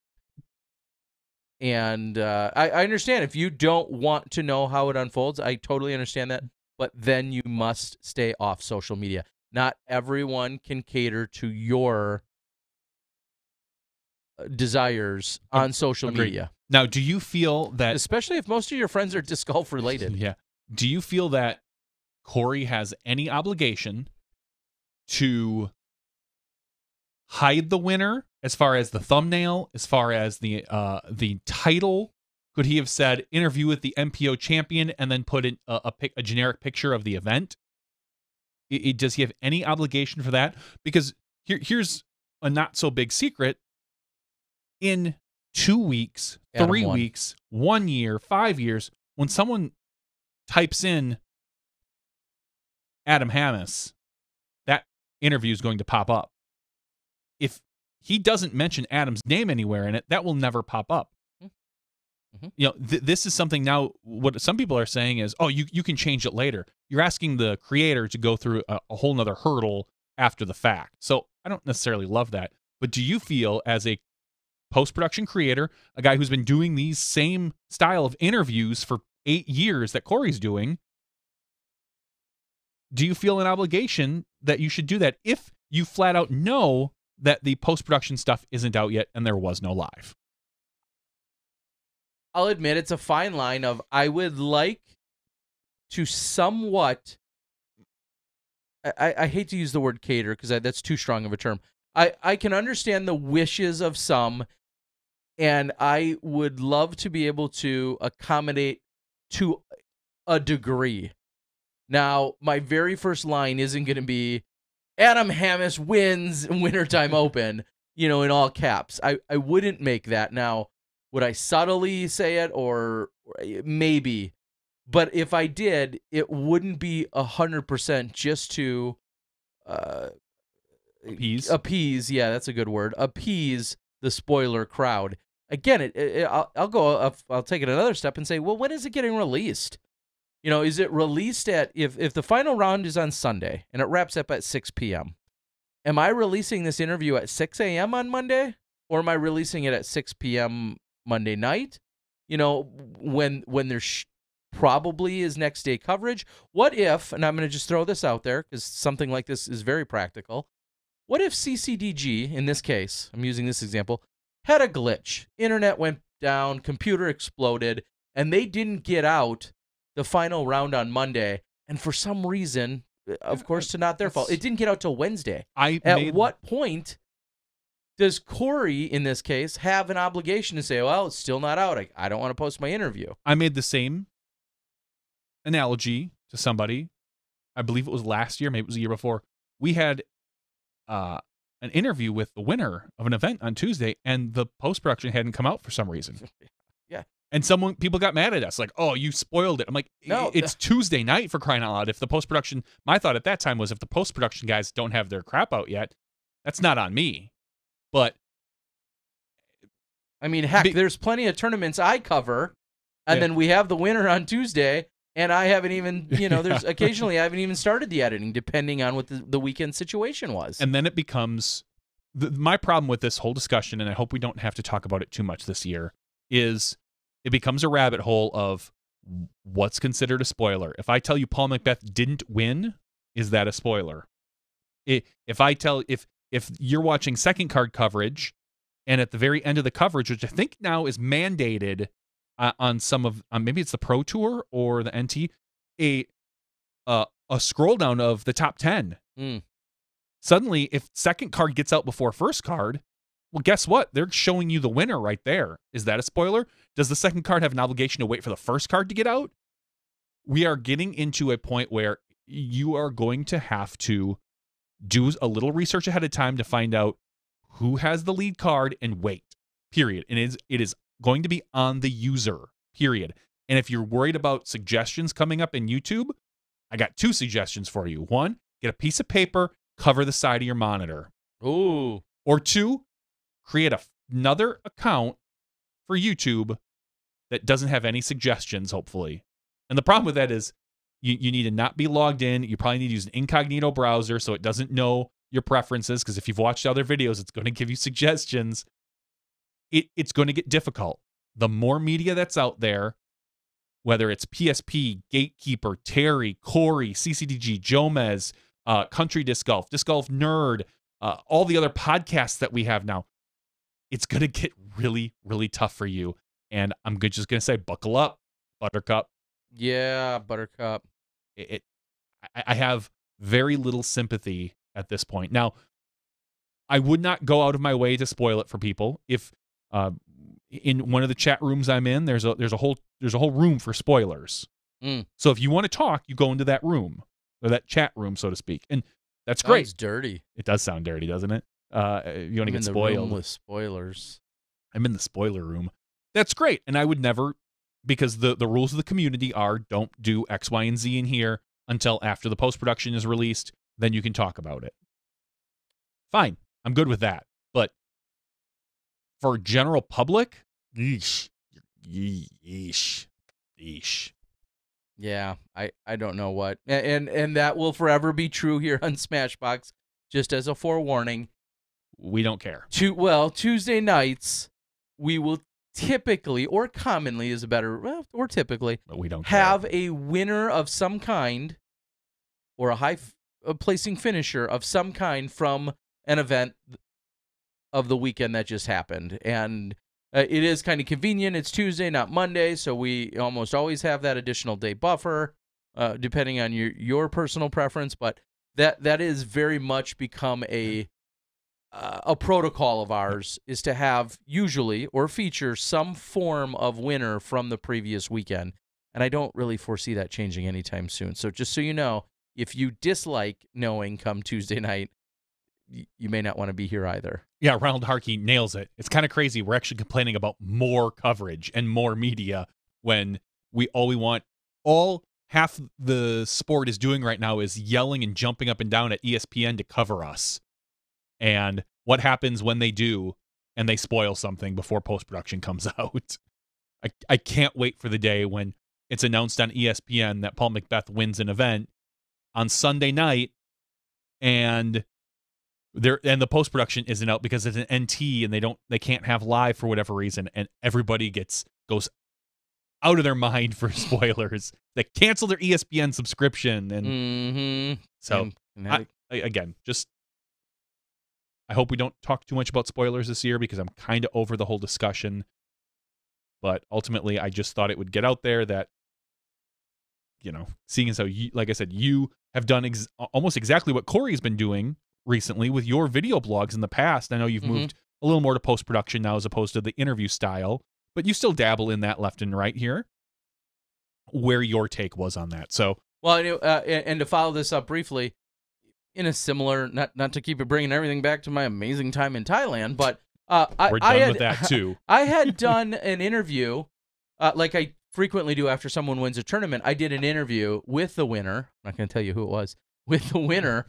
And I understand if you don't want to know how it unfolds. I totally understand that. But then you must stay off social media. Not everyone can cater to your desires on social media. Now, do you feel that... Especially if most of your friends are disc golf related. Yeah. Do you feel that Corey has any obligation to hide the winner as far as the thumbnail, as far as the title? Could he have said interview with the MPO champion and then put in a generic picture of the event? Does he have any obligation for that? Because here's a not so big secret. In 2 weeks, 3 weeks, 1 year, 5 years, when someone types in Adam Hammes, that interview is going to pop up. If he doesn't mention Adam's name anywhere in it, that will never pop up. Mm-hmm. This is something now, what some people are saying is, oh, you can change it later. You're asking the creator to go through a whole nother hurdle after the fact. So I don't necessarily love that. But do you feel, as a post-production creator, a guy who's been doing these same style of interviews for 8 years that Corey's doing, do you feel an obligation that you should do that if you flat out know that the post-production stuff isn't out yet and there was no live? I'll admit it's a fine line of I would like to somewhat, I hate to use the word cater because that's too strong of a term. I can understand the wishes of some, and I would love to be able to accommodate to a degree. Now, my very first line isn't going to be Adam Hammes wins Wintertime Open, in all caps. I wouldn't make that. Now, would I subtly say it, or maybe? But if I did, it wouldn't be 100% just to appease. Yeah, that's a good word. Appease the spoiler crowd. Again, I'll take it another step and say, well, when is it getting released? Is it released at, if the final round is on Sunday and it wraps up at 6 p.m., am I releasing this interview at 6 a.m. on Monday, or am I releasing it at 6 p.m. Monday night? When there's probably is next day coverage. What if, and I'm going to just throw this out there because something like this is very practical, what if CCDG, in this case, I'm using this example, had a glitch, internet went down, computer exploded, and they didn't get out the final round on Monday, and for some reason, of course, to not their fault, it didn't get out till Wednesday. At what point does Corey, in this case, have an obligation to say, well, it's still not out, I don't want to post my interview? I made the same analogy to somebody. I believe it was last year, maybe it was the year before. We had an interview with the winner of an event on Tuesday, and the post-production hadn't come out for some reason. Yeah. And people got mad at us, like, oh, you spoiled it. I'm like, no, it's Tuesday night, for crying out loud. If the post-production, my thought at that time was, if the post-production guys don't have their crap out yet, that's not on me. But I mean, heck, there's plenty of tournaments I cover, and then we have the winner on Tuesday, and I haven't even, there's occasionally I haven't even started the editing, depending on what the weekend situation was. And then it becomes, my problem with this whole discussion, and I hope we don't have to talk about it too much this year, is it becomes a rabbit hole of, what's considered a spoiler? If I tell you Paul Macbeth didn't win, is that a spoiler? If you're watching second card coverage, and at the very end of the coverage, which I think now is mandated on some of maybe it's the Pro Tour or the NT, a scroll down of the top 10. Suddenly, if second card gets out before first card, well, guess what? They're showing you the winner right there. Is that a spoiler? Does the second card have an obligation to wait for the first card to get out? We are getting into a point where you are going to have to do a little research ahead of time to find out who has the lead card and wait, period. And it is going to be on the user, period. And if you're worried about suggestions coming up in YouTube, I got 2 suggestions for you. 1, get a piece of paper, cover the side of your monitor. Ooh. Or 2, create another account for YouTube that doesn't have any suggestions, hopefully. And the problem with that is you need to not be logged in. You probably need to use an incognito browser so it doesn't know your preferences, because if you've watched other videos, it's going to give you suggestions. It's going to get difficult. The more media that's out there, whether it's PSP, Gatekeeper, Terry, Corey, CCDG, Jomez, Country Disc Golf Nerd, all the other podcasts that we have now, it's going to get really, really tough for you. And I'm just going to say, buckle up, Buttercup. Yeah, Buttercup. I have very little sympathy at this point. Now, I would not go out of my way to spoil it for people. If in one of the chat rooms I'm in, there's a whole room for spoilers. So if you want to talk, you go into that room, or that chat room, so to speak, and that's great. Sounds dirty. It does sound dirty, doesn't it? You want to get spoiled. The room with spoilers. I'm in the spoiler room. That's great, and I would never, because the rules of the community are don't do X, Y, and Z in here until after the post-production is released. Then you can talk about it. Fine, I'm good with that. But for general public, yeesh. Yeah, I don't know what. And that will forever be true here on Smashbox, just as a forewarning. We don't care. Tuesday nights, we will typically, or commonly is a better, or typically, but we don't have a winner of some kind, or a high placing finisher of some kind from an event of the weekend that just happened. And it is kind of convenient. It's Tuesday, not Monday, so we almost always have that additional day buffer, depending on your personal preference. But that is very much become a protocol of ours, is to have usually or feature some form of winner from the previous weekend. And I don't really foresee that changing anytime soon. So just so you know, if you dislike knowing come Tuesday night, you may not want to be here either. Yeah, Ronald Harkey nails it. It's kind of crazy. We're actually complaining about more coverage and more media when all half the sport is doing right now is yelling and jumping up and down at ESPN to cover us. And what happens when they do and they spoil something before post-production comes out? I can't wait for the day when it's announced on ESPN that Paul Macbeth wins an event on Sunday night, and the post-production isn't out because it's an NT and they can't have live for whatever reason, and everybody goes out of their mind for spoilers. They cancel their ESPN subscription, and so again, I hope we don't talk too much about spoilers this year, because I'm kind of over the whole discussion. But ultimately, I just thought it would get out there that, seeing as how, like I said, you have done almost exactly what Corey's been doing recently with your video blogs in the past. I know you've moved a little more to post-production now as opposed to the interview style, but you still dabble in that left and right here, where your take was on that. So, well, and to follow this up briefly, in a similar, not to keep it bringing everything back to my amazing time in Thailand, but we're done with that too. I had done an interview, like I frequently do after someone wins a tournament. I did an interview with the winner. I'm not going to tell you who it was. With the winner,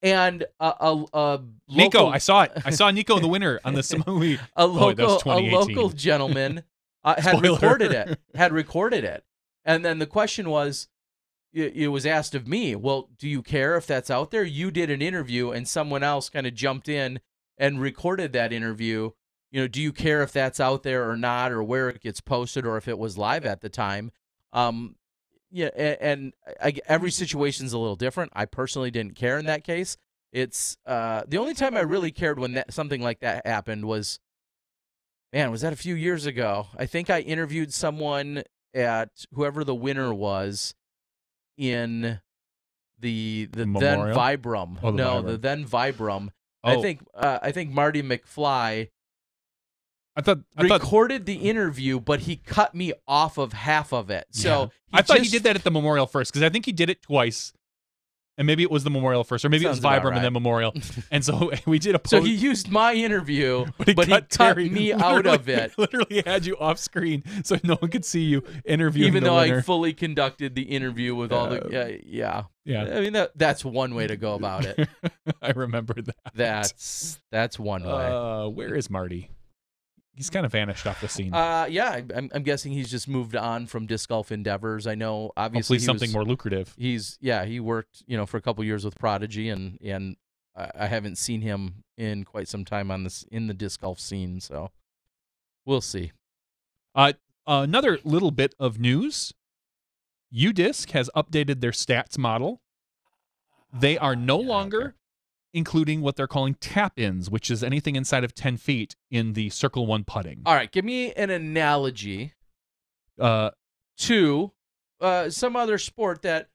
and a Nico. local, I saw it. I saw Nico the winner on this movie. A local gentleman had recorded it. And then the question was, it was asked of me, well, do you care if that's out there? You did an interview and someone else kind of jumped in and recorded that interview. Do you care if that's out there or not, or where it gets posted, or if it was live at the time? Yeah, and every situation's a little different. I personally didn't care in that case. It's the only time I really cared when something like that happened was, man, was that a few years ago? I think I interviewed someone at whoever the winner was in the then Memorial? Vibram. Oh, the no, Vibram. the then Vibram. Oh. I think Marty McFly I thought recorded the interview, but he cut me off of half of it. So I thought he did that at the Memorial first, because I think he did it twice. And maybe it was the Memorial first, or maybe Sounds it was Vibram about right. and then Memorial. And so we did a post. So he used my interview, but he cut Terry, me out of it. Literally had you off screen so no one could see you interviewing Even the though winner. I fully conducted the interview with all the yeah. Yeah. I mean that's one way to go about it. I remember that. That's one way. Where is Marty? He's kind of vanished off the scene. Yeah, I'm guessing he's just moved on from disc golf endeavors. I know, obviously, Hopefully something more lucrative. He worked, for a couple years with Prodigy, and I haven't seen him in quite some time in the disc golf scene. So we'll see. Another little bit of news: UDisc has updated their stats model. They are no longer including what they're calling tap-ins, which is anything inside of 10 feet in the Circle 1 putting. All right, give me an analogy to some other sport that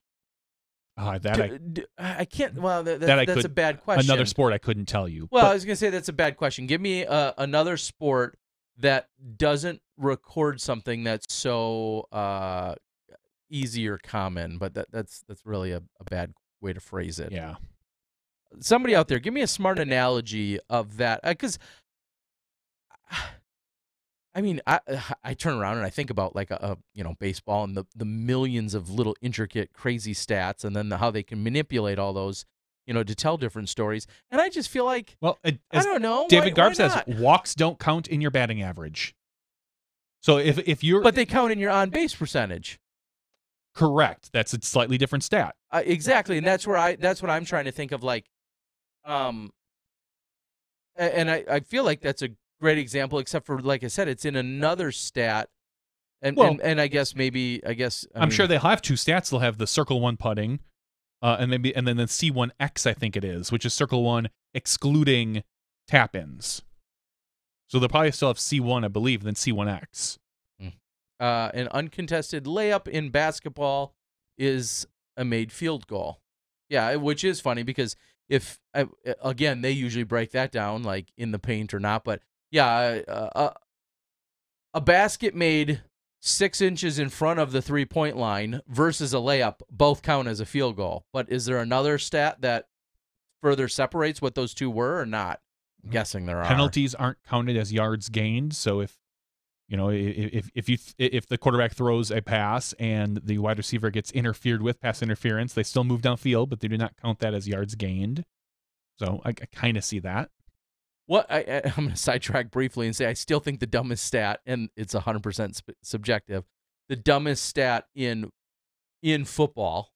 I can't. Well, that's a bad question. Another sport I couldn't tell you. Well, I was going to say that's a bad question. Give me another sport that doesn't record something that's so easy or common, but that's really a bad way to phrase it. Yeah. Somebody out there, give me a smart analogy of that, because I mean, I turn around and I think about like a baseball and the millions of little intricate crazy stats, and then how they can manipulate all those, to tell different stories. And I just feel like, well, I don't know. David Garb why says not? walks don't count in your batting average. So if you're, but they count in your on base percentage. Correct. That's a slightly different stat. Exactly, and that's what I'm trying to think of, like. And I feel like that's a great example, except for, like I said, it's in another stat, and I guess I'm sure they'll have two stats. They'll have the Circle 1 putting, and then the C1X, I think it is, which is Circle 1 excluding tap-ins. So they'll probably still have C1, I believe, then C1X. An uncontested layup in basketball is a made field goal. Yeah, which is funny because again, they usually break that down like in the paint or not, but yeah, a basket made 6 inches in front of the 3-point line versus a layup both count as a field goal. But is there another stat that further separates what those two were or not? I'm guessing there are. Penalties aren't counted as yards gained, so if the quarterback throws a pass and the wide receiver gets interfered with, pass interference, they still move downfield, but they do not count that as yards gained. So I kind of see that. I'm going to sidetrack briefly and say I still think the dumbest stat, and it's 100% subjective, the dumbest stat in football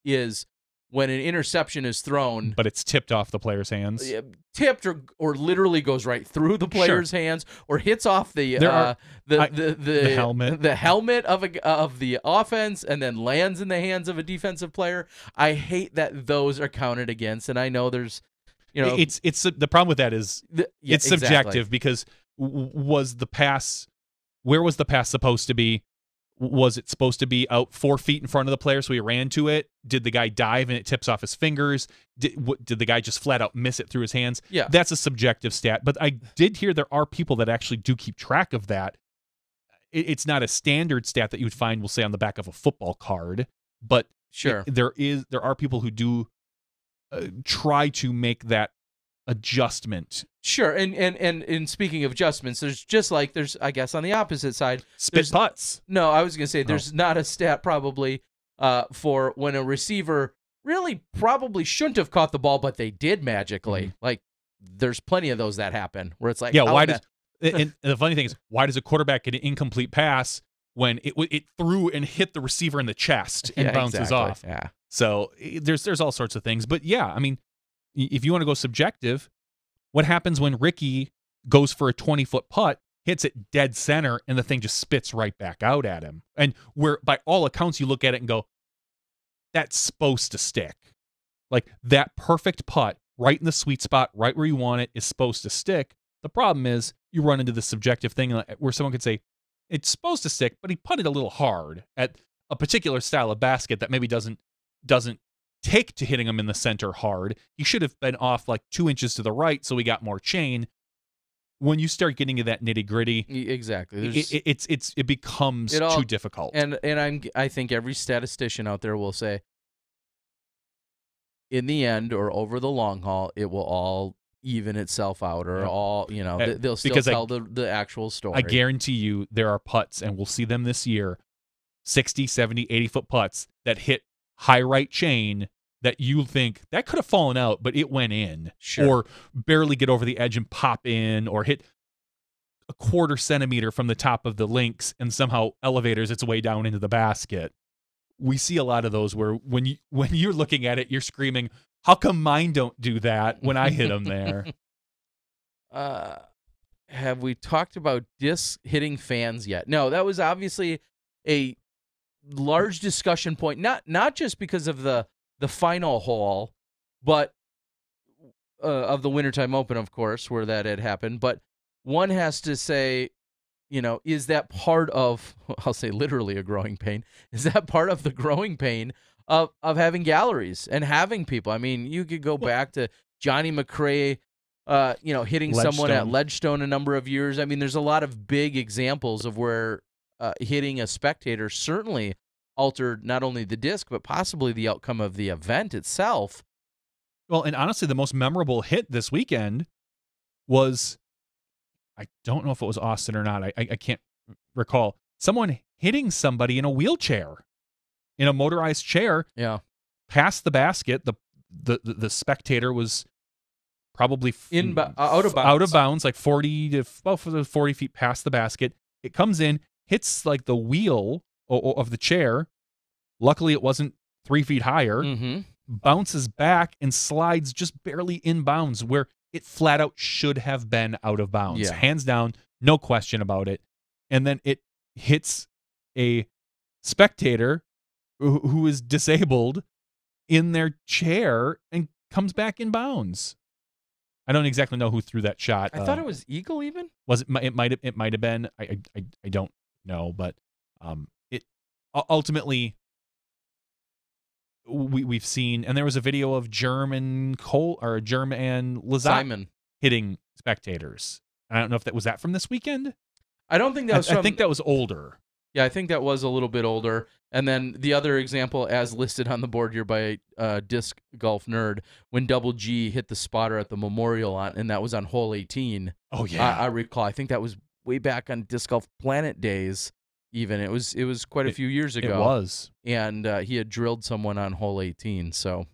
is when an interception is thrown, but it's tipped off the player's hands. Tipped or literally goes right through the player's hands, or hits off the helmet, the helmet of the offense, and then lands in the hands of a defensive player. I hate that those are counted against, and I know there's, it's the problem with that is it's subjective because was the pass supposed to be? Was it supposed to be out 4 feet in front of the player, so he ran to it? Did the guy dive and it tips off his fingers? Did the guy just flat out miss it through his hands? Yeah. That's a subjective stat. But I did hear there are people that actually do keep track of that. It's not a standard stat that you would find, we'll say, on the back of a football card. But sure, there are people who do try to make that adjustment. Sure, and speaking of adjustments, there's I guess on the opposite side, spit putts. No, I was gonna say there's not a stat probably for when a receiver really probably shouldn't have caught the ball, but they did magically. Mm-hmm. Like there's plenty of those that happen where it's like, and the funny thing is, why does a quarterback get an incomplete pass when it threw and hit the receiver in the chest and bounces off? Yeah. So there's all sorts of things, but yeah, I mean, if you want to go subjective, what happens when Ricky goes for a 20-foot putt hits it dead center, and the thing just spits right back out at him. And where, by all accounts, you look at it and go, that's supposed to stick. Like, that perfect putt right in the sweet spot, right where you want it, is supposed to stick. The problem is you run into the subjective thing where someone could say, it's supposed to stick, but he putted a little hard at a particular style of basket that maybe doesn't take to hitting him in the center hard. He should have been off like 2 inches to the right so he got more chain. When you start getting to that nitty gritty, exactly, it becomes too difficult. And I think every statistician out there will say, in the end or over the long haul, it will all even itself out, or all, you know, they'll still tell the actual story. I guarantee you there are putts, and we'll see them this year, 60, 70, 80-foot putts that hit high right chain that you think that could have fallen out, but it went in. Sure. Or barely get over the edge and pop in, or hit a quarter centimeter from the top of the links and somehow elevators its way down into the basket. We see a lot of those where when you're looking at it, you're screaming, how come mine don't do that when I hit them there? Have we talked about disc hitting fans yet? No, that was obviously a large discussion point, not just because of the final hole, but of the Wintertime Open, of course, where that had happened. But one has to say, you know, is that part of, I'll say literally a growing pain, is that part of the growing pain of having galleries and having people? I mean, you could go back to Johnny McRae, you know, hitting someone at Ledgestone a number of years. I mean, there's a lot of big examples of where hitting a spectator certainly altered not only the disc, but possibly the outcome of the event itself. Well, and honestly, the most memorable hit this weekend was, I don't know if it was Austin or not. I can't recall. Someone hitting somebody in a wheelchair, in a motorized chair. Yeah. Past the basket. The spectator was probably out of bounds, like 40 feet past the basket. It comes in, hits like the wheel of the chair. Luckily, it wasn't 3 feet higher. Mm-hmm. Bounces back and slides just barely in bounds, where it flat out should have been out of bounds. Yeah. Hands down, no question about it. And then it hits a spectator who is disabled in their chair and comes back in bounds. I don't exactly know who threw that shot. I thought it was Eagle even? Was it? It might have been. I don't know, but it ultimately we've seen, and there was a video of Germ and Lazat Simon hitting spectators. I don't know if that was from this weekend. I don't think that was. I think that was older. Yeah, I think that was a little bit older. And then the other example, as listed on the board here by Disc Golf Nerd, when Double G hit the spotter at the Memorial and that was on hole 18. Oh yeah, I recall. I think that was way back on Disc Golf Planet days. Even it was quite a few years ago. It was, and he had drilled someone on hole 18. So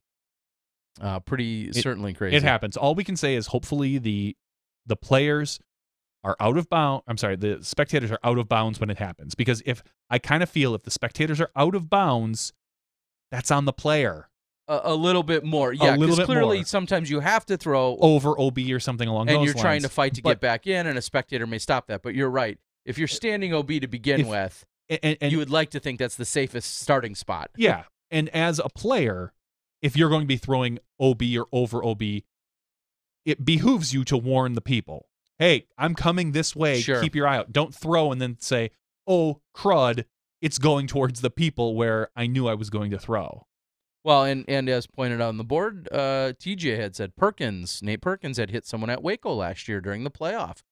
certainly crazy. It happens. All we can say is hopefully the players are out of bounds. I'm sorry, the spectators are out of bounds when it happens. Because if the spectators are out of bounds, that's on the player. A little bit more. Yeah, because clearly sometimes you have to throw over OB or something along those lines. And you're trying to fight to get back in, and a spectator may stop that. But you're right. If you're standing OB to begin with, and you would like to think that's the safest starting spot. Yeah, and as a player, if you're going to be throwing OB or over OB, it behooves you to warn the people. Hey, I'm coming this way. Sure. Keep your eye out. Don't throw and then say, oh, crud, it's going towards the people where I knew I was going to throw. Well, and as pointed out on the board, TJ had said Nate Perkins had hit someone at Waco last year during the playoff,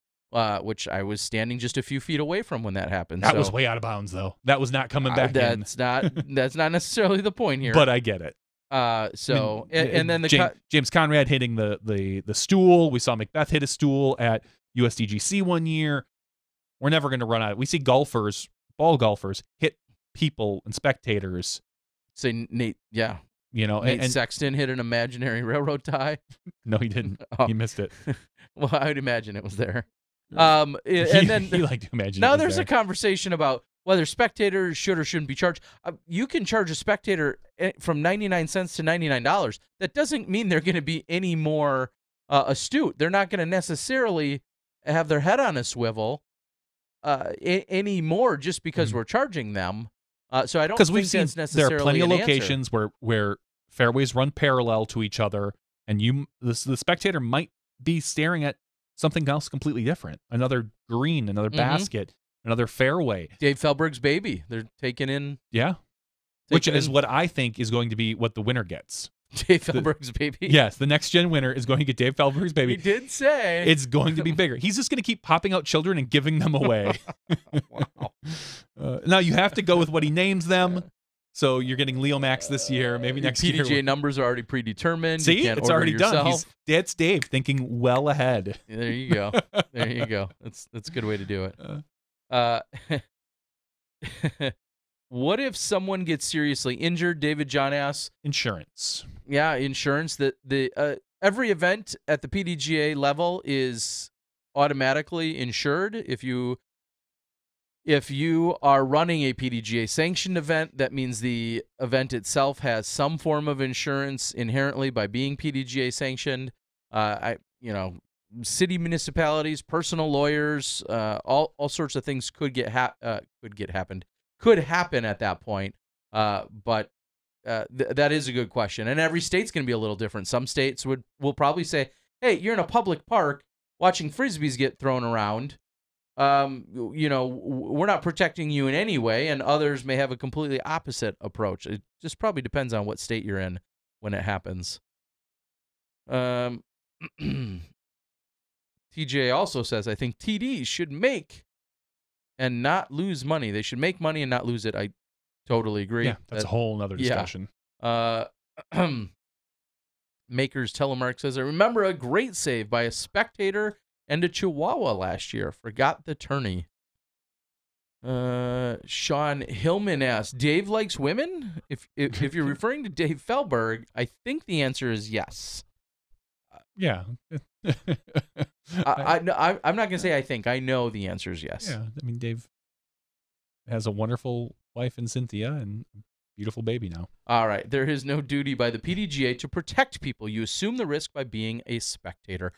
which I was standing just a few feet away from when that happened. That was way out of bounds, though. That was not coming back in. That's not necessarily the point here. But I get it. And then James Conrad hitting the stool. We saw Macbeth hit a stool at USDGC one year. We're never going to run out of it. We see ball golfers hit people and spectators. Say Nate, yeah. You know, Nate Sexton hit an imaginary railroad tie. No, he didn't. Oh. He missed it. Well, I would imagine it was there. He Then liked to imagine. Now there's a conversation about whether spectators should or shouldn't be charged. You can charge a spectator from 99 cents to $99. That doesn't mean they're going to be any more astute. They're not going to necessarily have their head on a swivel. anymore just because we're charging them. So I don't because think we've seen that's necessarily there are plenty of an answer. locations where fairways run parallel to each other, and the spectator might be staring at something else completely different, another green, another basket, another fairway. Dave Feldberg's baby. They're taking in. Yeah. Which is what I think is going to be what the winner gets. Dave Feldberg's baby. Yes, the next gen winner is going to get Dave Feldberg's baby. He did say it's going to be bigger. He's just going to keep popping out children and giving them away. Wow. Now you have to go with what he names them. So you're getting Leo Max this year, maybe next year. PDGA numbers are already predetermined. See, you can't it's order already yourself. done. That's Dave thinking well ahead. There you go. There you go. That's a good way to do it. What if someone gets seriously injured? David John asks. Insurance. Yeah, insurance. The every event at the PDGA level is automatically insured. If you are running a PDGA sanctioned event, that means the event itself has some form of insurance inherently by being PDGA sanctioned. City municipalities, personal lawyers, all sorts of things could happen at that point. But that is a good question, and every state's going to be a little different. Some states will probably say, "Hey, you're in a public park watching frisbees get thrown around. We're not protecting you in any way," and others may have a completely opposite approach. It just probably depends on what state you're in when it happens. TJ also says, I think TDs should make and not lose money. They should make money and not lose it. I totally agree. Yeah, that's a whole nother discussion. Makers Telemark says, I remember a great save by a Spectator and a Chihuahua last year. Forgot the tourney. Sean Hillman asks, Dave likes women? If you're referring to Dave Feldberg, I think the answer is yes. Yeah. I'm not going to say I think. I know the answer is yes. Yeah, I mean, Dave has a wonderful wife in Cynthia and a beautiful baby now. All right. There is no duty by the PDGA to protect people. You assume the risk by being a spectator.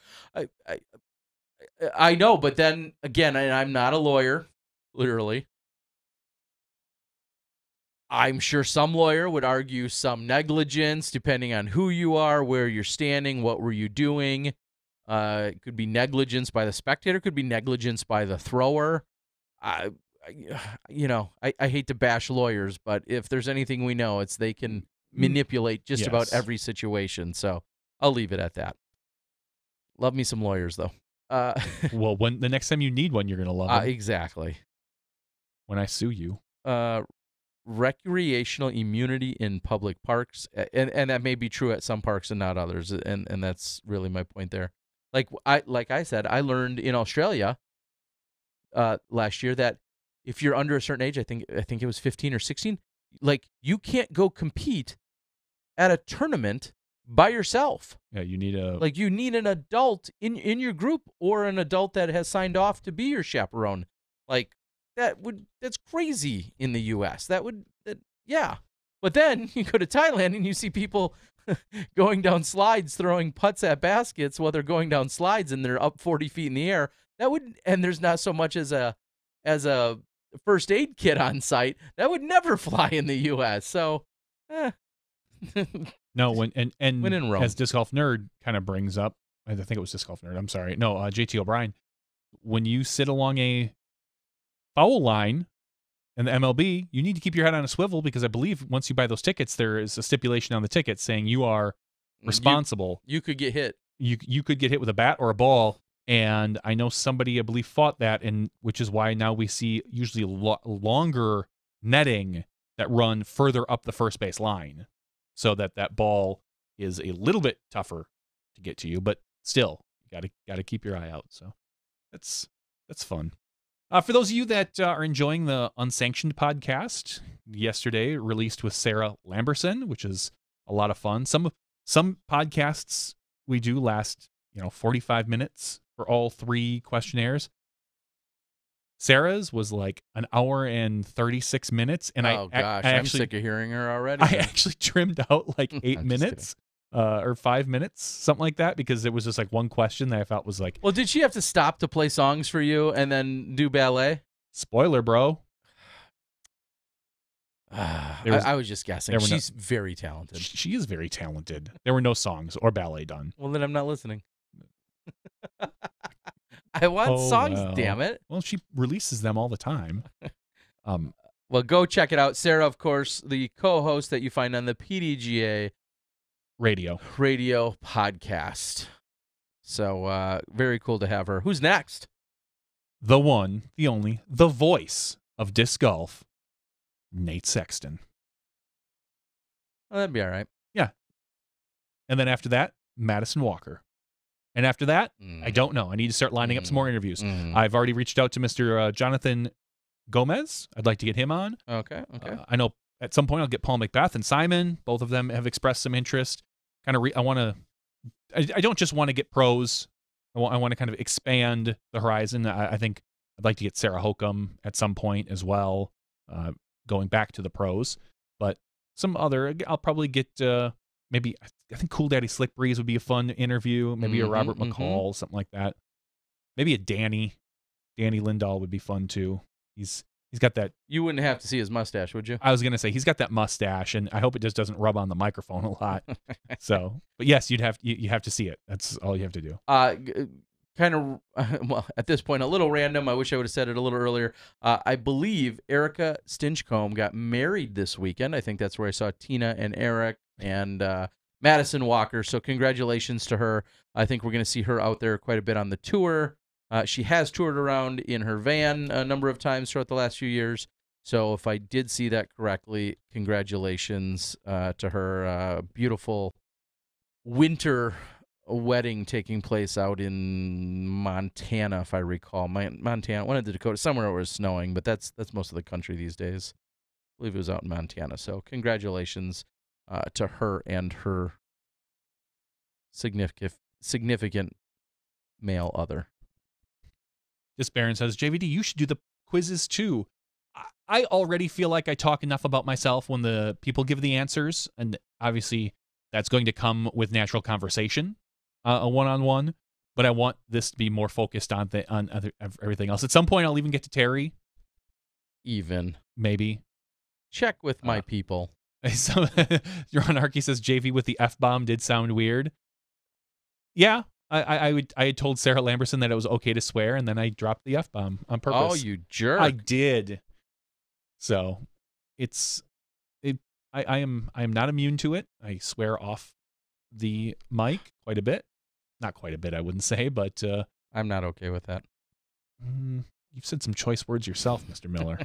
I know, but then, again, I'm not a lawyer, literally. I'm sure some lawyer would argue some negligence, depending on who you are, where you're standing, what were you doing. It could be negligence by the spectator, could be negligence by the thrower. I hate to bash lawyers, but if there's anything we know, it's they can manipulate just about every situation. So I'll leave it at that. Love me some lawyers, though. Well, when the next time you need one, you're going to love them. Exactly. When I sue you. Recreational immunity in public parks, and that may be true at some parks and not others, and that's really my point there. Like I said, I learned in Australia last year that if you're under a certain age, I think it was 15 or 16, like you can't go compete at a tournament by yourself. Yeah, you need an adult in your group, or an adult that has signed off to be your chaperone. That's crazy in the U.S. Yeah. But then you go to Thailand and you see people going down slides, throwing putts at baskets while they're going down slides and they're up 40 feet in the air. And there's not so much as a first aid kit on site. That would never fly in the U.S. So, No, when in Rome. As Disc Golf Nerd kind of brings up, I think it was Disc Golf Nerd. I'm sorry. No, JT O'Brien. When you sit along a foul line in the MLB, you need to keep your head on a swivel, because I believe once you buy those tickets, there is a stipulation on the ticket saying you are responsible. You could get hit. You could get hit with a bat or a ball, and I know somebody, I believe, fought that, and which is why now we see usually longer netting that run further up the first base line, so that ball is a little bit tougher to get to you, but still, you gotta keep your eye out. So that's fun. For those of you that are enjoying the Unsanctioned podcast, yesterday released with Sarah Lamberson, which is a lot of fun. Some podcasts we do last 45 minutes for all 3 questionnaires. Sarah's was like an hour and 36 minutes, and I'm sick of hearing her already. I actually trimmed out like 8 minutes. Or 5 minutes, something like that, because it was just like one question that I felt was like. Well, did she have to stop to play songs for you and then do ballet? Spoiler, bro. I was just guessing. She's very talented. She is very talented. There were no songs or ballet done. Well, then I'm not listening. I want songs, well. damn it. Well, she releases them all the time. Well, go check it out. Sarah, of course, the co-host that you find on the PDGA Radio podcast. So very cool to have her. Who's next? The one, the only, the voice of disc golf, Nate Sexton. Oh, that'd be all right. Yeah. And then after that, Madison Walker. And after that, I don't know. I need to start lining up some more interviews. I've already reached out to Mr. Jonathan Gomez. I'd like to get him on. Okay. I know at some point I'll get Paul McBeth and Simon. Both of them have expressed some interest. I don't just want to get pros. I want to kind of expand the horizon. I think I'd like to get Sarah Hokum at some point as well, going back to the pros. But some other, I'll probably get maybe, I think Cool Daddy Slick Breeze would be a fun interview. Maybe a Robert McCall, something like that. Maybe a Danny Lindahl would be fun too. He's got that. You wouldn't have to see his mustache, would you? I was gonna say he's got that mustache, and I hope it just doesn't rub on the microphone a lot. So, but yes, you have to see it. That's all you have to do. Kind of, well, at this point, a little random. I wish I would have said it a little earlier. I believe Erica Stinchcomb got married this weekend. I think that's where I saw Tina and Eric and Madison Walker. So congratulations to her. I think we're going to see her out there quite a bit on the tour. She has toured around in her van a number of times throughout the last few years. So if I did see that correctly, congratulations to her. Beautiful winter wedding taking place out in Montana, if I recall. Montana, one of the Dakotas, somewhere where it was snowing, but that's most of the country these days. I believe it was out in Montana. So congratulations to her and her significant male other. This Baron says, JVD, you should do the quizzes too. I already feel like I talk enough about myself when the people give the answers, and obviously that's going to come with natural conversation, a one-on-one. But I want this to be more focused on everything else. At some point, I'll even get to Terry. Maybe check with my people. So, Ron Harkey says JV with the F-bomb did sound weird. Yeah. I had told Sarah Lamberson that it was okay to swear, and then I dropped the F-bomb on purpose. Oh, you jerk. I did. So I am not immune to it. I swear off the mic quite a bit. Not quite a bit, I wouldn't say, but I'm not okay with that. You've said some choice words yourself, Mr. Miller.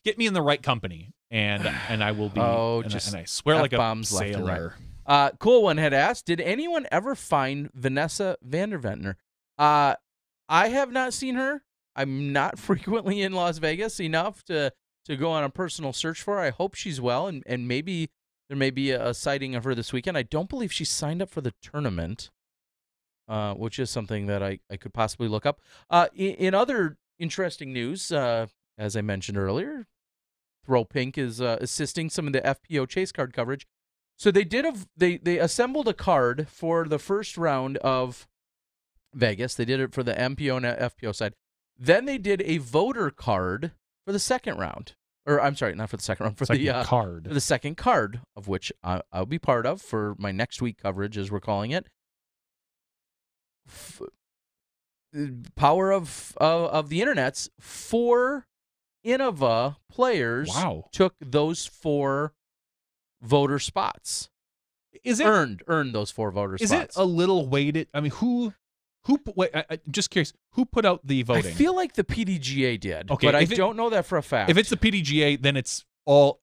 Get me in the right company, and I will be. And I swear like a sailor. Cool One had asked, did anyone ever find Vanessa Vanderventner? I have not seen her. I'm not frequently in Las Vegas enough to go on a personal search for her. I hope she's well, and maybe there may be a sighting of her this weekend. I don't believe she signed up for the tournament, which is something that I could possibly look up. In other interesting news, as I mentioned earlier, Throw Pink is assisting some of the FPO chase card coverage. So they assembled a card for the first round of Vegas. They did it for the MPO and FPO side. Then they did a voter card for the second round. Or I'm sorry, not for the second round, for the second card, of which I'll be part of for my next week coverage, as we're calling it. Power of the internets. 4 Innova players took those 4 voter spots. Is it earned those 4 voter spots? Is it a little weighted? I mean, who? Wait, I'm just curious. Who put out the voting? I feel like the PDGA did, okay, but I don't know that for a fact. If it's the PDGA, then it's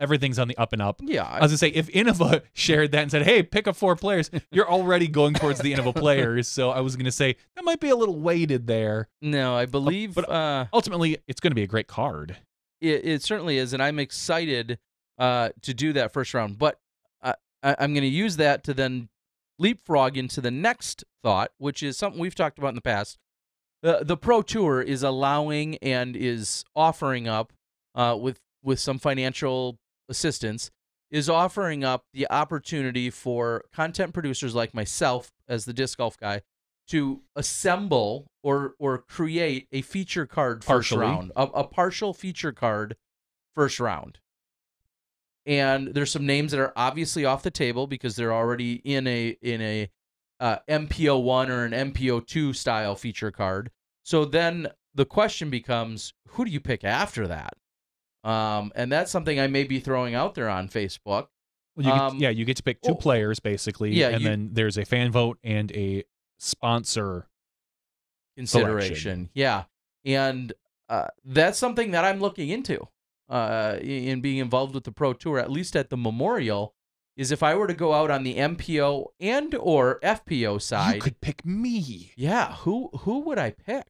everything's on the up and up. Yeah, I was gonna say if Innova shared that and said, "Hey, pick up 4 players," you're already going towards the Innova players. So I was gonna say that might be a little weighted there. No, I believe, but ultimately, it's going to be a great card. It certainly is, and I'm excited to do that first round. But I'm going to use that to then leapfrog into the next thought, which is something we've talked about in the past. The Pro Tour is allowing and is offering up, with some financial assistance, is offering up the opportunity for content producers like myself as the disc golf guy to assemble or create a feature card first Partially. round, a partial feature card first round. And there's some names that are obviously off the table because they're already in a MPO 1 or an MPO 2 style feature card. So then the question becomes, who do you pick after that? And that's something I may be throwing out there on Facebook. Well, you get to pick two players basically, and then there's a fan vote and a sponsor consideration. selection. Yeah, and that's something that I'm looking into in being involved with the Pro Tour, at least at the Memorial. Is if I were to go out on the MPO and or FPO side, You could pick me. yeah, who would I pick?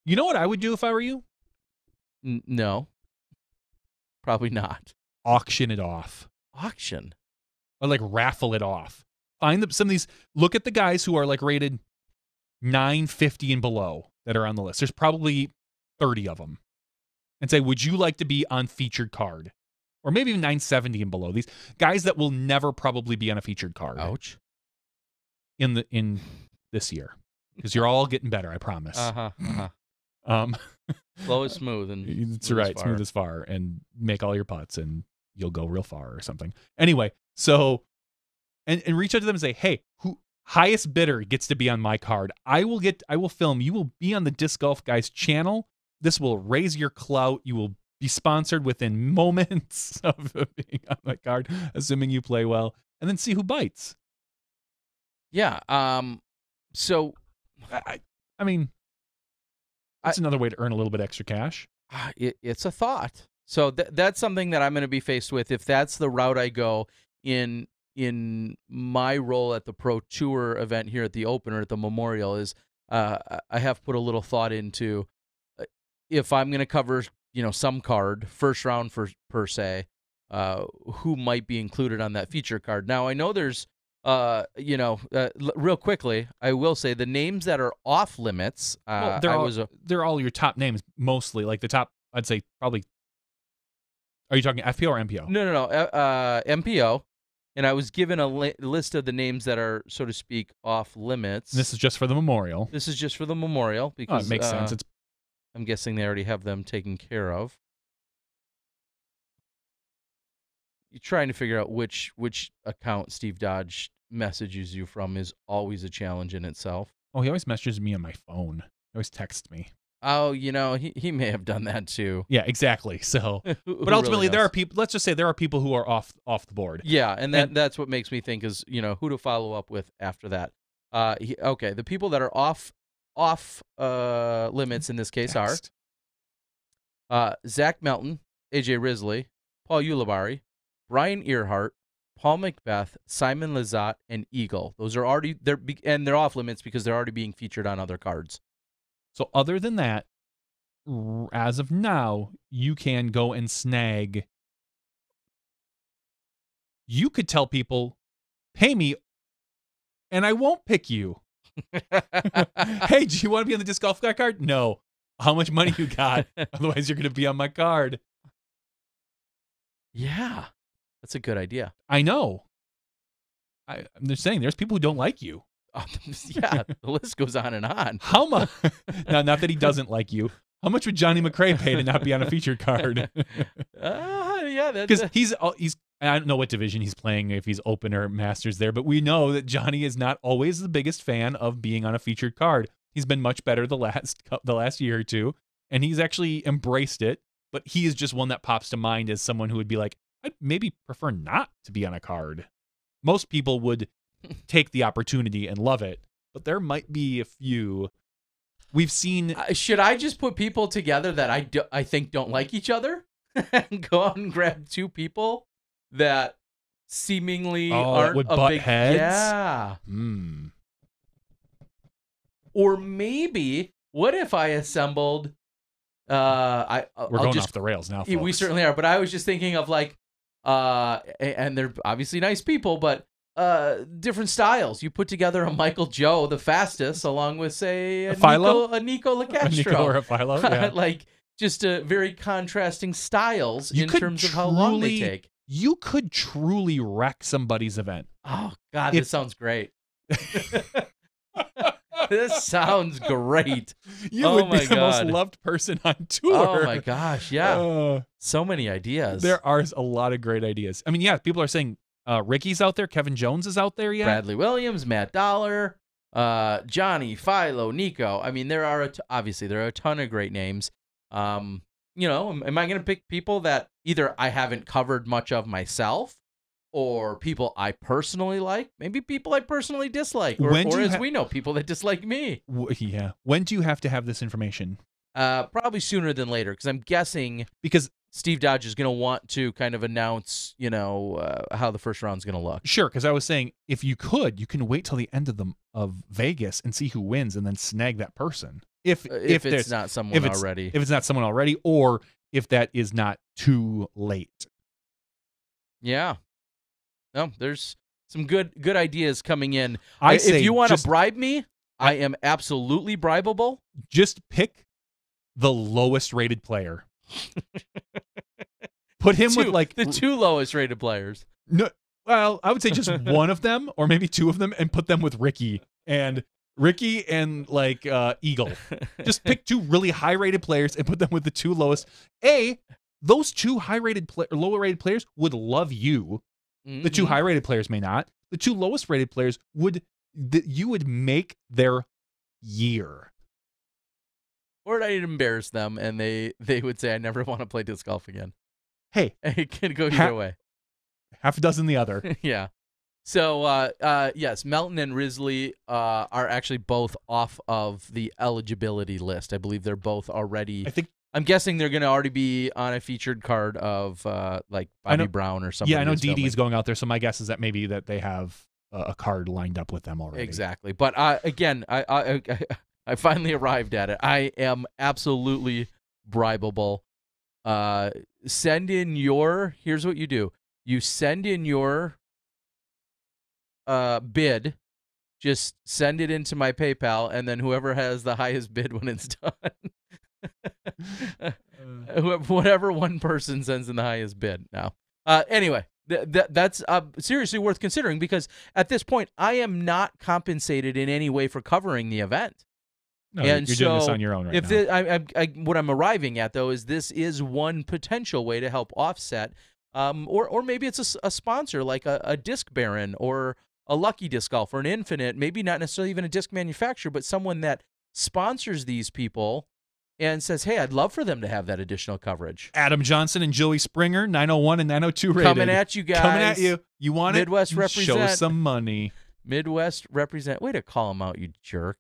You know what I would do if I were you? No, probably not. Auction it off. Auction. Or like raffle it off. Find some of these. Look at the guys who are like rated 950 and below that are on the list. There's probably 30 of them. And say, would you like to be on featured card? Or maybe even 970 and below. These guys that will never probably be on a featured card. Ouch. In this year. Because you're all getting better, I promise. Slow is smooth, and That's right, smooth as far, and make all your putts, and you'll go real far or something. Anyway, so and reach out to them and say, hey, who highest bidder gets to be on my card? I will film. You will be on the Disc Golf Guys channel. This will raise your clout. You will be sponsored within moments of being on my card, assuming you play well, and then see who bites. Yeah. So, I mean, that's another way to earn a little bit extra cash. It's a thought. So that's something that I'm going to be faced with if that's the route I go in my role at the Pro Tour event here at the Open or at the Memorial. Is I have put a little thought into if I'm going to cover some card first round per se, who might be included on that feature card. Now I know there's real quickly, I will say the names that are off limits. They're all your top names, mostly like the top. I'd say probably. Are you talking FPO or MPO? No. MPO, and I was given a list of the names that are, so to speak, off limits. And this is just for the Memorial. This is just for the Memorial because it makes sense. I'm guessing they already have them taken care of. You're trying to figure out which account Steve Dodge messages you from is always a challenge in itself. Oh, he always messages me on my phone. He always texts me. Oh, he may have done that too. Yeah, exactly. So, but ultimately, there are people. Let's just say there are people who are off the board. Yeah, and that's what makes me think is who to follow up with after that. Okay, the people that are off limits in this case are Zach Melton, AJ Risley, Paul Ulibarri, Brian Earhart, Paul Macbeth, Simon Lizotte, and Eagle. Those are already they're off limits because they're already being featured on other cards. So other than that, as of now, you can go and snag. You could tell people, pay me, and I won't pick you. Hey, do you want to be on the Disc Golf Guy card? No. How much money you got? Otherwise, you're going to be on my card. Yeah, that's a good idea. I know. I'm just saying, there's people who don't like you. Yeah, the list goes on and on. How much? Now, not that he doesn't like you. How much would Johnny McRae pay to not be on a featured card? Yeah, because he's. I don't know what division he's playing, if he's Open or Masters there, but we know that Johnny is not always the biggest fan of being on a featured card. He's been much better the last year or two, and he's actually embraced it. But he is just one that pops to mind as someone who would be like, I'd maybe prefer not to be on a card. Most people would take the opportunity and love it, but there might be a few. We've seen. Should I just put people together that I think don't like each other and go out and grab two people that seemingly aren't would a butt big heads? Yeah. Or maybe what if I assembled? We're going off the rails now, folks. We certainly are, but I was just thinking of like, and they're obviously nice people, but different styles. You put together a Michael Joe, the fastest, along with say a Nico Lacastro, a Nico or a Philo, yeah. Like just very contrasting styles in terms of how long they take. You could truly wreck somebody's event. Oh God, this sounds great. This sounds great. You Oh would my be the most God. loved person on tour. Oh my gosh, yeah. So many ideas. There are a lot of great ideas. I mean, yeah, people are saying Ricky's out there, Kevin Jones is out there yet. Bradley Williams, Matt Dollar, Johnny, Philo, Nico. I mean, there are obviously there are a ton of great names. You know, am I going to pick people that either I haven't covered much of myself, or people I personally like? Maybe people I personally dislike, or as we know, people that dislike me. Yeah. When do you have to have this information? Probably sooner than later, because I'm guessing because Steve Dodge is going to want to kind of announce, you know, how the first round's going to look. Sure, because I was saying if you can wait till the end of Vegas and see who wins, and then snag that person. If it's not someone already. If it's not someone already, or if that is not too late. Yeah. No, there's some good ideas coming in. If you want to bribe me, I am absolutely bribable. Just pick the lowest rated player. Put him with like the two lowest rated players. No, well, I would say just one of them, or maybe two of them, and put them with Ricky and like Eagle. Just pick two really high rated players and put them with the two lowest. Those two lower rated players would love you. Mm-hmm. The two high rated players may not. The two lowest rated players you would make their year. Or I'd embarrass them, and they would say, "I never want to play disc golf again." Hey, it can go either way. Half a dozen the other. Yeah. So yes, Melton and Risley are actually both off of the eligibility list. I believe they're both already. I'm guessing they're going to already be on a featured card of like Bobby Brown or something. Yeah, I know DD's going out there, so my guess is that maybe that they have a card lined up with them already. Exactly. But again, I finally arrived at it. I am absolutely bribable. Send in here's what you do. You send in your bid, just send it into my PayPal, and then whoever has the highest bid when it's done, whatever one person sends in the highest bid. Now, anyway, that's seriously worth considering, because at this point, I am not compensated in any way for covering the event. No, and you're doing this on your own right now. What I'm arriving at, though, is this is one potential way to help offset, or maybe it's a sponsor like a Disc Baron or a Lucky Disc Golf or an Infinite, maybe not necessarily even a disc manufacturer, but someone that sponsors these people and says, hey, I'd love for them to have that additional coverage. Adam Johnson and Joey Springer, 901 and 902 rated. Coming at you guys. Coming at you. You want Midwest it? Represent. Show some money. Midwest Represent. Way to call them out, you jerk.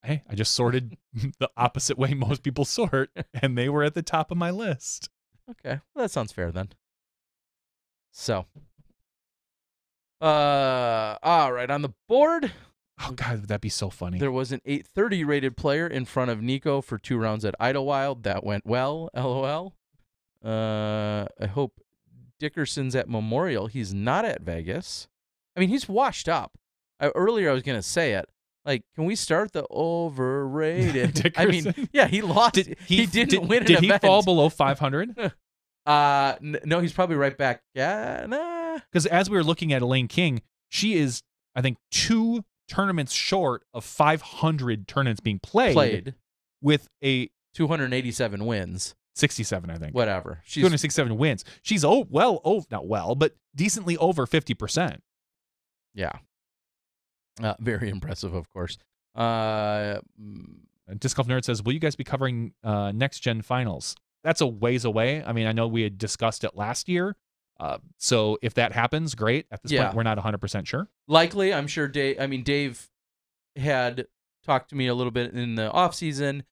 Hey, I just sorted the opposite way most people sort, and they were at the top of my list. Okay, well, that sounds fair then. So, all right, on the board. Oh God, would that be so funny? There was an 830 rated player in front of Nico for 2 rounds at Idlewild. That went well. LOL. I hope Dickerson's at Memorial. He's not at Vegas. I mean, he's washed up. Earlier I was gonna say it. Like, can we start the overrated? I mean, yeah, he lost. He didn't win an event. Did he fall below 500? No, he's probably right back. Yeah, nah. Because as we were looking at Elaine King, she is, I think, 2 tournaments short of 500 tournaments being played with a 287 wins. 67, I think. Whatever. She's 267 wins. She's not well, but decently over 50%. Yeah. Very impressive, of course. Disc Golf Nerd says, will you guys be covering Next Gen Finals? That's a ways away. I mean, I know we had discussed it last year. So if that happens, great. At this point, we're not 100% sure. Likely, I'm sure Dave had talked to me a little bit in the off season,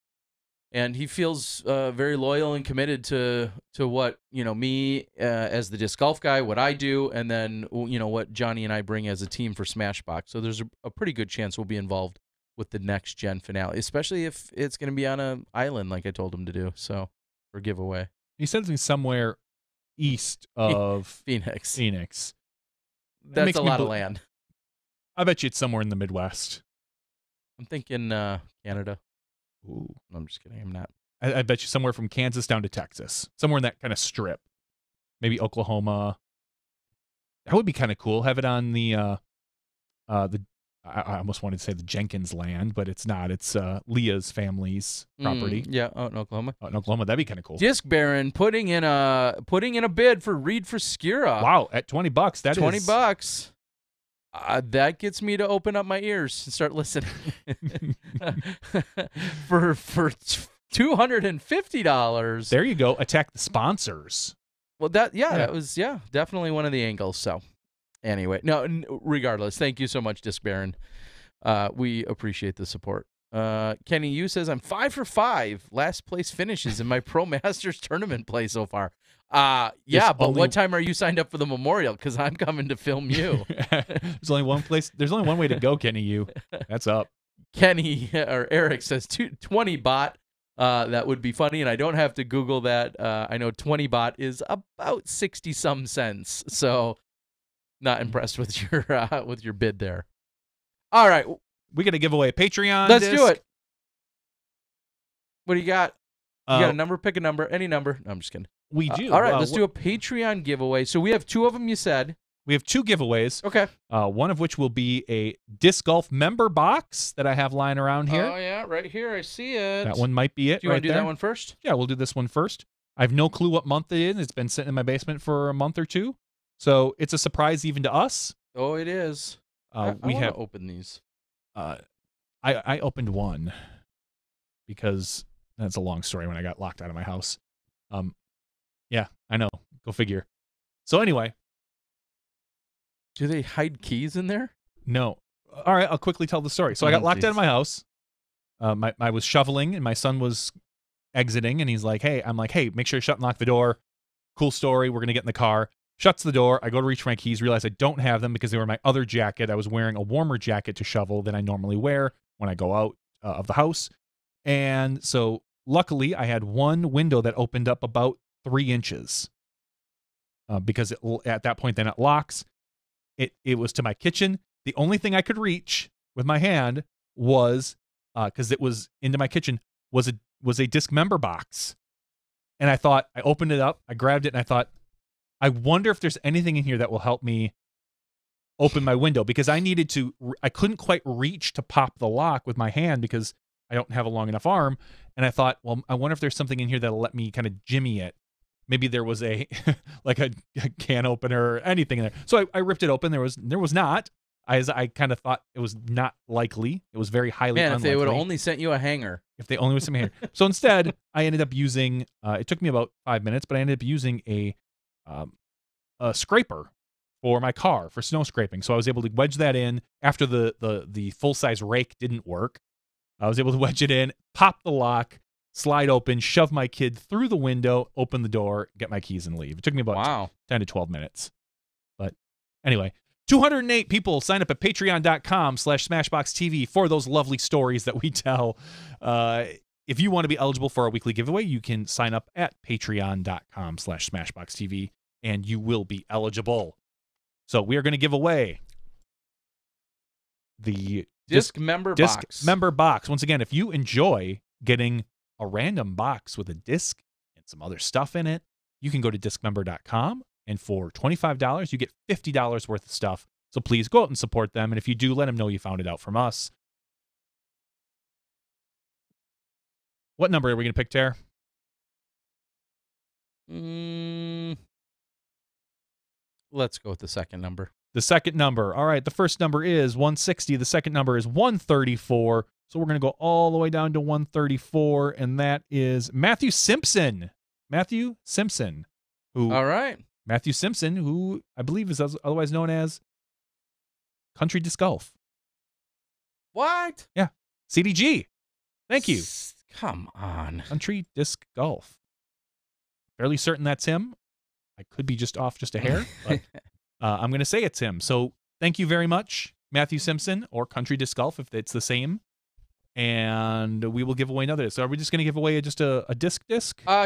and he feels very loyal and committed to what, me as the disc golf guy, what I do, and then, what Johnny and I bring as a team for SmashBoxx. So there's a pretty good chance we'll be involved with the Next Gen finale, especially if it's going to be on an island like I told him to do. So, for giveaway. He said somewhere east of Phoenix. That's a lot of land. I bet you it's somewhere in the Midwest. I'm thinking Canada. Ooh. I'm just kidding. I'm not. I bet you somewhere from Kansas down to Texas. Somewhere in that kind of strip. Maybe Oklahoma. That would be kind of cool. Have it on the I almost wanted to say the Jenkins land, but it's not. It's Leah's family's property. Yeah, out in Oklahoma. Out in Oklahoma, that'd be kind of cool. Disc Baron putting in a bid for Reed Skira. Wow, at $20, that $20. That gets me to open up my ears and start listening. for $250. There you go. Attack the sponsors. Well, that was definitely one of the angles. So anyway, no, regardless, thank you so much, Disc Baron. We appreciate the support. Kenny Yu says, I'm 5 for 5 last place finishes in my Pro Masters tournament play so far. But what time are you signed up for the Memorial? Because I'm coming to film you. There's only one place. There's only one way to go, Kenny Yu. That's up. Kenny or Eric says 20 bot. That would be funny, and I don't have to Google that. I know 20 bot is about 60 some cents. So not impressed with your bid there. All right. We got to give away a Patreon. Let's disc. do it. What do you got? You got a number? Pick a number. Any number. No, I'm just kidding. We do. All right, let's do a Patreon giveaway. So we have 2 of them, you said. We have 2 giveaways. Okay. One of which will be a Disc Golf member box that I have lying around here. Oh, yeah, right here. I see it. That one might be it. Do you want to do there. that one first? Yeah, we'll do this one first. I have no clue what month it is. It's been sitting in my basement for a month or 2. So it's a surprise even to us. Oh, it is. I want to open these. I opened one because that's a long story when I got locked out of my house. Yeah, I know. Go figure. So anyway. Do they hide keys in there? No. All right, I'll quickly tell the story. So I got locked out of my house. I was shoveling, and my son was exiting, and he's like, hey, I'm like, hey, make sure you shut and lock the door. Cool story. We're going to get in the car. Shuts the door. I go to reach for my keys, realize I don't have them because they were in my other jacket. I was wearing a warmer jacket to shovel than I normally wear when I go out of the house. And so luckily, I had one window that opened up about 3 inches because at that point, then it locks. It was to my kitchen. The only thing I could reach with my hand was, because it was into my kitchen, was a disc member box. And I thought, I opened it up, I grabbed it, and I thought, I wonder if there's anything in here that will help me open my window, because I couldn't quite reach to pop the lock with my hand because I don't have a long enough arm. And I thought, well, I wonder if there's something in here that'll let me kind of jimmy it. Maybe there was a like a can opener or anything in there. So I ripped it open. There was not. I kind of thought it was not likely. It was very highly unlikely. If they would have only sent you a hanger. If they only would send me a hanger. So instead, I ended up using, it took me about 5 minutes, but I ended up using a scraper for my car for snow scraping. So I was able to wedge that in after the full-size rake didn't work. I was able to wedge it in, pop the lock, slide open, shove my kid through the window, open the door, get my keys, and leave. It took me about 10 to 12 minutes. But anyway, 208 people sign up at patreon.com/SmashBoxxTV for those lovely stories that we tell. If you want to be eligible for our weekly giveaway, you can sign up at patreon.com/SmashBoxxTV, and you will be eligible. So we are going to give away the disc member box. Once again, if you enjoy getting a random box with a disc and some other stuff in it, you can go to discmember.com, and for $25, you get $50 worth of stuff. So please go out and support them. And if you do, let them know you found it out from us. What number are we going to pick, Tara? Let's go with the second number. The second number. All right, the first number is 160. The second number is 134. So we're going to go all the way down to 134, and that is Matthew Simpson. Matthew Simpson. All right. Matthew Simpson, who I believe is otherwise known as Country Disc Golf. What? Yeah. CDG. Thank you. Come on. Country Disc Golf. Fairly certain that's him. I could be just off just a hair, but I'm going to say it's him. So thank you very much, Matthew Simpson, or Country Disc Golf, if it's the same. And we will give away another. So are we just going to give away just a disc?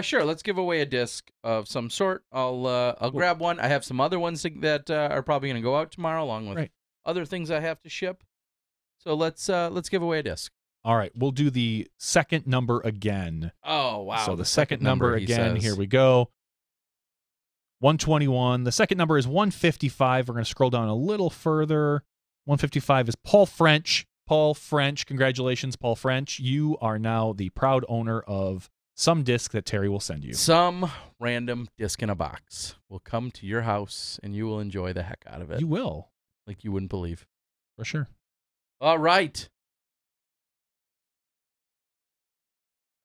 Sure. Let's give away a disc of some sort. I'll grab one. I have some other ones that are probably going to go out tomorrow, along with other things I have to ship. So let's give away a disc. All right, we'll do the second number again. Oh wow! So the second number again. Here we go. 121. The second number is 155. We're going to scroll down a little further. 155 is Paul French. Paul French, congratulations, Paul French. You are now the proud owner of some disc that Terry will send you. Some random disc in a box will come to your house, and you will enjoy the heck out of it. You will. Like you wouldn't believe. For sure. All right.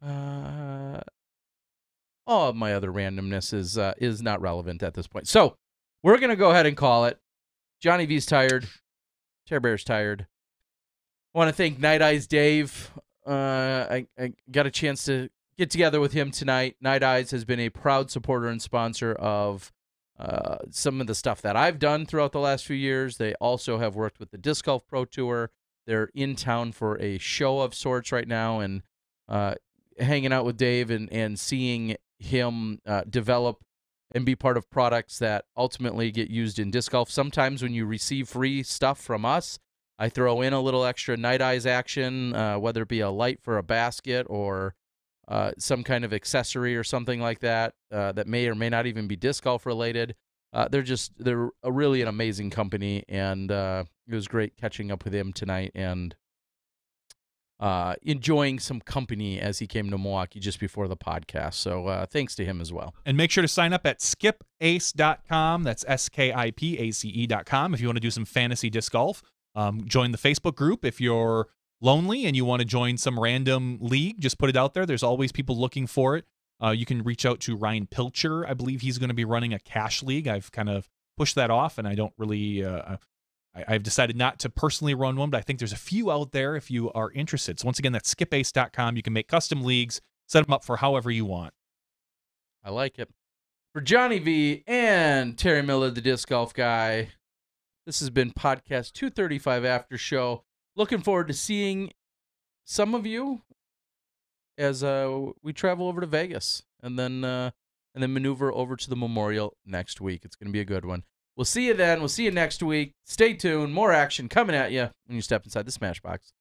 All of my other randomness is not relevant at this point. So we're going to go ahead and call it. Johnny V's tired. Terry Bear's tired. I want to thank Night Eyes Dave. I got a chance to get together with him tonight. Night Eyes has been a proud supporter and sponsor of some of the stuff that I've done throughout the last few years. They also have worked with the Disc Golf Pro Tour. They're in town for a show of sorts right now, and hanging out with Dave and seeing him develop and be part of products that ultimately get used in disc golf. Sometimes when you receive free stuff from us, I throw in a little extra Night Eyes action, whether it be a light for a basket or some kind of accessory or something like that that may or may not even be disc golf related. They're really an amazing company, and it was great catching up with him tonight and enjoying some company as he came to Milwaukee just before the podcast. So thanks to him as well. And make sure to sign up at skipace.com. That's SKIPACE.com if you want to do some fantasy disc golf. Join the Facebook group if you're lonely and you want to join some random league. Just put it out there. There's always people looking for it. You can reach out to Ryan Pilcher. I believe he's going to be running a cash league. I've kind of pushed that off, and I don't really I've decided not to personally run one, but I think there's a few out there if you are interested. So once again, that's skipace.com. You can make custom leagues, set them up for however you want. I like it. For Johnny V and Terry Miller, the disc golf guy, this has been podcast 235 After Show. Looking forward to seeing some of you as we travel over to Vegas and then maneuver over to the Memorial next week. It's going to be a good one. We'll see you then. We'll see you next week. Stay tuned. More action coming at you when you step inside the Smashbox.